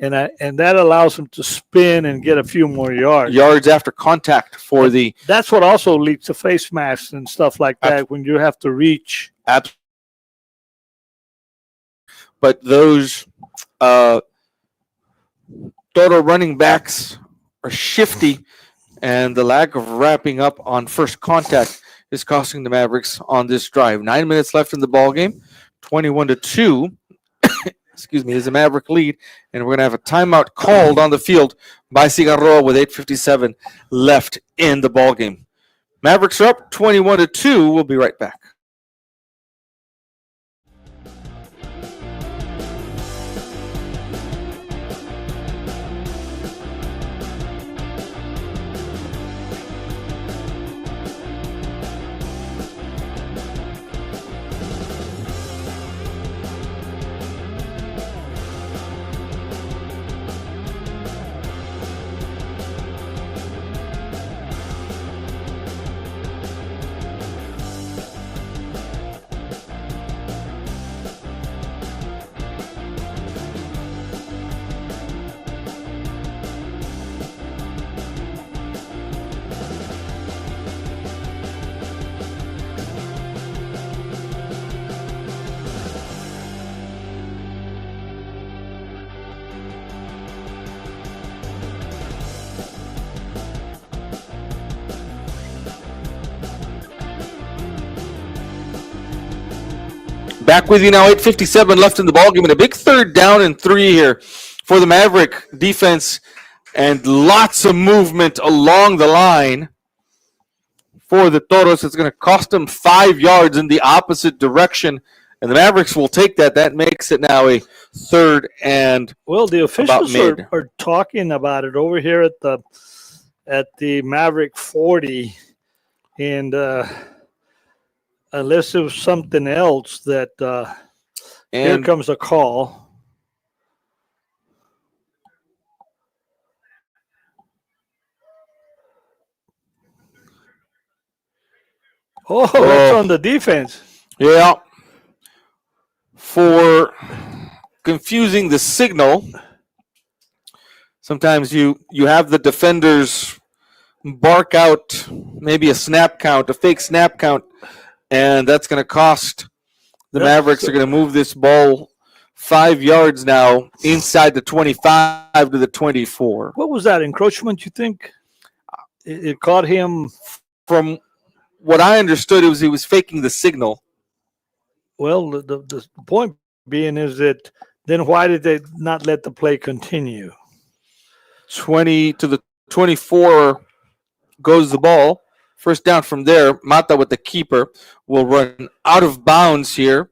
And that allows them to spin and get a few more yards. Yards after contact for the... That's what also leads to face masks and stuff like that when you have to reach. But those Toro running backs are shifty, and the lack of wrapping up on first contact is costing the Mavericks on this drive. 9 minutes left in the ball game, 21-2. Excuse me, is a Maverick lead, and we're going to have a timeout called on the field by Cigarroa with 8:57 left in the ball game. Mavericks are up 21-2. We'll be right back. Back with you now, 8:57 left in the ballgame, and a big 3rd down and 3 here for the Maverick defense, and lots of movement along the line for the Toros. It's going to cost them 5 yards in the opposite direction, and the Mavericks will take that. That makes it now a 3rd and well, the officials are talking about it over here at the Maverick 40, and unless it was something else that here comes a call. Oh, that's on the defense. Yeah. For confusing the signal. Sometimes you have the defenders bark out maybe a snap count, a fake snap count, and that's going to cost the Mavericks are going to move this ball 5 yards now inside the 25 to the 24. What was that, encroachment, you think? It caught him? From what I understood, he was faking the signal. Well, the point being is that then why did they not let the play continue? 20 to the 24 goes the ball. First down from there. Mata with the keeper will run out of bounds here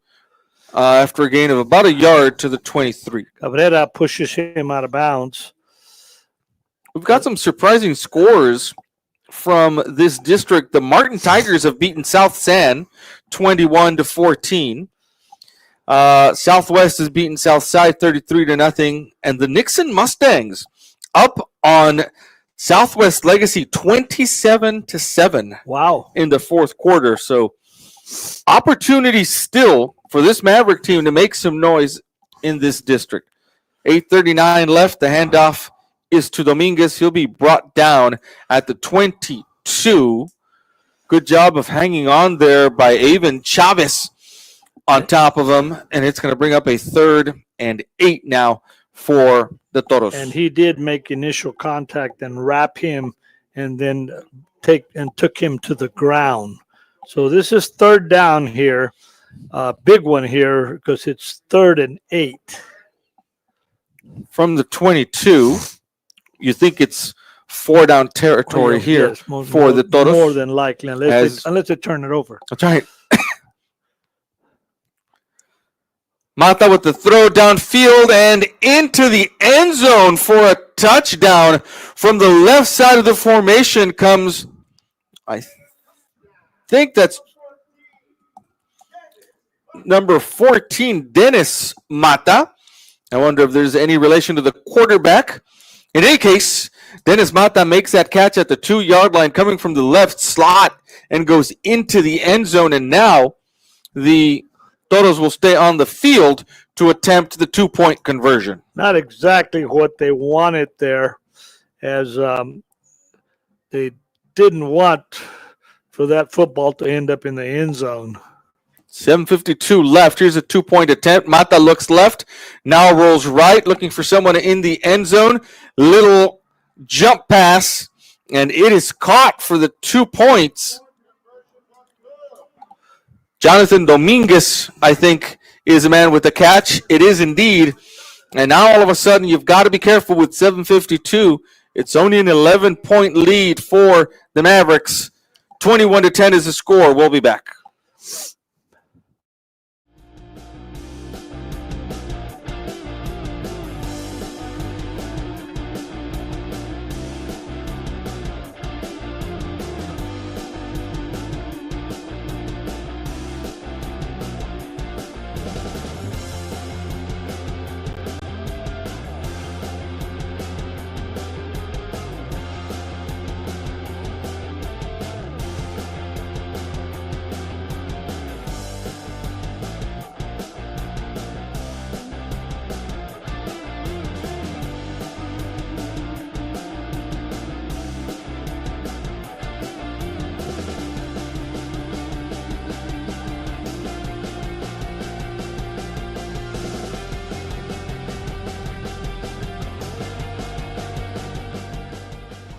after a gain of about a yard to the 23. Cabrera pushes him out of bounds. We've got some surprising scores from this district. The Martin Tigers have beaten South San 21-14. Southwest has beaten Southside 33-0, and the Nixon Mustangs up on Southwest Legacy 27-7. Wow! In the 4th quarter. So opportunity still for this Maverick team to make some noise in this district. 8:39 left. The handoff is to Dominguez. He'll be brought down at the 22. Good job of hanging on there by Avon Chavez on top of him, and it's going to bring up a 3rd and 8 now for the Toros. And he did make initial contact and wrap him, and then took him to the ground. So this is 3rd down here, big one here because it's 3rd and 8 from the 22. You think it's 4-down territory here for the Toros? More than likely, unless they turn it over. That's right. Mata with the throw downfield and into the end zone for a touchdown. From the left side of the formation comes, I think that's number 14, Dennis Mata. I wonder if there's any relation to the quarterback. In any case, Dennis Mata makes that catch at the 2-yard line coming from the left slot and goes into the end zone. And now the Toros will stay on the field to attempt the 2-point conversion. Not exactly what they wanted there, as they didn't want for that football to end up in the end zone. 7:52 left. Here's a 2-point attempt. Mata looks left, now rolls right, looking for someone in the end zone. Little jump pass, and it is caught for the 2 points. Jonathan Dominguez, I think, is a man with the catch. It is indeed. And now all of a sudden, you've got to be careful with 7:52. It's only an 11-point lead for the Mavericks. 21-10 is the score. We'll be back.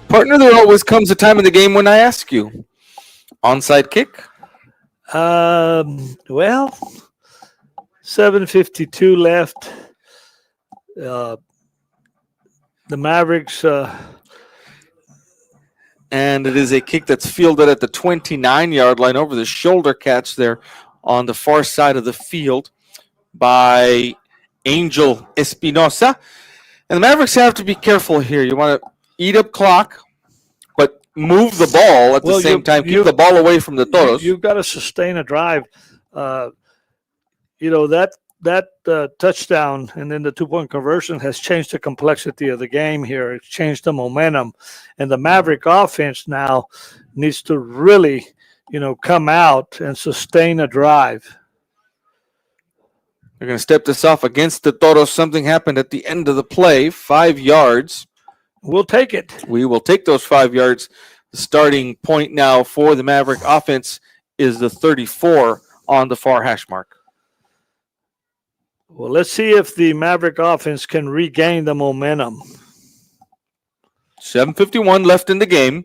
Partner, there always comes a time in the game when I ask you. Onside kick? Well, 7:52 left. The Mavericks. And it is a kick that's fielded at the 29-yard line over the shoulder catch there on the far side of the field by Angel Espinosa. And the Mavericks have to be careful here. You want to eat up clock, but move the ball at the same time. Keep the ball away from the Toros. You've got to sustain a drive. That touchdown and then the 2-point conversion has changed the complexity of the game here. It's changed the momentum. And the Maverick offense now needs to really, come out and sustain a drive. They're going to step this off against the Toros. Something happened at the end of the play. 5 yards. We'll take it. We will take those 5 yards. The starting point now for the Maverick offense is the 34 on the far hash mark. Well, let's see if the Maverick offense can regain the momentum. 7:51 left in the game.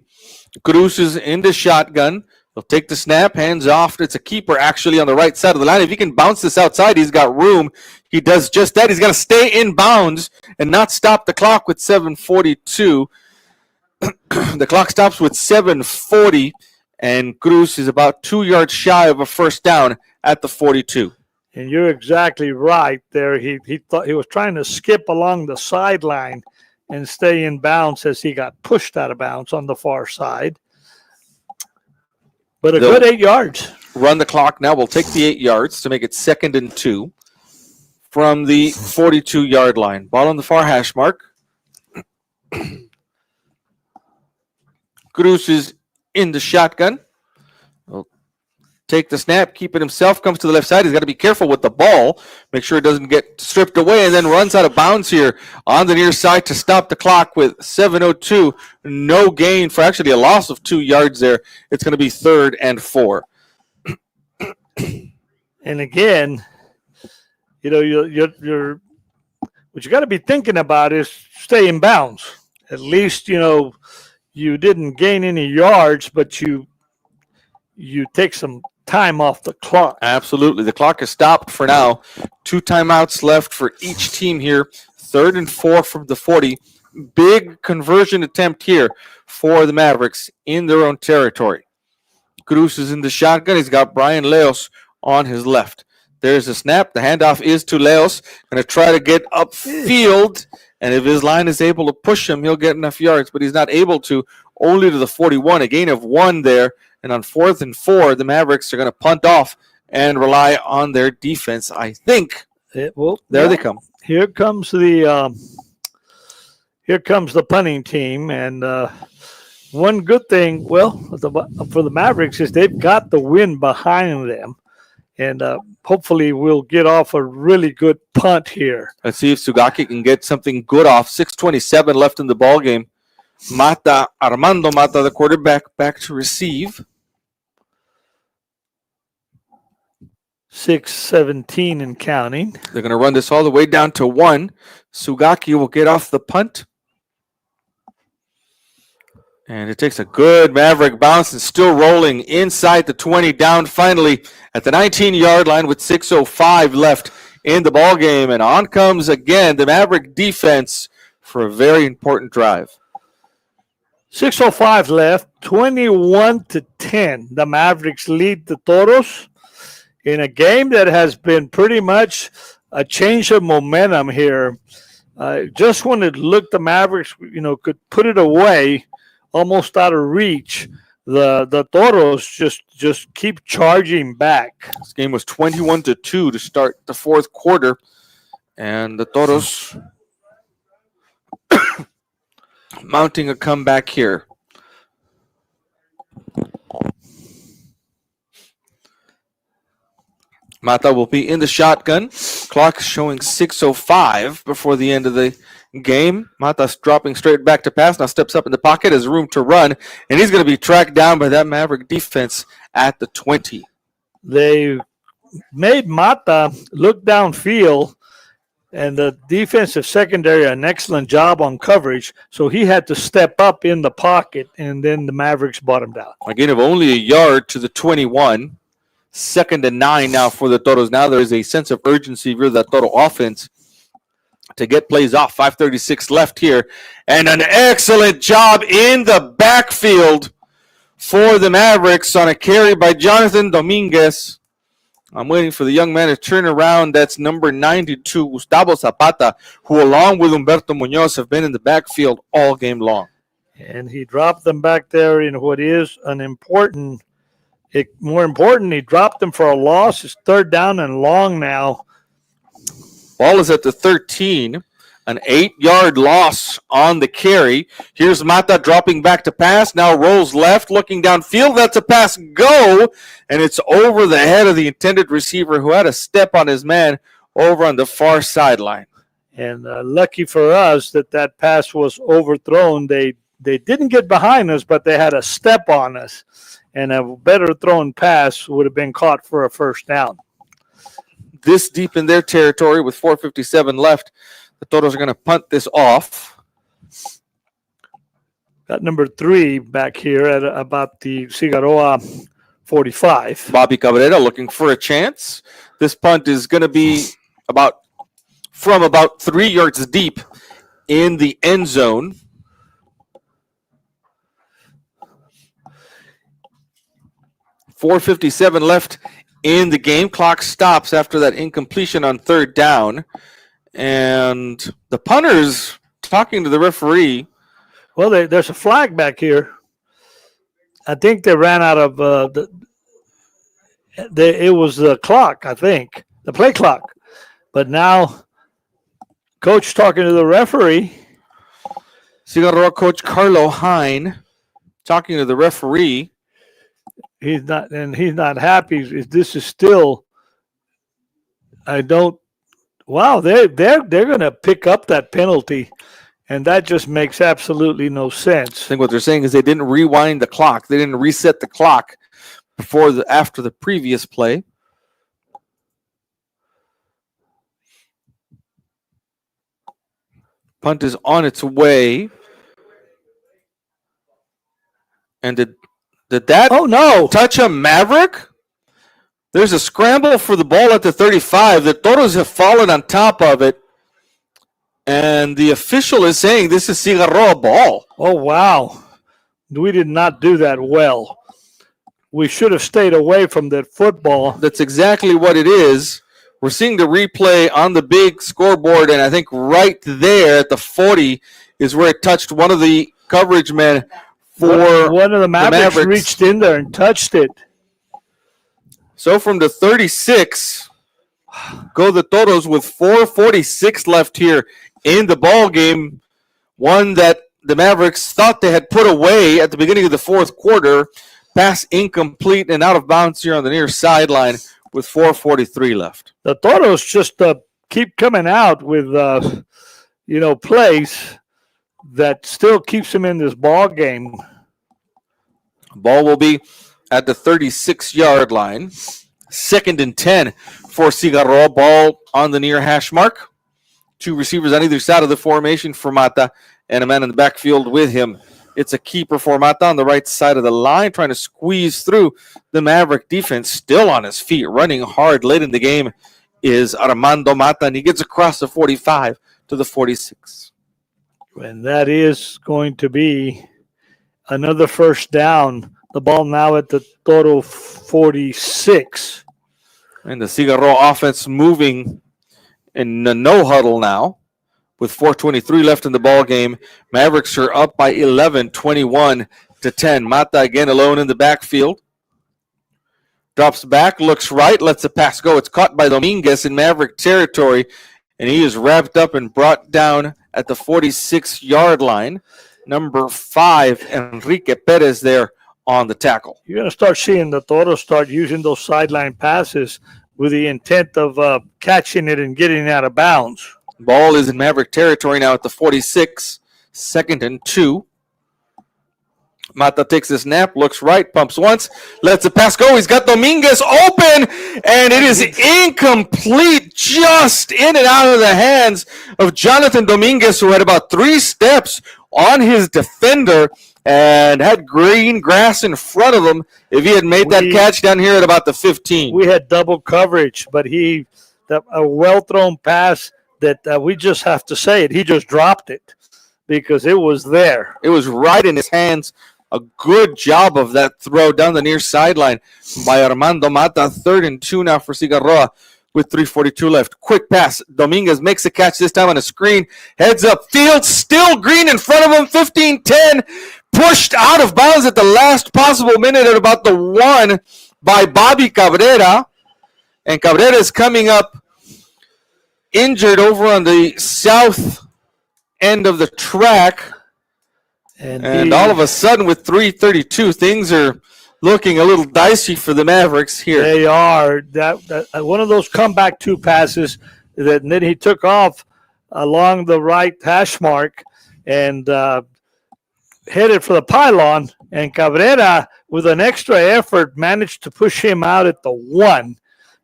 Cruz is in the shotgun. He'll take the snap, hands off. It's a keeper actually on the right side of the line. If he can bounce this outside, he's got room. He does just that. He's got to stay in bounds and not stop the clock with 7:42. The clock stops with 7:40, and Cruz is about 2 yards shy of a first down at the 42. And you're exactly right there. He thought he was trying to skip along the sideline and stay in bounds as he got pushed out of bounds on the far side. But They'll good 8 yards. Run the clock now. We'll take the 8 yards to make it 2nd and 2 from the 42-yard line. Ball on the far hash mark. Cruz is in the shotgun. He'll take the snap, keep it himself, comes to the left side. He's got to be careful with the ball, make sure it doesn't get stripped away, and then runs out of bounds here on the near side to stop the clock with 7:02. No gain for actually a loss of 2 yards there. It's going to be 3rd and 4. And again, you're what you got to be thinking about is stay in bounds. At least, you didn't gain any yards, but you take some time off the clock. Absolutely. The clock is stopped for now. 2 timeouts left for each team here. 3rd and 4 from the 40. Big conversion attempt here for the Mavericks in their own territory. Cruz is in the shotgun. He's got Brian Leos on his left. There's a snap. The handoff is to Leos. Going to try to get upfield. And if his line is able to push him, he'll get enough yards. But he's not able to. Only to the 41. A gain of 1 there. And on 4th and 4, the Mavericks are going to punt off and rely on their defense, I think. They come. Here comes the punting team. And one good thing, for the Mavericks is they've got the wind behind them. And hopefully we'll get off a really good punt here. Let's see if Sugaki can get something good off. 6:27 left in the ball game. Armando Mata, the quarterback, back to receive. 6:17 and counting. They're going to run this all the way down to 1. Sugaki will get off the punt. And it takes a good Maverick bounce and still rolling inside the 20, down finally at the 19-yard line with 6:05 left in the ball game. And on comes again the Maverick defense for a very important drive. 6:05 left, 21-10. The Mavericks lead the Toros in a game that has been pretty much a change of momentum here. Just when it looked the Mavericks, could put it away, almost out of reach, the Toros just keep charging back. This game was 21-2 to start the 4th quarter, and the Toros mounting a comeback here. Mata will be in the shotgun. Clock showing 6:05 before the end of the game. Mata's dropping straight back to pass. Now steps up in the pocket, has room to run, and he's going to be tracked down by that Maverick defense at the 20. They made Mata look downfield, and the defensive secondary an excellent job on coverage, so he had to step up in the pocket, and then the Mavericks brought him down. A gain of only a yard to the 21. 2nd and 9 now for the Toros. Now there is a sense of urgency for the Toro offense to get plays off. 5:36 left here. And an excellent job in the backfield for the Mavericks on a carry by Jonathan Dominguez. I'm waiting for the young man to turn around. That's number 92, Gustavo Zapata, who along with Humberto Munoz have been in the backfield all game long. And he dropped them back there in what is an important, more important, he dropped them for a loss. It's 3rd down and long now. Ball is at the 13. An 8-yard loss on the carry. Here's Mata dropping back to pass. Now rolls left, looking downfield. That's a pass go, and it's over the head of the intended receiver who had a step on his man over on the far sideline. And lucky for us that pass was overthrown. They didn't get behind us, but they had a step on us. And a better thrown pass would have been caught for a 1st down. This deep in their territory with 4:57 left. The Toros are going to punt this off. Got number 3 back here at about the Cigarroa 45. Bobby Cabrera looking for a chance. This punt is going to be about 3 yards deep in the end zone. .457 left in the game. Clock stops after that incompletion on 3rd down. And the punter's talking to the referee. Well, there's a flag back here. I think they ran out of it was the clock, I think, the play clock. But now, coach talking to the referee. Cigarroa coach Carlo Hine talking to the referee. He's not happy. This is still. Wow, they're going to pick up that penalty, and that just makes absolutely no sense. I think what they're saying is they didn't rewind the clock. They didn't reset the clock after the previous play. Punt is on its way. And did that touch a Maverick? There's a scramble for the ball at the 35. The Toros have fallen on top of it. And the official is saying this is Cigarroa ball. Oh, wow. We did not do that well. We should have stayed away from that football. That's exactly what it is. We're seeing the replay on the big scoreboard, and I think right there at the 40 is where it touched one of the coverage men for one of the Mavericks reached in there and touched it. So from the 36, go the Toros with 4:46 left here in the ball game. One that the Mavericks thought they had put away at the beginning of the 4th quarter. Pass incomplete and out of bounds here on the near sideline with 4:43 left. The Toros just keep coming out with plays that still keeps them in this ball game. Ball will be at the 36-yard line. 2nd and 10 for Cigarroa. Ball on the near hash mark. 2 receivers on either side of the formation for Mata and a man in the backfield with him. It's a keeper for Mata on the right side of the line, trying to squeeze through the Maverick defense. Still on his feet, running hard late in the game is Armando Mata, and he gets across the 45 to the 46. And that is going to be another 1st down. The ball now at the Toro 46. And the Cigarroa offense moving in a no huddle now with 4:23 left in the ball game. Mavericks are up by 11, 21-10. Mata again alone in the backfield. Drops back, looks right, lets the pass go. It's caught by Dominguez in Maverick territory, and he is wrapped up and brought down at the 46-yard line. Number 5, Enrique Perez there on the tackle. You're going to start seeing the Toros start using those sideline passes with the intent of catching it and getting it out of bounds. Ball is in Maverick territory now at the 46, 2nd and 2. Mata takes a snap, looks right, pumps once, lets the pass go. He's got Dominguez open, and it is incomplete, just in and out of the hands of Jonathan Dominguez, who had about 3 steps on his defender and had green grass in front of him if he had made that catch down here at about the 15. We had double coverage, but a well-thrown pass that we just have to say it. He just dropped it because it was there. It was right in his hands. A good job of that throw down the near sideline by Armando Mata. 3rd and 2 now for Cigarroa with 3:42 left. Quick pass. Dominguez makes a catch this time on a screen. Heads up field. Still green in front of him. 15-10. Pushed out of bounds at the last possible minute at about the 1 by Bobby Cabrera. And Cabrera is coming up injured over on the south end of the track. And all of a sudden, with 3:32, things are looking a little dicey for the Mavericks here. They are. That one of those comeback 2 passes and then he took off along the right hash mark and headed for the pylon. And Cabrera, with an extra effort, managed to push him out at the 1.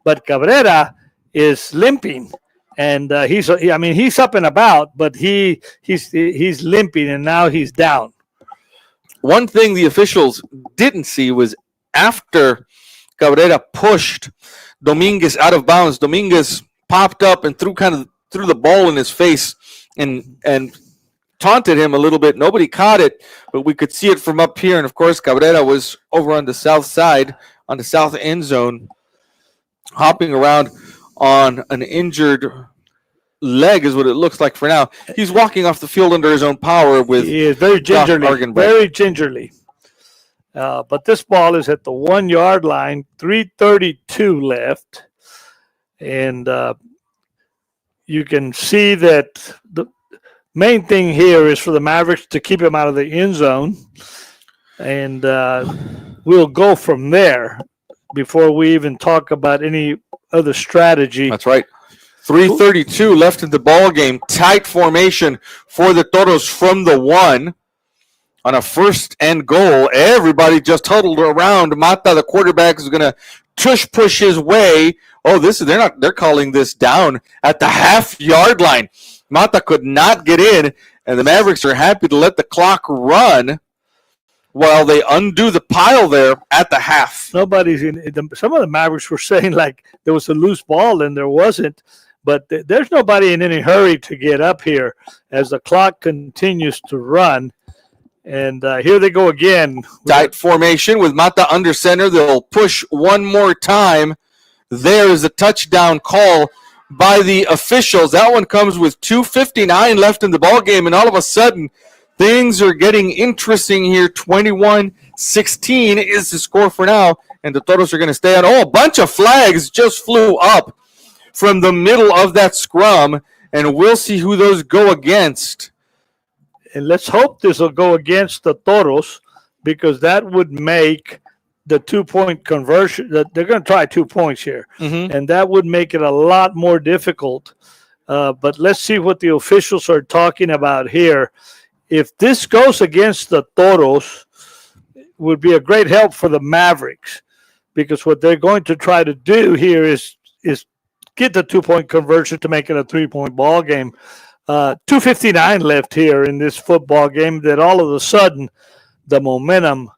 But Cabrera is limping. And he's up and about, but he's limping, and now he's down. One thing the officials didn't see was after Cabrera pushed Dominguez out of bounds, Dominguez popped up and threw the ball in his face and taunted him a little bit. Nobody caught it, but we could see it from up here. And of course, Cabrera was over on the south side, on the south end zone, hopping around on an injured leg is what it looks like for now. He's walking off the field under his own power with he is very gingerly. But this ball is at the 1 yard line, 3:32 left. And you can see that the main thing here is for the Mavericks to keep him out of the end zone. And we'll go from there before we even talk about any other strategy. That's right. 3:32 left in the ball game. Tight formation for the Toros from the 1 on a 1st and goal. Everybody just huddled around. Mata, the quarterback, is going to push his way. Oh, they're calling this down at the half-yard line. Mata could not get in, and the Mavericks are happy to let the clock run while they undo the pile there at the half. Nobody's in. Some of the Mavericks were saying like there was a loose ball, and there wasn't. But there's nobody in any hurry to get up here as the clock continues to run. And here they go again. Tight formation with Mata under center. They'll push one more time. There is a touchdown call by the officials. That one comes with 2:59 left in the ball game, and all of a sudden, things are getting interesting here. 21-16 is the score for now, and the Toros are going to stay on. Oh, a bunch of flags just flew up from the middle of that scrum, and we'll see who those go against. And let's hope this will go against the Toros, because that would make the 2-point conversion. They're going to try 2 points here, and that would make it a lot more difficult. But let's see what the officials are talking about here. If this goes against the Toros, it would be a great help for the Mavericks, because what they're going to try to do here is get the 2-point conversion to make it a 3-point ball game. 2:59 left here in this football game. That all of a sudden, the momentum,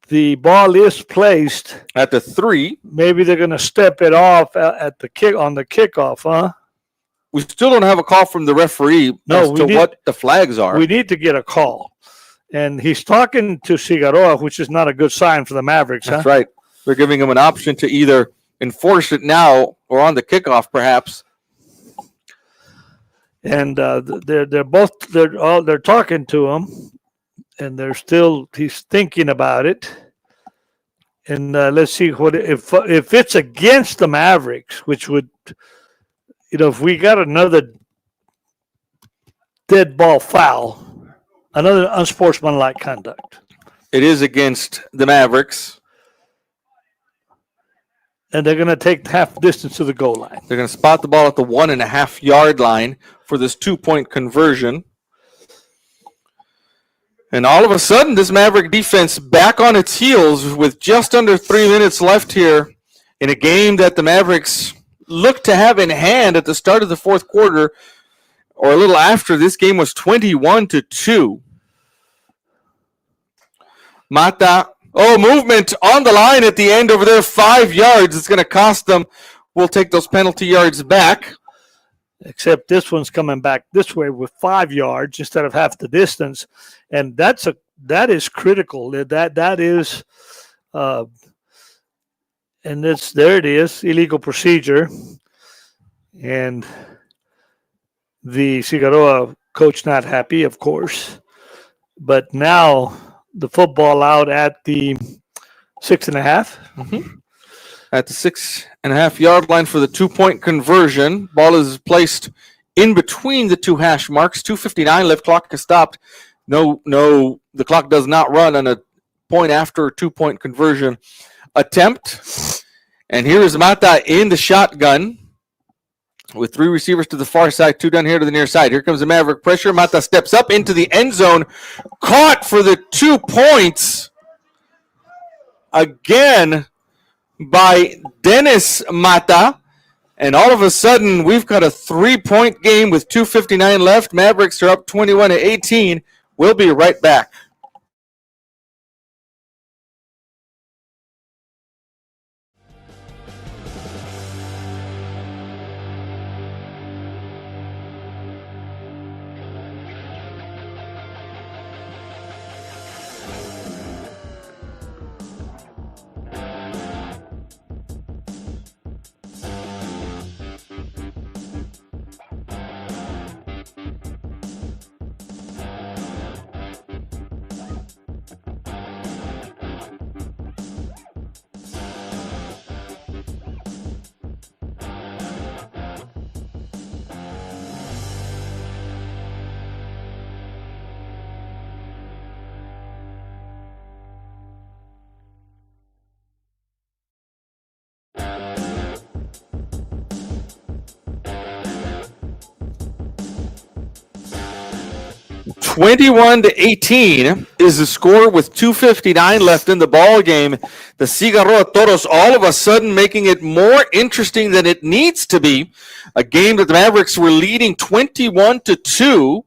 the ball is placed at the 3. Maybe they're going to step it off at the kickoff, huh? We still don't have a call from the referee what the flags are. We need to get a call. And he's talking to Cigarroa, which is not a good sign for the Mavericks. That's right. They're giving him an option to either enforce it now or on the kickoff, perhaps. And they're talking to him, and he's thinking about it. And let's see if it's against the Mavericks, which would, if we got another dead ball foul, another unsportsmanlike conduct. It is against the Mavericks. And they're going to take half distance to the goal line. They're going to spot the ball at the 1.5 yard line for this 2-point conversion. And all of a sudden, this Maverick defense back on its heels with just under 3 minutes left here in a game that the Mavericks looked to have in hand at the start of the fourth quarter, or a little after. This game was 21-2. Mata. Oh, movement on the line at the end over there. 5 yards. It's going to cost them. We'll take those penalty yards back. Except this one's coming back this way with 5 yards instead of half the distance, and that is critical. That is, and there it is, illegal procedure, and the Cigarroa coach not happy, of course, but now the football out at the 6.5. Mm-hmm. At the 6.5 yard line for the 2-point conversion. Ball is placed in between the two hash marks. 2:59 left. Clock is stopped. No, the clock does not run on a point after a 2-point conversion attempt. And here is Mata in the shotgun with 3 receivers to the far side, 2 down here to the near side. Here comes the Maverick pressure. Mata steps up into the end zone. Caught for the 2 points. Again by Dennis Mata, and all of a sudden we've got a 3-point game with 2:59 left. Mavericks are up 21-18. We'll be right back. (21-18) is the score with 2:59 left in the ball game. The Cigarroa Toros all of a sudden making it more interesting than it needs to be. A game that the Mavericks were leading 21-2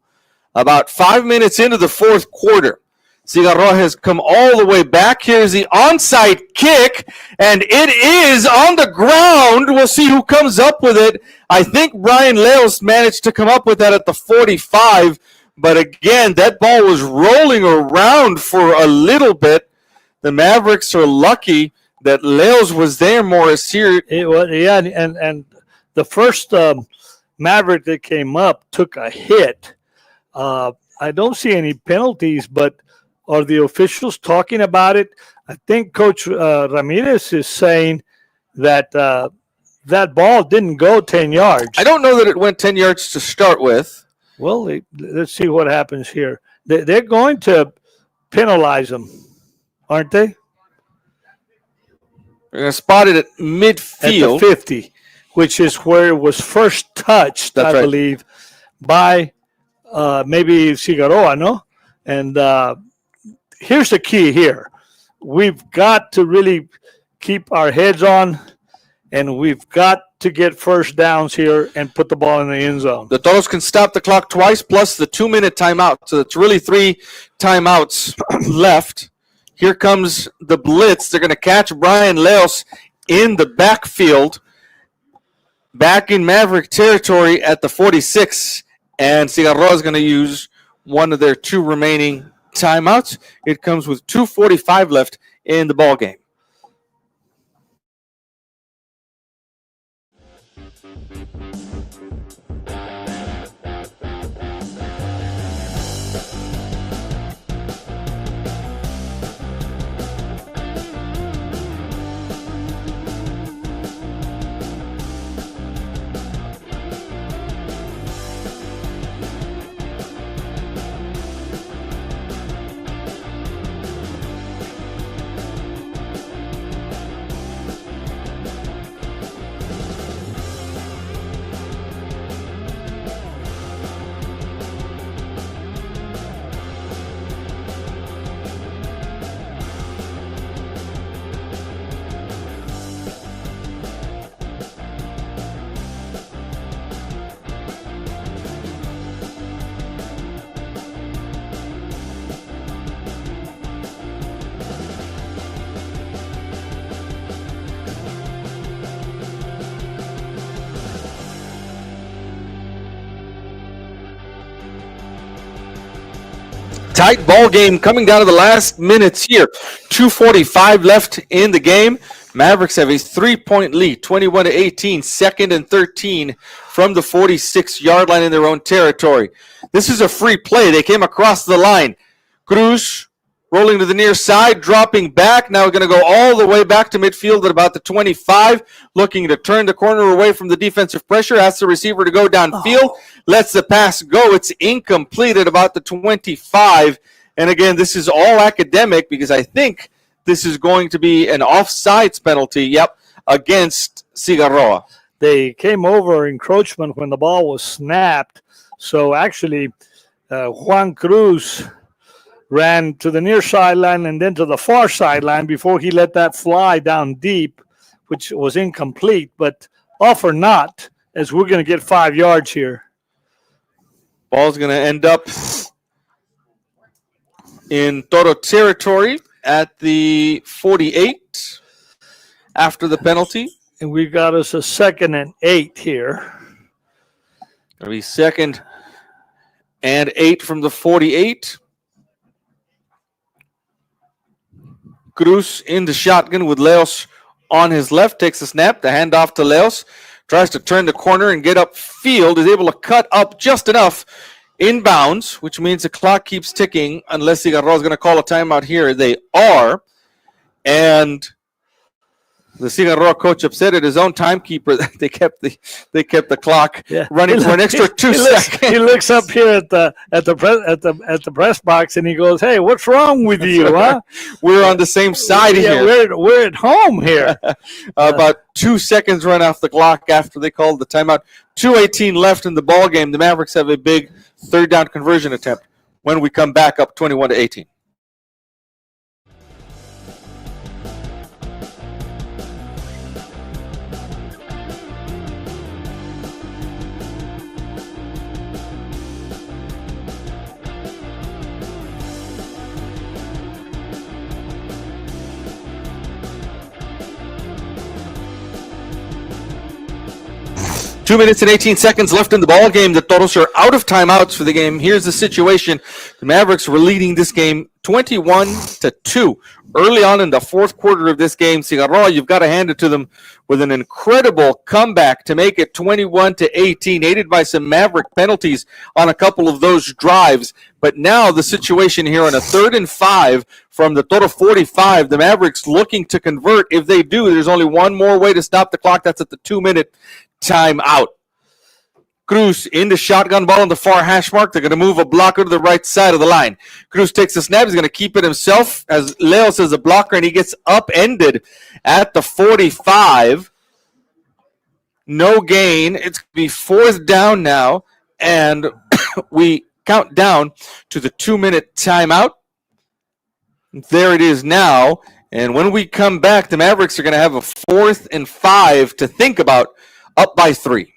about 5 minutes into the fourth quarter. Cigarroa has come all the way back. Here's the onside kick, and it is on the ground. We'll see who comes up with it. I think Brian Leos managed to come up with that at the 45. But again, that ball was rolling around for a little bit. The Mavericks are lucky that Leos was there, Morris, here. It was, yeah, and the first Maverick that came up took a hit. I don't see any penalties, but are the officials talking about it? I think Coach Ramirez is saying that that ball didn't go 10 yards. I don't know that it went 10 yards to start with. Well, let's see what happens here. They're going to penalize them, aren't they? They're going to spot it at midfield. At the 50, which is where it was first touched, I believe, by maybe Cigarroa, no? And here's the key here. We've got to really keep our heads on, and we've got to get first downs here and put the ball in the end zone. The Toros can stop the clock twice plus the 2-minute timeout. So it's really 3 timeouts left. Here comes the blitz. They're going to catch Brian Leos in the backfield, back in Maverick territory at the 46. And Cigarroa is going to use one of their 2 remaining timeouts. It comes with 2:45 left in the ball game. Tight ball game coming down to the last minutes here. 2:45 left in the game. Mavericks have a 3-point lead, 21-18, second and 13 from the 46-yard line in their own territory. This is a free play. They came across the line. Cruz rolling to the near side, dropping back. Now going to go all the way back to midfield at about the 25, looking to turn the corner away from the defensive pressure. Asks the receiver to go downfield. Lets the pass go. It's incomplete at about the 25. And again, this is all academic because I think this is going to be an offsides penalty, against Cigarroa. They came over encroachment when the ball was snapped. So actually, Juan Cruz ran to the near sideline and then to the far sideline before he let that fly down deep, which was incomplete. But off or not, as we're going to get 5 yards here. Ball's going to end up in Toro territory at the 48 after the penalty. And we got us a 2nd and 8 here. It'll be 2nd and 8 from the 48. Cruz in the shotgun with Leos on his left. Takes a snap. The handoff to Leos. Tries to turn the corner and get upfield. Is able to cut up just enough inbounds, which means the clock keeps ticking unless Cigarroa is going to call a timeout here. They are. And the Cigarroa coach upset at his own timekeeper that they kept the clock running for an extra 2 seconds. He looks up here at the press box and he goes, "Hey, what's wrong with you, huh? We're on the same side here. We're at home here." About 2 seconds run off the clock after they called the timeout. 2:18 left in the ball game. The Mavericks have a big third down conversion attempt when we come back up 21-18. Two minutes and 18 seconds left in the ball game. The Toros are out of timeouts for the game. Here's the situation. The Mavericks were leading this game 21-2. Early on in the fourth quarter of this game, Cigarroa, you've got to hand it to them with an incredible comeback to make it 21-18, aided by some Maverick penalties on a couple of those drives. But now the situation here on a 3rd and 5 from the Toro 45, the Mavericks looking to convert. If they do, there's only one more way to stop the clock. That's at the 2-minute timeout. Cruz in the shotgun ball on the far hash mark. They're going to move a blocker to the right side of the line. Cruz takes the snap. He's going to keep it himself as Leos is a blocker, and he gets upended at the 45. No gain. It's going to be 4th down now, and we count down to the 2-minute timeout. There it is now, and when we come back, the Mavericks are going to have a 4th and 5 to think about, up by 3.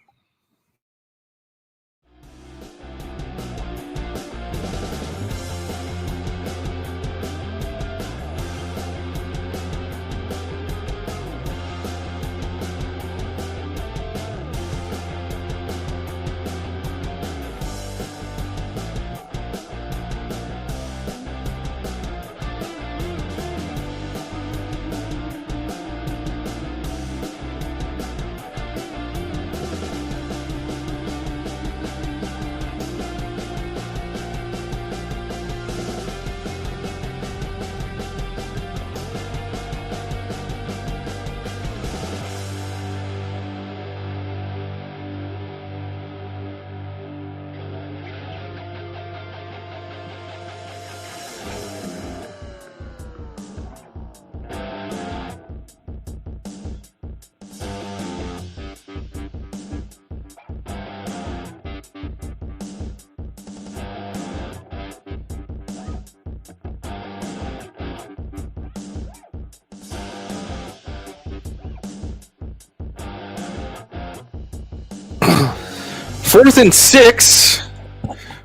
Fourth and 6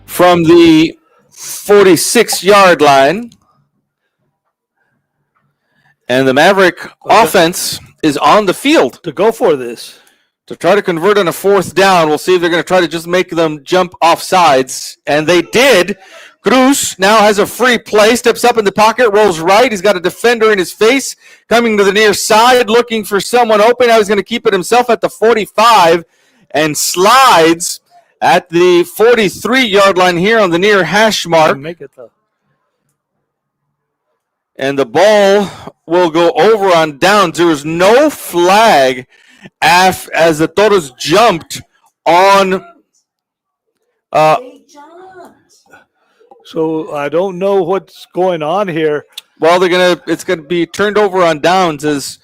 from the 46-yard line. And the Maverick offense is on the field. To go for this. to try to convert on a fourth down. We'll see if they're going to try to just make them jump off sides. And they did. Cruz now has a free play, steps up in the pocket, rolls right. He's got a defender in his face, coming to the near side, looking for someone open. Now he's going to keep it himself at the 45 and slides at the 43-yard line here on the near hash mark. Make it though. And the ball will go over on downs. There was no flag as the Toros jumped on. So I don't know what's going on here. Well, it's gonna be turned over on downs as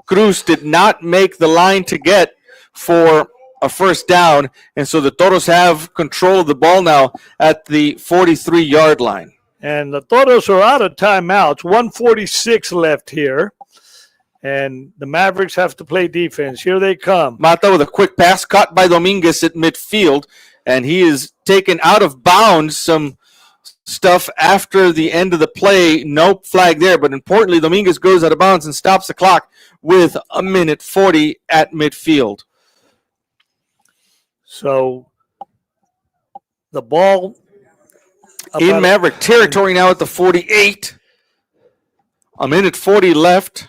Cruz did not make the line to get for a first down, and so the Toros have control of the ball now at the 43-yard line. And the Toros are out of timeouts. 1:46 left here. And the Mavericks have to play defense. Here they come. Mata with a quick pass caught by Dominguez at midfield, and he is taken out of bounds. Some stuff after the end of the play. No flag there, but importantly, Dominguez goes out of bounds and stops the clock with 1:40 at midfield. So the ball in Maverick territory now at the 48. 1:40 left.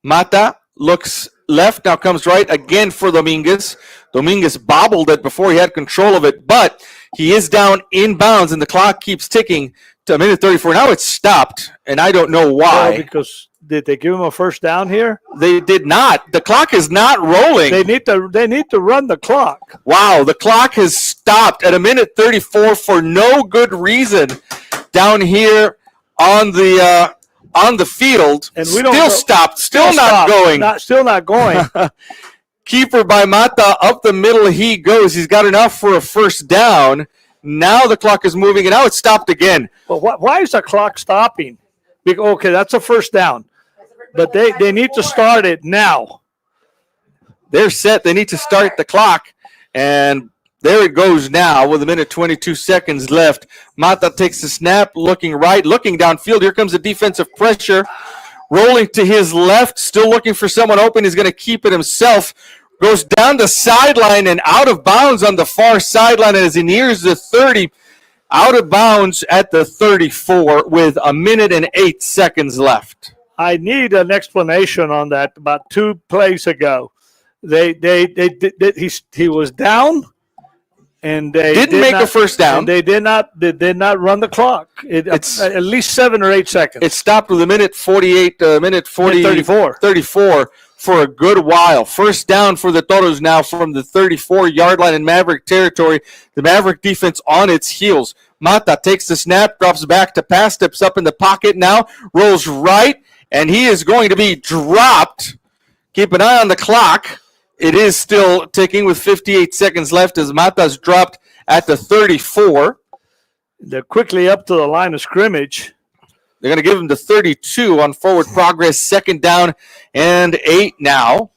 Mata looks left, now comes right again for Dominguez. Dominguez bobbled it before he had control of it, but he is down in bounds, and the clock keeps ticking to 1:34. Now it's stopped, and I don't know why. Because did they give him a first down here? They did not. The clock is not rolling. They need to run the clock. Wow, the clock has stopped at 1:34 for no good reason down here on the field. And we don't stopped. Still not going. Still not going. Keeper by Mata up the middle he goes. He's got enough for a first down. Now the clock is moving, and now it's stopped again. But why is the clock stopping? Okay, that's a first down. But they need to start it now. They're set. They need to start the clock. And there it goes now with 1:22 left. Mata takes the snap, looking right, looking downfield. Here comes the defensive pressure. Rolling to his left, still looking for someone open. He's going to keep it himself. Goes down the sideline and out of bounds on the far sideline as he nears the 30. Out of bounds at the 34 with 1:08 left. I need an explanation on that. About 2 plays ago, he was down, and they didn't make a first down. And they did not run the clock. It's at least 7 or 8 seconds. It stopped with 1:48, 34 for a good while. First down for the Toros now from the 34-yard line in Maverick territory. The Maverick defense on its heels. Mata takes the snap, drops back to pass, steps up in the pocket now, rolls right, and he is going to be dropped. Keep an eye on the clock. It is still ticking with 58 seconds left as Mata's dropped at the 34. They're quickly up to the line of scrimmage. They're going to give him the 32 on forward progress. Second down and 8 now.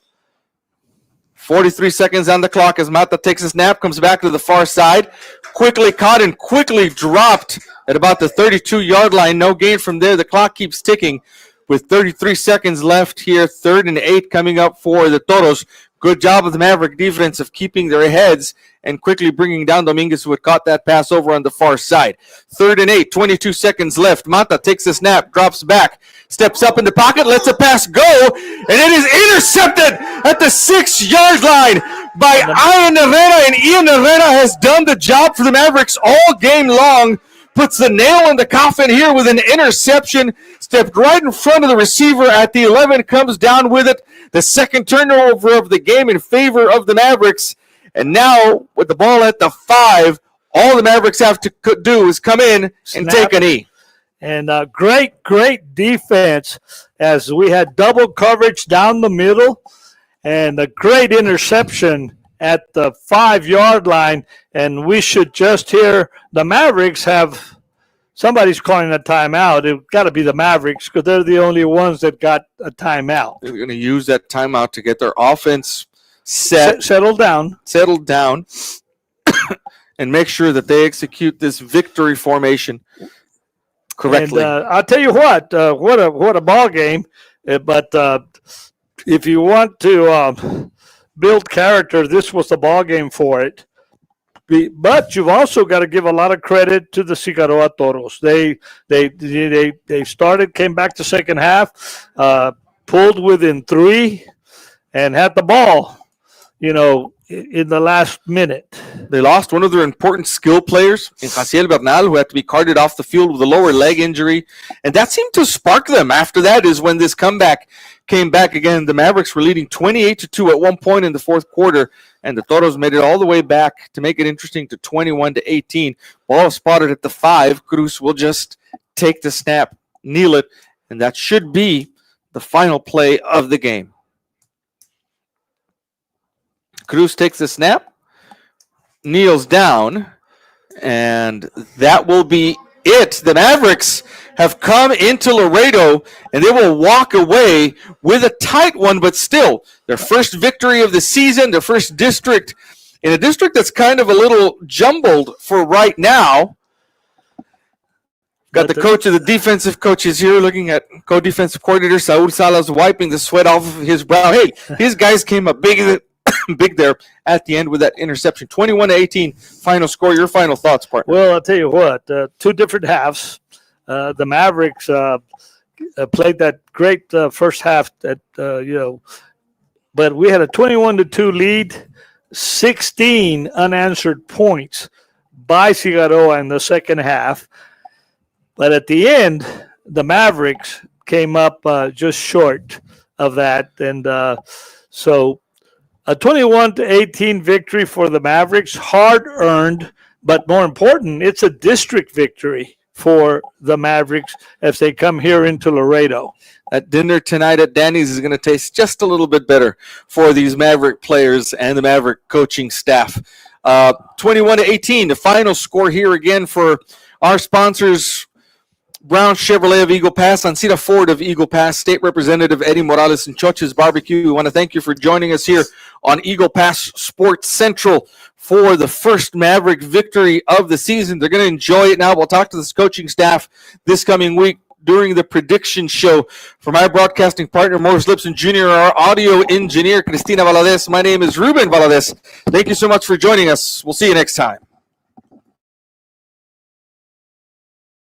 43 seconds on the clock as Mata takes a snap, comes back to the far side. Quickly caught and quickly dropped at about the 32-yard line. No gain from there. The clock keeps ticking with 33 seconds left here. 3rd and 8 coming up for the Toros. Good job of the Maverick defense of keeping their heads and quickly bringing down Dominguez, who had caught that pass over on the far side. 3rd and 8, 22 seconds left. Mata takes the snap, drops back, steps up in the pocket, lets the pass go, and it is intercepted at the 6-yard line by Ian Herrera, and Ian Herrera has done the job for the Mavericks all game long. Puts the nail in the coffin here with an interception. Stepped right in front of the receiver at the 11. Comes down with it. The second turnover of the game in favor of the Mavericks. And now, with the ball at the 5, all the Mavericks have to do is come in and take a knee. And great defense as we had double coverage down the middle. And a great interception at the 5-yard line, and we should just hear the Mavericks have somebody's calling a timeout. It's got to be the Mavericks because they're the only ones that got a timeout. They're going to use that timeout to get their offense settled down, and make sure that they execute this victory formation correctly. And I'll tell you what a ball game. But if you want to build character, this was the ball game for it. But you've also got to give a lot of credit to the Cigarroa Toros. They started, came back to second half, pulled within 3, and had the ball, in the last minute. They lost one of their important skill players in Jaciel Bernal, who had to be carted off the field with a lower leg injury. And that seemed to spark them. After that is when this comeback came back again. The Mavericks were leading 28-2 at one point in the fourth quarter, and the Toros made it all the way back to make it interesting to 21-18. Ball spotted at the 5. Cruz will just take the snap, kneel it, and that should be the final play of the game. Cruz takes the snap, kneels down, and that will be it. The Mavericks have come into Laredo, and they will walk away with a tight one, but still their first victory of the season, their first district, in a district that's kind of a little jumbled for right now. Got the coach of the defensive coaches here looking at co-defensive coordinator Saul Salas wiping the sweat off of his brow. Hey, his guys came up big there at the end with that interception. 21-18 final score. Your final thoughts, partner? Well, I'll tell you what, 2 different halves. The Mavericks played that great first half but we had a 21-2 lead, 16 unanswered points by Cigarroa in the second half. But at the end, the Mavericks came up just short of that. And so a 21-18 victory for the Mavericks, hard-earned, but more important, it's a district victory for the Mavericks as they come here into Laredo. That dinner tonight at Danny's is going to taste just a little bit better for these Maverick players and the Maverick coaching staff. 21-18, the final score here again for our sponsors, Brown Chevrolet of Eagle Pass, Ancira Ford of Eagle Pass, State Representative Eddie Morales and Choch's Barbecue. We want to thank you for joining us here on Eagle Pass Sports Central for the first Maverick victory of the season. They're going to enjoy it now. We'll talk to this coaching staff this coming week during the prediction show. For my broadcasting partner, Morris Lipson Jr., our audio engineer, Cristina Valadez, my name is Ruben Valadez. Thank you so much for joining us. We'll see you next time.